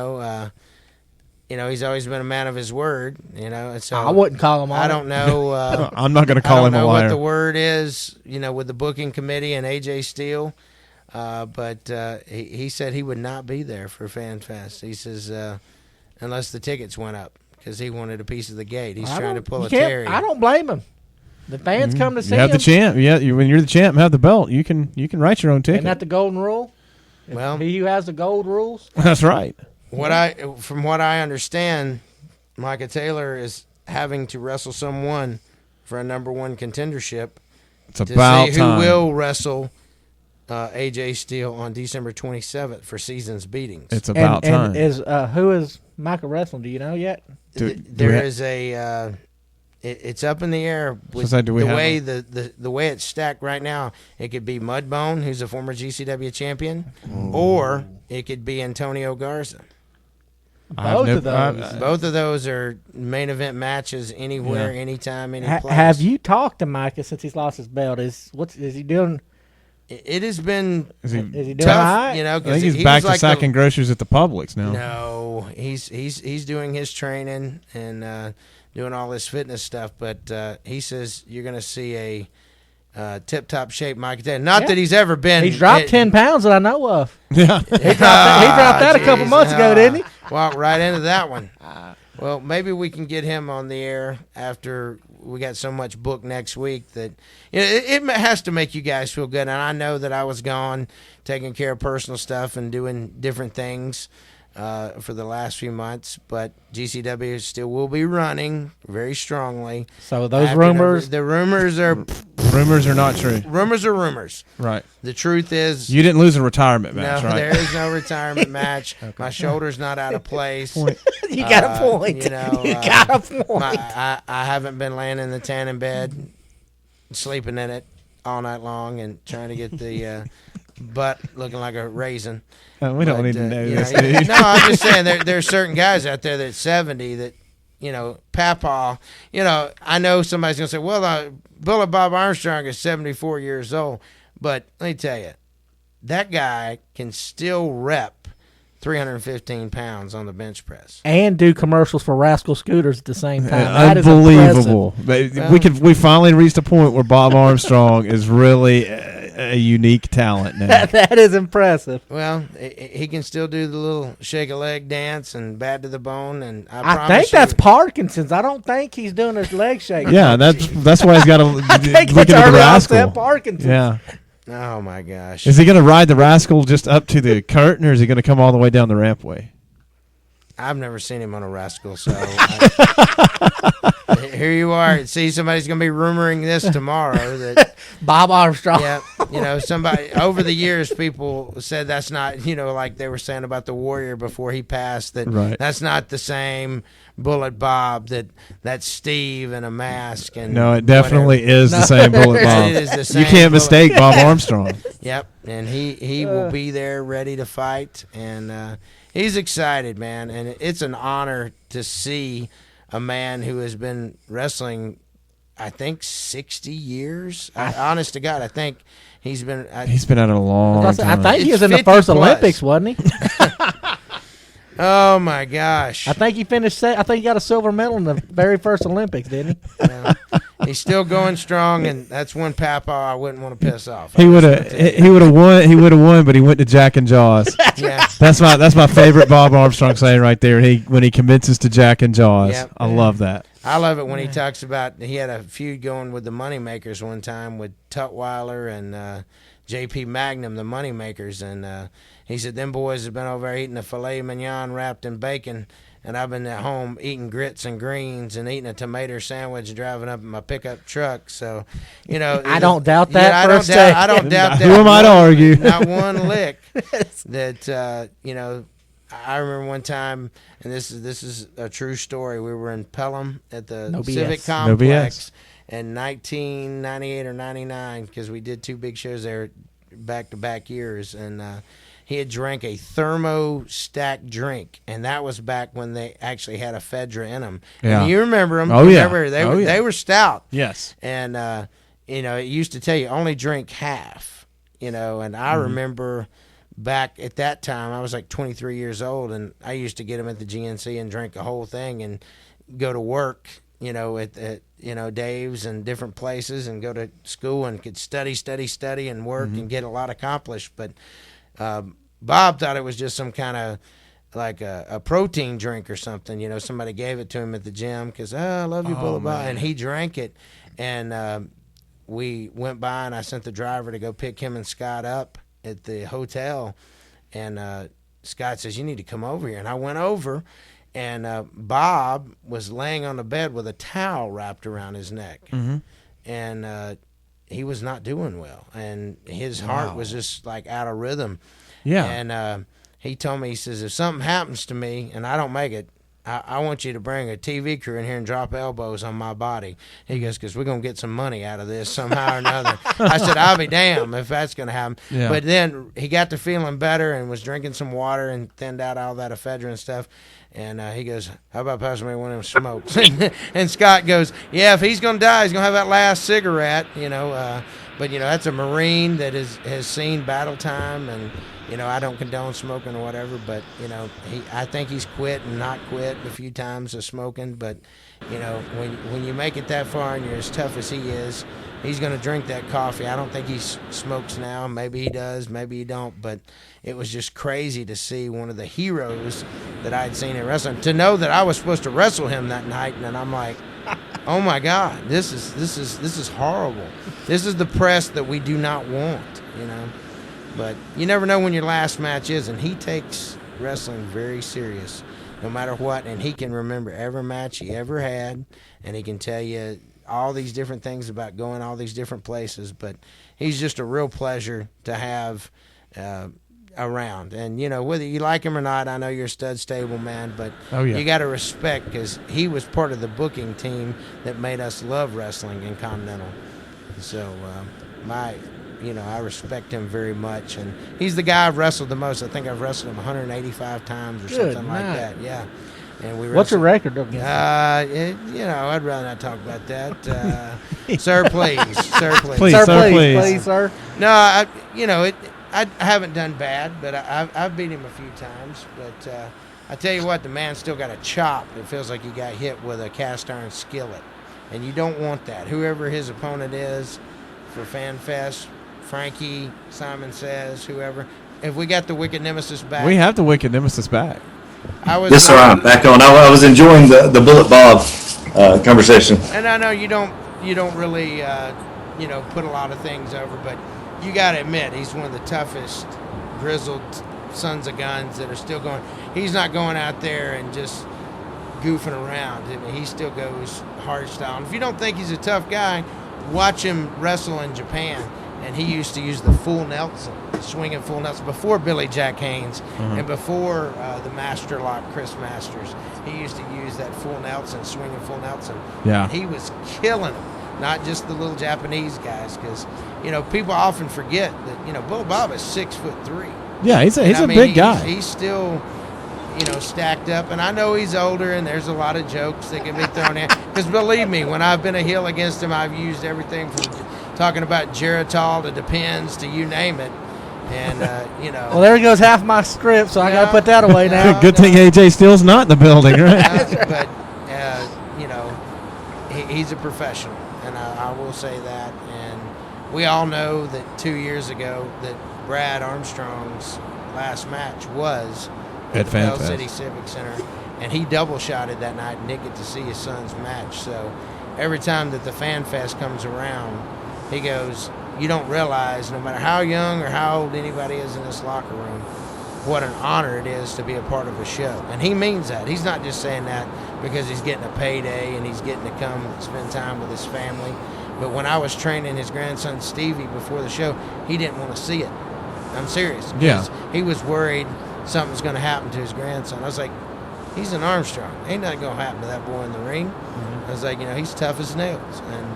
always been a man of his word. And so I wouldn't call him. I don't know. I'm not going to call him a liar. I don't know what the word is. With the booking committee and AJ Steele, but he said he would not be there for Fan Fest. He says unless the tickets went up because he wanted a piece of the gate. He's trying to pull a Terry. I don't blame him. The fans come to see you have him. the champ. Yeah, when you're the champ and have the belt, you can write your own ticket. Isn't that the golden rule? Well, he who has the gold rules. That's right. From what I understand, Micah Taylor is having to wrestle someone for a number one contendership. It's about to see time. Who will wrestle AJ Steele on December 27th for Seasons Beatings. It's about time. And who is Micah wrestling? Do you know yet? There is a. It's up in the air with the way the way it's stacked right now. It could be Mudbone, who's a former GCW champion, or it could be Antonio Garza. Both of those. Both of those are main event matches anywhere, anytime, any place. Have you talked to Micah since he's lost his belt? Is he doing? it has been Is he doing tough, all right? you know. I 'Cause think he's he back was to sacking groceries at the Publix now. No, he's doing his training and doing all this fitness stuff. But he says you're going to see a tip-top shape Mike Tyson. Not that he's ever been. He's dropped 10 pounds that I know of. Yeah. He dropped that a couple months ago, didn't he? Walked right into that one. Well, maybe we can get him on the air after we got so much booked next week that it has to make you guys feel good. And I know that I was gone taking care of personal stuff and doing different things for the last few months, but GCW still will be running very strongly. So those rumors, the rumors are not true. Rumors are rumors. Right. The truth is, you didn't lose a retirement match, no, right? there is no retirement match. Okay. My shoulder's not out of place. You got a point. You know, you got a point. I haven't been laying in the tanning bed, sleeping in it all night long, and trying to get the butt looking like a raisin. We don't need to know this, dude. dude. No, I'm just saying there's certain guys out there that's 70 that, you know, Papa, you know, I know somebody's going to say, well, Bullet Bob Armstrong is 74 years old. But let me tell you, that guy can still rep 315 pounds on the bench press. And do commercials for Rascal Scooters at the same time. That Unbelievable. Is impressive. We finally reached a point where Bob Armstrong is really a unique talent now. That is impressive. Well, he can still do the little shake a leg dance and bad to the bone. And I think that's Parkinson's. I don't think he's doing his leg shake. Yeah, that's why he's got to look it's into the rascal. Parkinson's. Yeah. Oh my gosh! Is he going to ride the rascal just up to the curtain, or is he going to come all the way down the rampway? I've never seen him on a rascal, so here you are. See, somebody's going to be rumoring this tomorrow that Bob Armstrong. Yeah, you know, somebody over the years, people said that's not, you know, like they were saying about the Warrior before he passed, that that's not the same Bullet Bob, that's Steve in a mask. And no, it definitely is the same Bullet Bob. It is the same you can't mistake Bob Armstrong. Yep, and he will be there ready to fight, and he's excited, man, and it's an honor to see a man who has been wrestling, I think, 60 years. Honest to God, I think he's been at it a long time. I think he was in the first Olympics, wasn't he? Oh my gosh! I think he finished. I think he got a silver medal in the very first Olympics, didn't he? Yeah. He's still going strong, and that's one Papa I wouldn't want to piss off. He would have won. He would have won, but he went to Jack and Jaws. Yeah. That's my favorite Bob Armstrong saying right there. When he commences to Jack and Jaws. Yep. I love that. I love it when he talks about he had a feud going with the Moneymakers one time with Tutwiler and J.P. Magnum, the Moneymakers, and he said them boys have been over there eating a filet mignon wrapped in bacon, and I've been at home eating grits and greens and eating a tomato sandwich and driving up in my pickup truck. So, you know, I don't doubt that. I don't doubt that. Who am I to argue? Not one lick. That you know. I remember one time, and this is a true story. We were in Pelham at the Civic Complex in 1998 or 99 because we did two big shows there back-to-back years, and he had drank a thermostack drink, and that was back when they actually had ephedra in them. Yeah. And you remember them? Oh, yeah. They were stout. Yes. And you know, it used to tell you only drink half. You know, and I remember. Back at that time, I was like 23 years old, and I used to get them at the GNC and drink the whole thing and go to work, you know, at you know, Dave's and different places, and go to school and could study and work and get a lot accomplished. But Bob thought it was just some kind of like a protein drink or something. You know, somebody gave it to him at the gym because, I love you, Bullet Bob, and he drank it. And we went by, and I sent the driver to go pick him and Scott up at the hotel, and Scott says, you need to come over here. And I went over, and Bob was laying on the bed with a towel wrapped around his neck, and he was not doing well, and his heart was just like out of rhythm. Yeah. And he told me, he says, if something happens to me and I don't make it, I want you to bring a TV crew in here and drop elbows on my body. He goes, because we're going to get some money out of this somehow or another. I said, I'll be damned if that's going to happen. Yeah. But then he got to feeling better and was drinking some water and thinned out all that ephedra and stuff. And he goes, how about passing me one of them smokes? And Scott goes, yeah, if he's going to die, he's going to have that last cigarette, you know. But that's a Marine that has seen battle time, and I don't condone smoking or whatever, but I think he's quit and not quit a few times of smoking. But when you make it that far and you're as tough as he is, he's going to drink that coffee. I don't think he smokes now. Maybe he does, maybe he don't. But it was just crazy to see one of the heroes that I'd seen in wrestling, to know that I was supposed to wrestle him that night, and then I'm like, oh my God, this is horrible. This is the press that we do not want, But you never know when your last match is, and he takes wrestling very serious, no matter what. And he can remember every match he ever had, and he can tell you all these different things about going all these different places. But he's just a real pleasure to have around. And whether you like him or not, I know you're a stud stable man, but you got to respect, because he was part of the booking team that made us love wrestling in Continental. So I respect him very much, and he's the guy I've wrestled the most. I think I've wrestled him 185 times or something like that. Yeah. And what's your record? I'd rather not talk about that. Sir, please. Sir, please. Please, sir. No, I haven't done bad, but I've beat him a few times. But I tell you what, the man's still got a chop. It feels like he got hit with a cast iron skillet, and you don't want that. Whoever his opponent is for Fan Fest, Frankie, Simon Says, whoever. If we got the Wicked Nemesis back, we have the Wicked Nemesis back. Yes, sir. I'm back on. I was enjoying the Bullet Bob conversation. And I know you don't really put a lot of things over, but you got to admit he's one of the toughest, grizzled sons of guns that are still going. He's not going out there and just goofing around. I mean, he still goes hard style. And if you don't think he's a tough guy, watch him wrestle in Japan. And he used to use the full Nelson, swinging full Nelson, before Billy Jack Haynes and before the Master Lock Chris Masters. He used to use that full Nelson, swinging full Nelson. Yeah. And he was killing them, not just the little Japanese guys, because people often forget that Bullet Bob is 6'3". Yeah, he's a big guy. He's still stacked up, and I know he's older, and there's a lot of jokes that can be thrown in. Because believe me, when I've been a heel against him, I've used everything from talking about Geritol to Depends to you name it, and Well, there goes half my script, so I got to put that away now. Good thing AJ Steele's not in the building, right? But he's a professional, and I will say that. And we all know that 2 years ago that Brad Armstrong's last match was at the Bell City Civic Center, and he double-shotted that night and didn't get to see his son's match. So every time that the Fan Fest comes around, he goes, you don't realize, no matter how young or how old anybody is in this locker room, what an honor it is to be a part of a show. And he means that. He's not just saying that because he's getting a payday and he's getting to come spend time with his family. But when I was training his grandson Stevie before the show, he didn't want to see it. I'm serious. Yeah. He was worried something's going to happen to his grandson. I was like, he's an Armstrong. Ain't nothing going to happen to that boy in the ring. I was like, he's tough as nails. And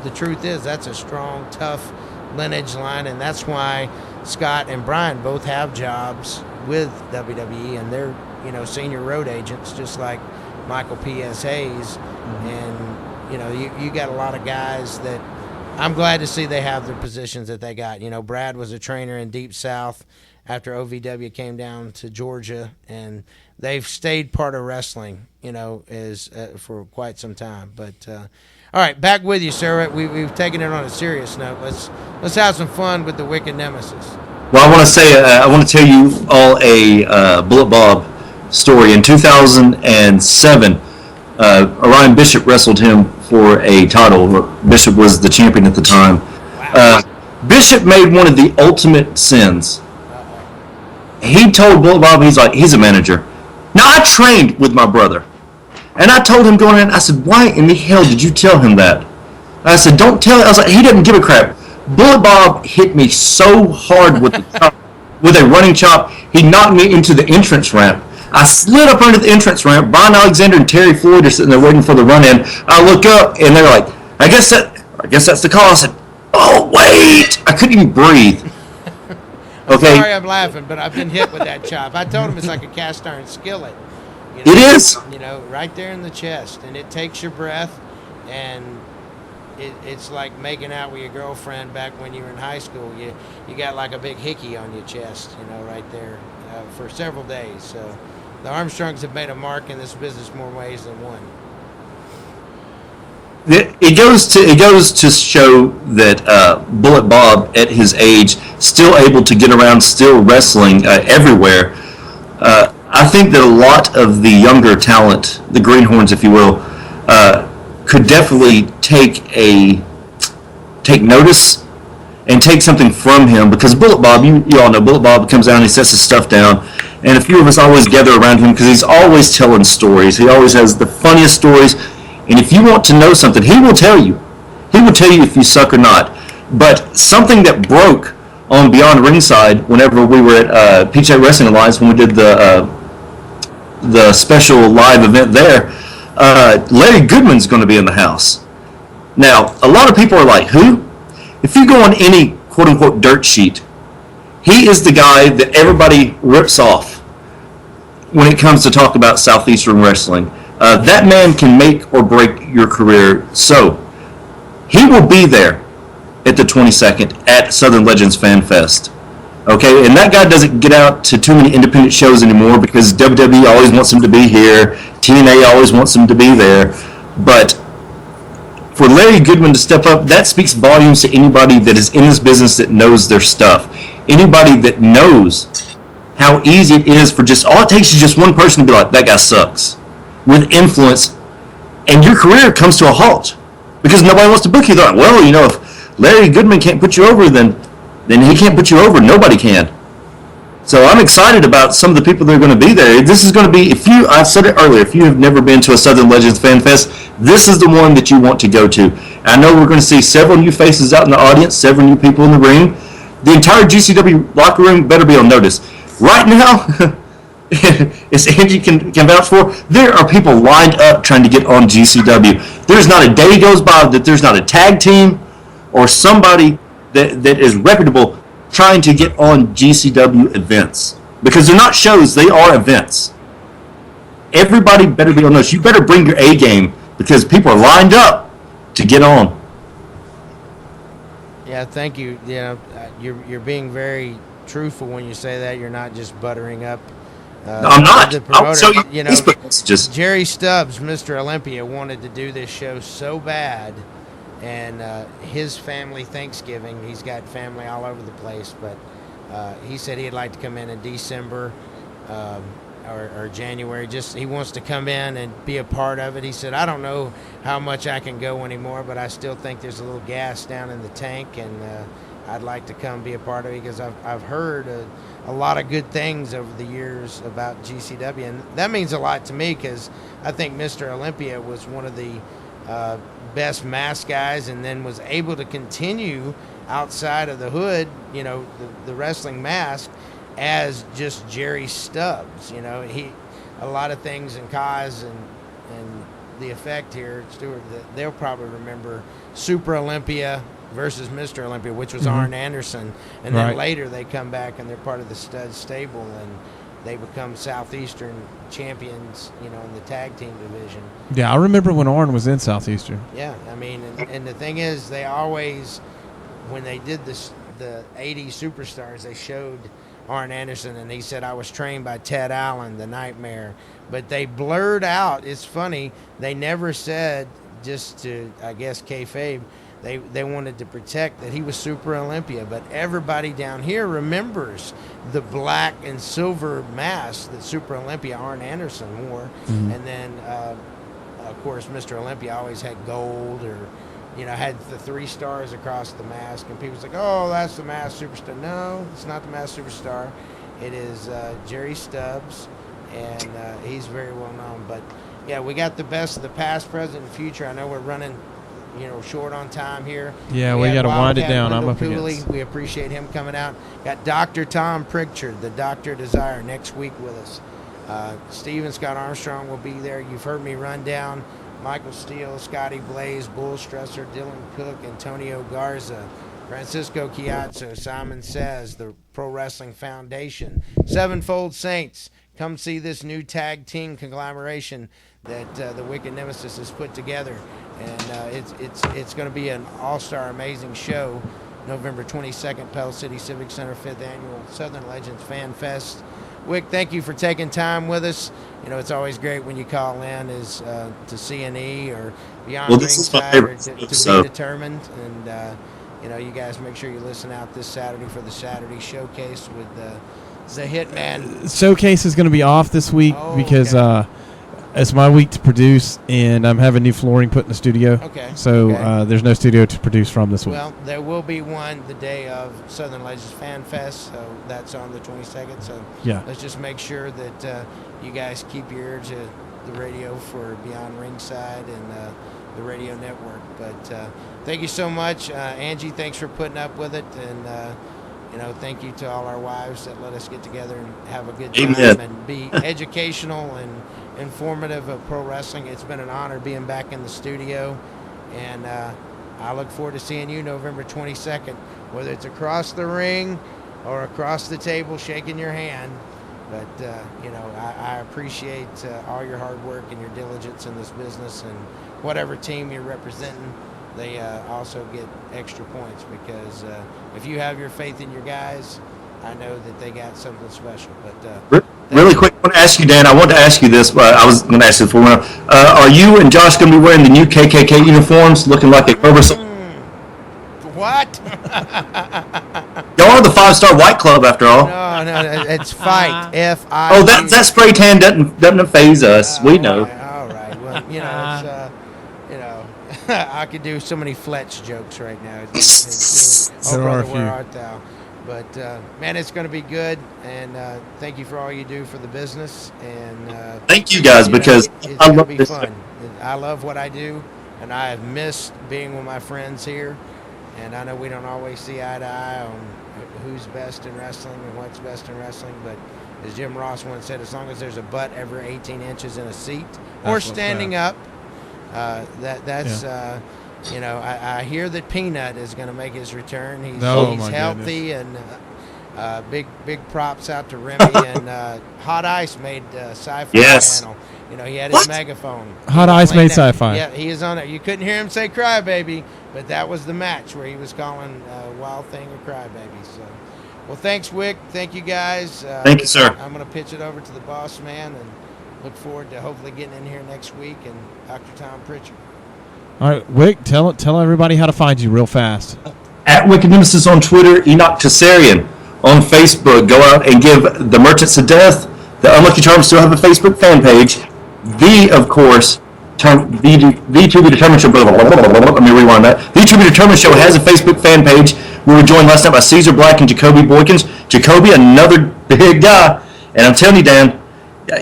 the truth is, that's a strong, tough lineage line, and that's why Scott and Brian both have jobs with WWE, and they're senior road agents, just like Michael P.S. Hayes. And you got a lot of guys that I'm glad to see they have the positions that they got. Brad was a trainer in Deep South after OVW came down to Georgia, and they've stayed part of wrestling, for quite some time. But all right, back with you, sir. We've taken it on a serious note. Let's have some fun with the Wicked Nemesis. Well, I want to say I want to tell you all a Bullet Bob story. In 2007, Orion Bishop wrestled him for a title. Bishop was the champion at the time. Wow. Bishop made one of the ultimate sins. He told Bullet Bob, he's a manager. Now, I trained with my brother. And I told him going in, I said, why in the hell did you tell him that? I said, don't tell him. I was like, he doesn't give a crap. Bullet Bob hit me so hard with a running chop, he knocked me into the entrance ramp. I slid up under the entrance ramp. Brian Alexander and Terry Floyd are sitting there waiting for the run-in. I look up, and they're like, I guess that's the call. I said, oh, wait. I couldn't even breathe. Okay. Sorry I'm laughing, but I've been hit with that chop. I told him it's like a cast iron skillet. It is. Right there in the chest, and it takes your breath. And it's like making out with your girlfriend back when you were in high school. You got like a big hickey on your chest, right there for several days. So the Armstrongs have made a mark in this business more ways than one. It goes to show that Bullet Bob, at his age, still able to get around, still wrestling everywhere. I think that a lot of the younger talent, the greenhorns, if you will, could definitely take notice and take something from him, because Bullet Bob, you all know, Bullet Bob comes down, he sets his stuff down, and a few of us always gather around him because he's always telling stories. He always has the funniest stories. And if you want to know something, he will tell you. He will tell you if you suck or not. But something that broke on Beyond Ringside whenever we were at PJ Wrestling Alliance, when we did the special live event there, Larry Goodman's going to be in the house. Now, a lot of people are like, who? If you go on any quote-unquote dirt sheet, he is the guy that everybody rips off when it comes to talk about Southeastern wrestling. That man can make or break your career. So he will be there at the 22nd at Southern Legends Fan Fest. Okay, and that guy doesn't get out to too many independent shows anymore because WWE always wants him to be here. TNA always wants him to be there. But for Larry Goodman to step up, that speaks volumes to anybody that is in this business that knows their stuff. Anybody that knows how easy it is for all it takes is just one person to be like, that guy sucks, with influence, and your career comes to a halt because nobody wants to book you. They're like, well, if Larry Goodman can't put you over, then he can't put you over. Nobody can. So I'm excited about some of the people that are going to be there. This is going to be, I said it earlier, if you have never been to a Southern Legends Fan Fest, this is the one that you want to go to. I know we're going to see several new faces out in the audience, several new people in the ring. The entire GCW locker room better be on notice. Right now, as Angie can vouch for, there are people lined up trying to get on GCW. There's not a day goes by that there's not a tag team or somebody that is reputable trying to get on GCW events. Because they're not shows, they are events. Everybody better be on those. You better bring your A game because people are lined up to get on. Yeah, thank you. You're being very truthful when you say that. You're not just buttering up. No, I'm not. I'll show you Facebook messages. Jerry Stubbs, Mr. Olympia, wanted to do this show so bad, and his family Thanksgiving, he's got family all over the place, but he said he'd like to come in December or January. He wants to come in and be a part of it. He said, I don't know how much I can go anymore, but I still think there's a little gas down in the tank, and I'd like to come be a part of it because I've heard a lot of good things over the years about GCW, and that means a lot to me because I think Mr. Olympia was one of the best mask guys, and then was able to continue outside of the hood, the wrestling mask, as just Jerry Stubbs. A lot of things in Cosz and the Effect here, Stuart, they'll probably remember Super Olympia versus Mr. Olympia, which was Arn Anderson, and then later they come back and they're part of the Stud stable and they become Southeastern champions, in the tag team division. Yeah, I remember when Arn was in Southeastern. Yeah, I mean, and the thing is, they always, when they did the 80s Superstars, they showed Arn Anderson, and he said, I was trained by Ted Allen, the Nightmare. But they blurred out, it's funny, they never said, just to, I guess, kayfabe, they wanted to protect that he was Super Olympia, but everybody down here remembers the black and silver mask that Super Olympia Arn Anderson wore. And then, of course, Mr. Olympia always had gold or, had the 3 stars across the mask, and people's like, oh, that's the masked superstar. No, it's not the masked superstar. It is Jerry Stubbs, and he's very well known. But, yeah, we got the best of the past, present, and future. I know we're running short on time here. Yeah, we got to wind it down. I'm up against. We appreciate him coming out. Got Dr. Tom Pritchard, the Dr. Desire, next week with us. Steve and Scott Armstrong will be there. You've heard me run down Michael Steele, Scotty Blaze, Bull Stresser, Dylan Cook, Antonio Garza, Francisco Chiazzo, Simon Says, the Pro Wrestling Foundation, Sevenfold Saints, come see this new tag team conglomeration that the Wicked Nemesis has put together. And it's going to be an all-star amazing show. November 22nd, Pell City Civic Center, 5th Annual Southern Legends Fan Fest. Wick, thank you for taking time with us. You know, it's always great when you call in to C&E or Beyond Ringside or to Be Determined. And, you know, you guys make sure you listen out this Saturday for the Saturday Showcase with the Hitman. Showcase is going to be off this week because it's my week to produce, and I'm having new flooring put in the studio. Okay. So there's no studio to produce from this week. Well, there will be one the day of Southern Legends Fan Fest, so that's on the 22nd. So let's just make sure that you guys keep your ear to the radio for Beyond Ringside and the radio network. But thank you so much. Angie, thanks for putting up with it. And, you know, thank you to all our wives that let us get together and have a good time and be educational and informative of pro wrestling. It's been an honor being back in the studio, and I look forward to seeing you November 22nd, whether it's across the ring or across the table shaking your hand. But, you know, I appreciate all your hard work and your diligence in this business, and whatever team you're representing, they also get extra points because if you have your faith in your guys, I know that they got something special. But really quick, I want to ask you, Dan. I wanted to ask you this. I was going to ask you before. Are you and Josh going to be wearing the new KKK uniforms, looking like a Cobra? What? Y'all are the 5-star White Club, after all. No, it's Fight. F-I. Oh, that spray tan doesn't faze us. We know. All right. Well, you know, it's, you know, I could do so many Fletch jokes right now. Oh, brother, where art thou? But, man, it's going to be good, and thank you for all you do for the business. And thank you guys, because it's going to be fun. I love what I do, and I have missed being with my friends here. And I know we don't always see eye to eye on who's best in wrestling and what's best in wrestling, but as Jim Ross once said, as long as there's a butt every 18 inches in a seat or standing up, that's you know, I hear that Peanut is going to make his return. He's healthy, and big props out to Remy. And Hot Ice made Sci-Fi channel. You know, he had his megaphone. Hot Ice made Sci-Fi. Yeah, he is on it. You couldn't hear him say "Cry Baby," but that was the match where he was calling Wild Thing a Cry Baby. So, well, thanks, Wick. Thank you, guys. Thank you, sir. I'm going to pitch it over to the boss man, and look forward to hopefully getting in here next week and Dr. Tom Pritchard. All right, Wick, tell everybody how to find you real fast. At Wicked Nemesis on Twitter, Enoch Tessarian on Facebook. Go out and give the Merchants of Death. The Unlucky Charms still have a Facebook fan page. Of course, the To Be Determined Show. Let me rewind that. The To Be Determined Show has a Facebook fan page. We were joined last night by Caesar Black and Jacoby Boykins. Jacoby, another big guy, and I'm telling you, Dan,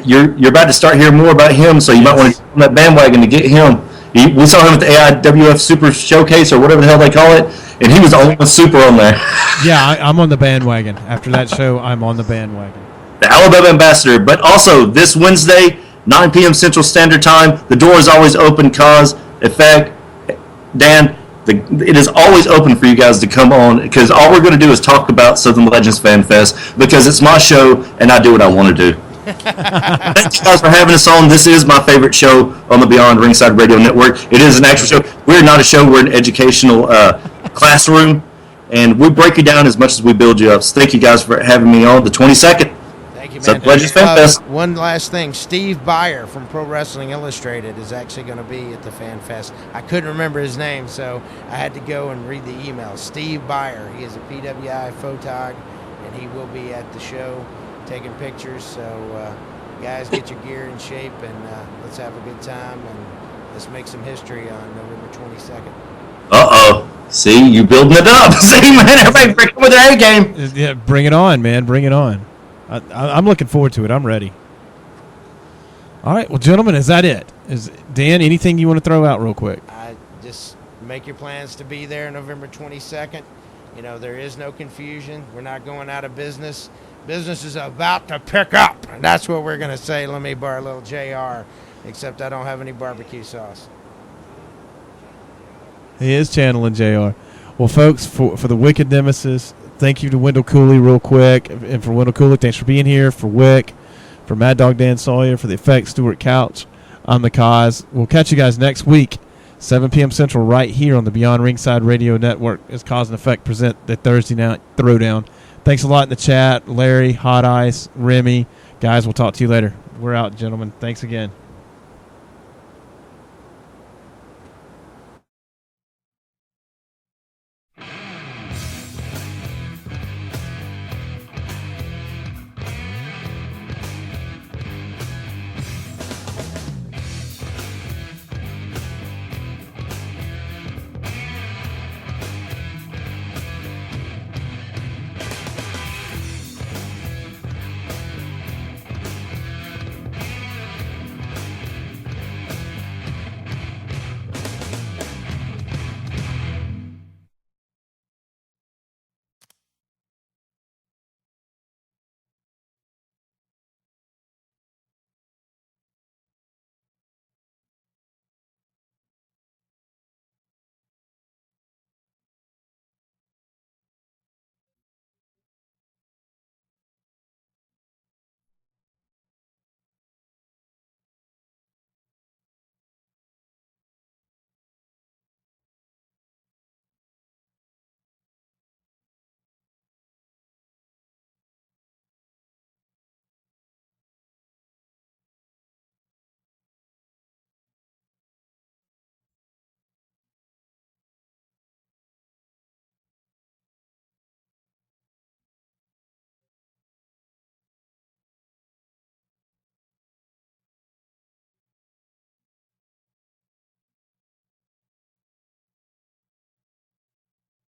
you're about to start hearing more about him. So you might want to get on that bandwagon to get him. We saw him at the AIWF Super Showcase or whatever the hell they call it, and he was the only super on there. Yeah, I'm on the bandwagon. After that show, I'm on the bandwagon. The Alabama Ambassador. But also, this Wednesday, 9 p.m. Central Standard Time, the door is always open, Cosz, Effect, Dan, it is always open for you guys to come on, because all we're going to do is talk about Southern Legends Fan Fest, because it's my show, and I do what I want to do. Thank you guys for having us on. This is my favorite show on the Beyond Ringside Radio Network. It is an actual show. We're not a show. We're an educational classroom, and we break you down as much as we build you up. So thank you guys for having me on the 22nd. Thank you, man. Southern Legends Fan Fest. One last thing. Steve Byer from Pro Wrestling Illustrated is actually going to be at the Fan Fest. I couldn't remember his name, so I had to go and read the email. Steve Byer. He is a PWI photog, and he will be at the show taking pictures. So guys, get your gear in shape, and let's have a good time, and let's make some history on November 22nd. See, you building it up. See, man, everybody break up with their A game. Yeah, bring it on, man. Bring it on. I'm looking forward to it. I'm ready. All right, well, gentlemen, is that it? Dan, anything you want to throw out real quick? Just make your plans to be there November 22nd. You know, there is no confusion. We're not going out of business. Business is about to pick up. And that's what we're going to say. Let me borrow a little JR, except I don't have any barbecue sauce. He is channeling JR. Well, folks, for the Wicked Nemesis, thank you to Wendell Cooley real quick. And for Wendell Cooley, thanks for being here. For Wick, For Mad Dog Dan Sawyer, for the Effect Stuart Couch, I'm the Cosz. We'll catch you guys next week, 7 p.m. Central, right here on the Beyond Ringside Radio Network as Cosz and Effect present the Thursday Night Throwdown. Thanks a lot in the chat. Larry, Hot Ice, Remy. Guys, we'll talk to you later. We're out, gentlemen. Thanks again.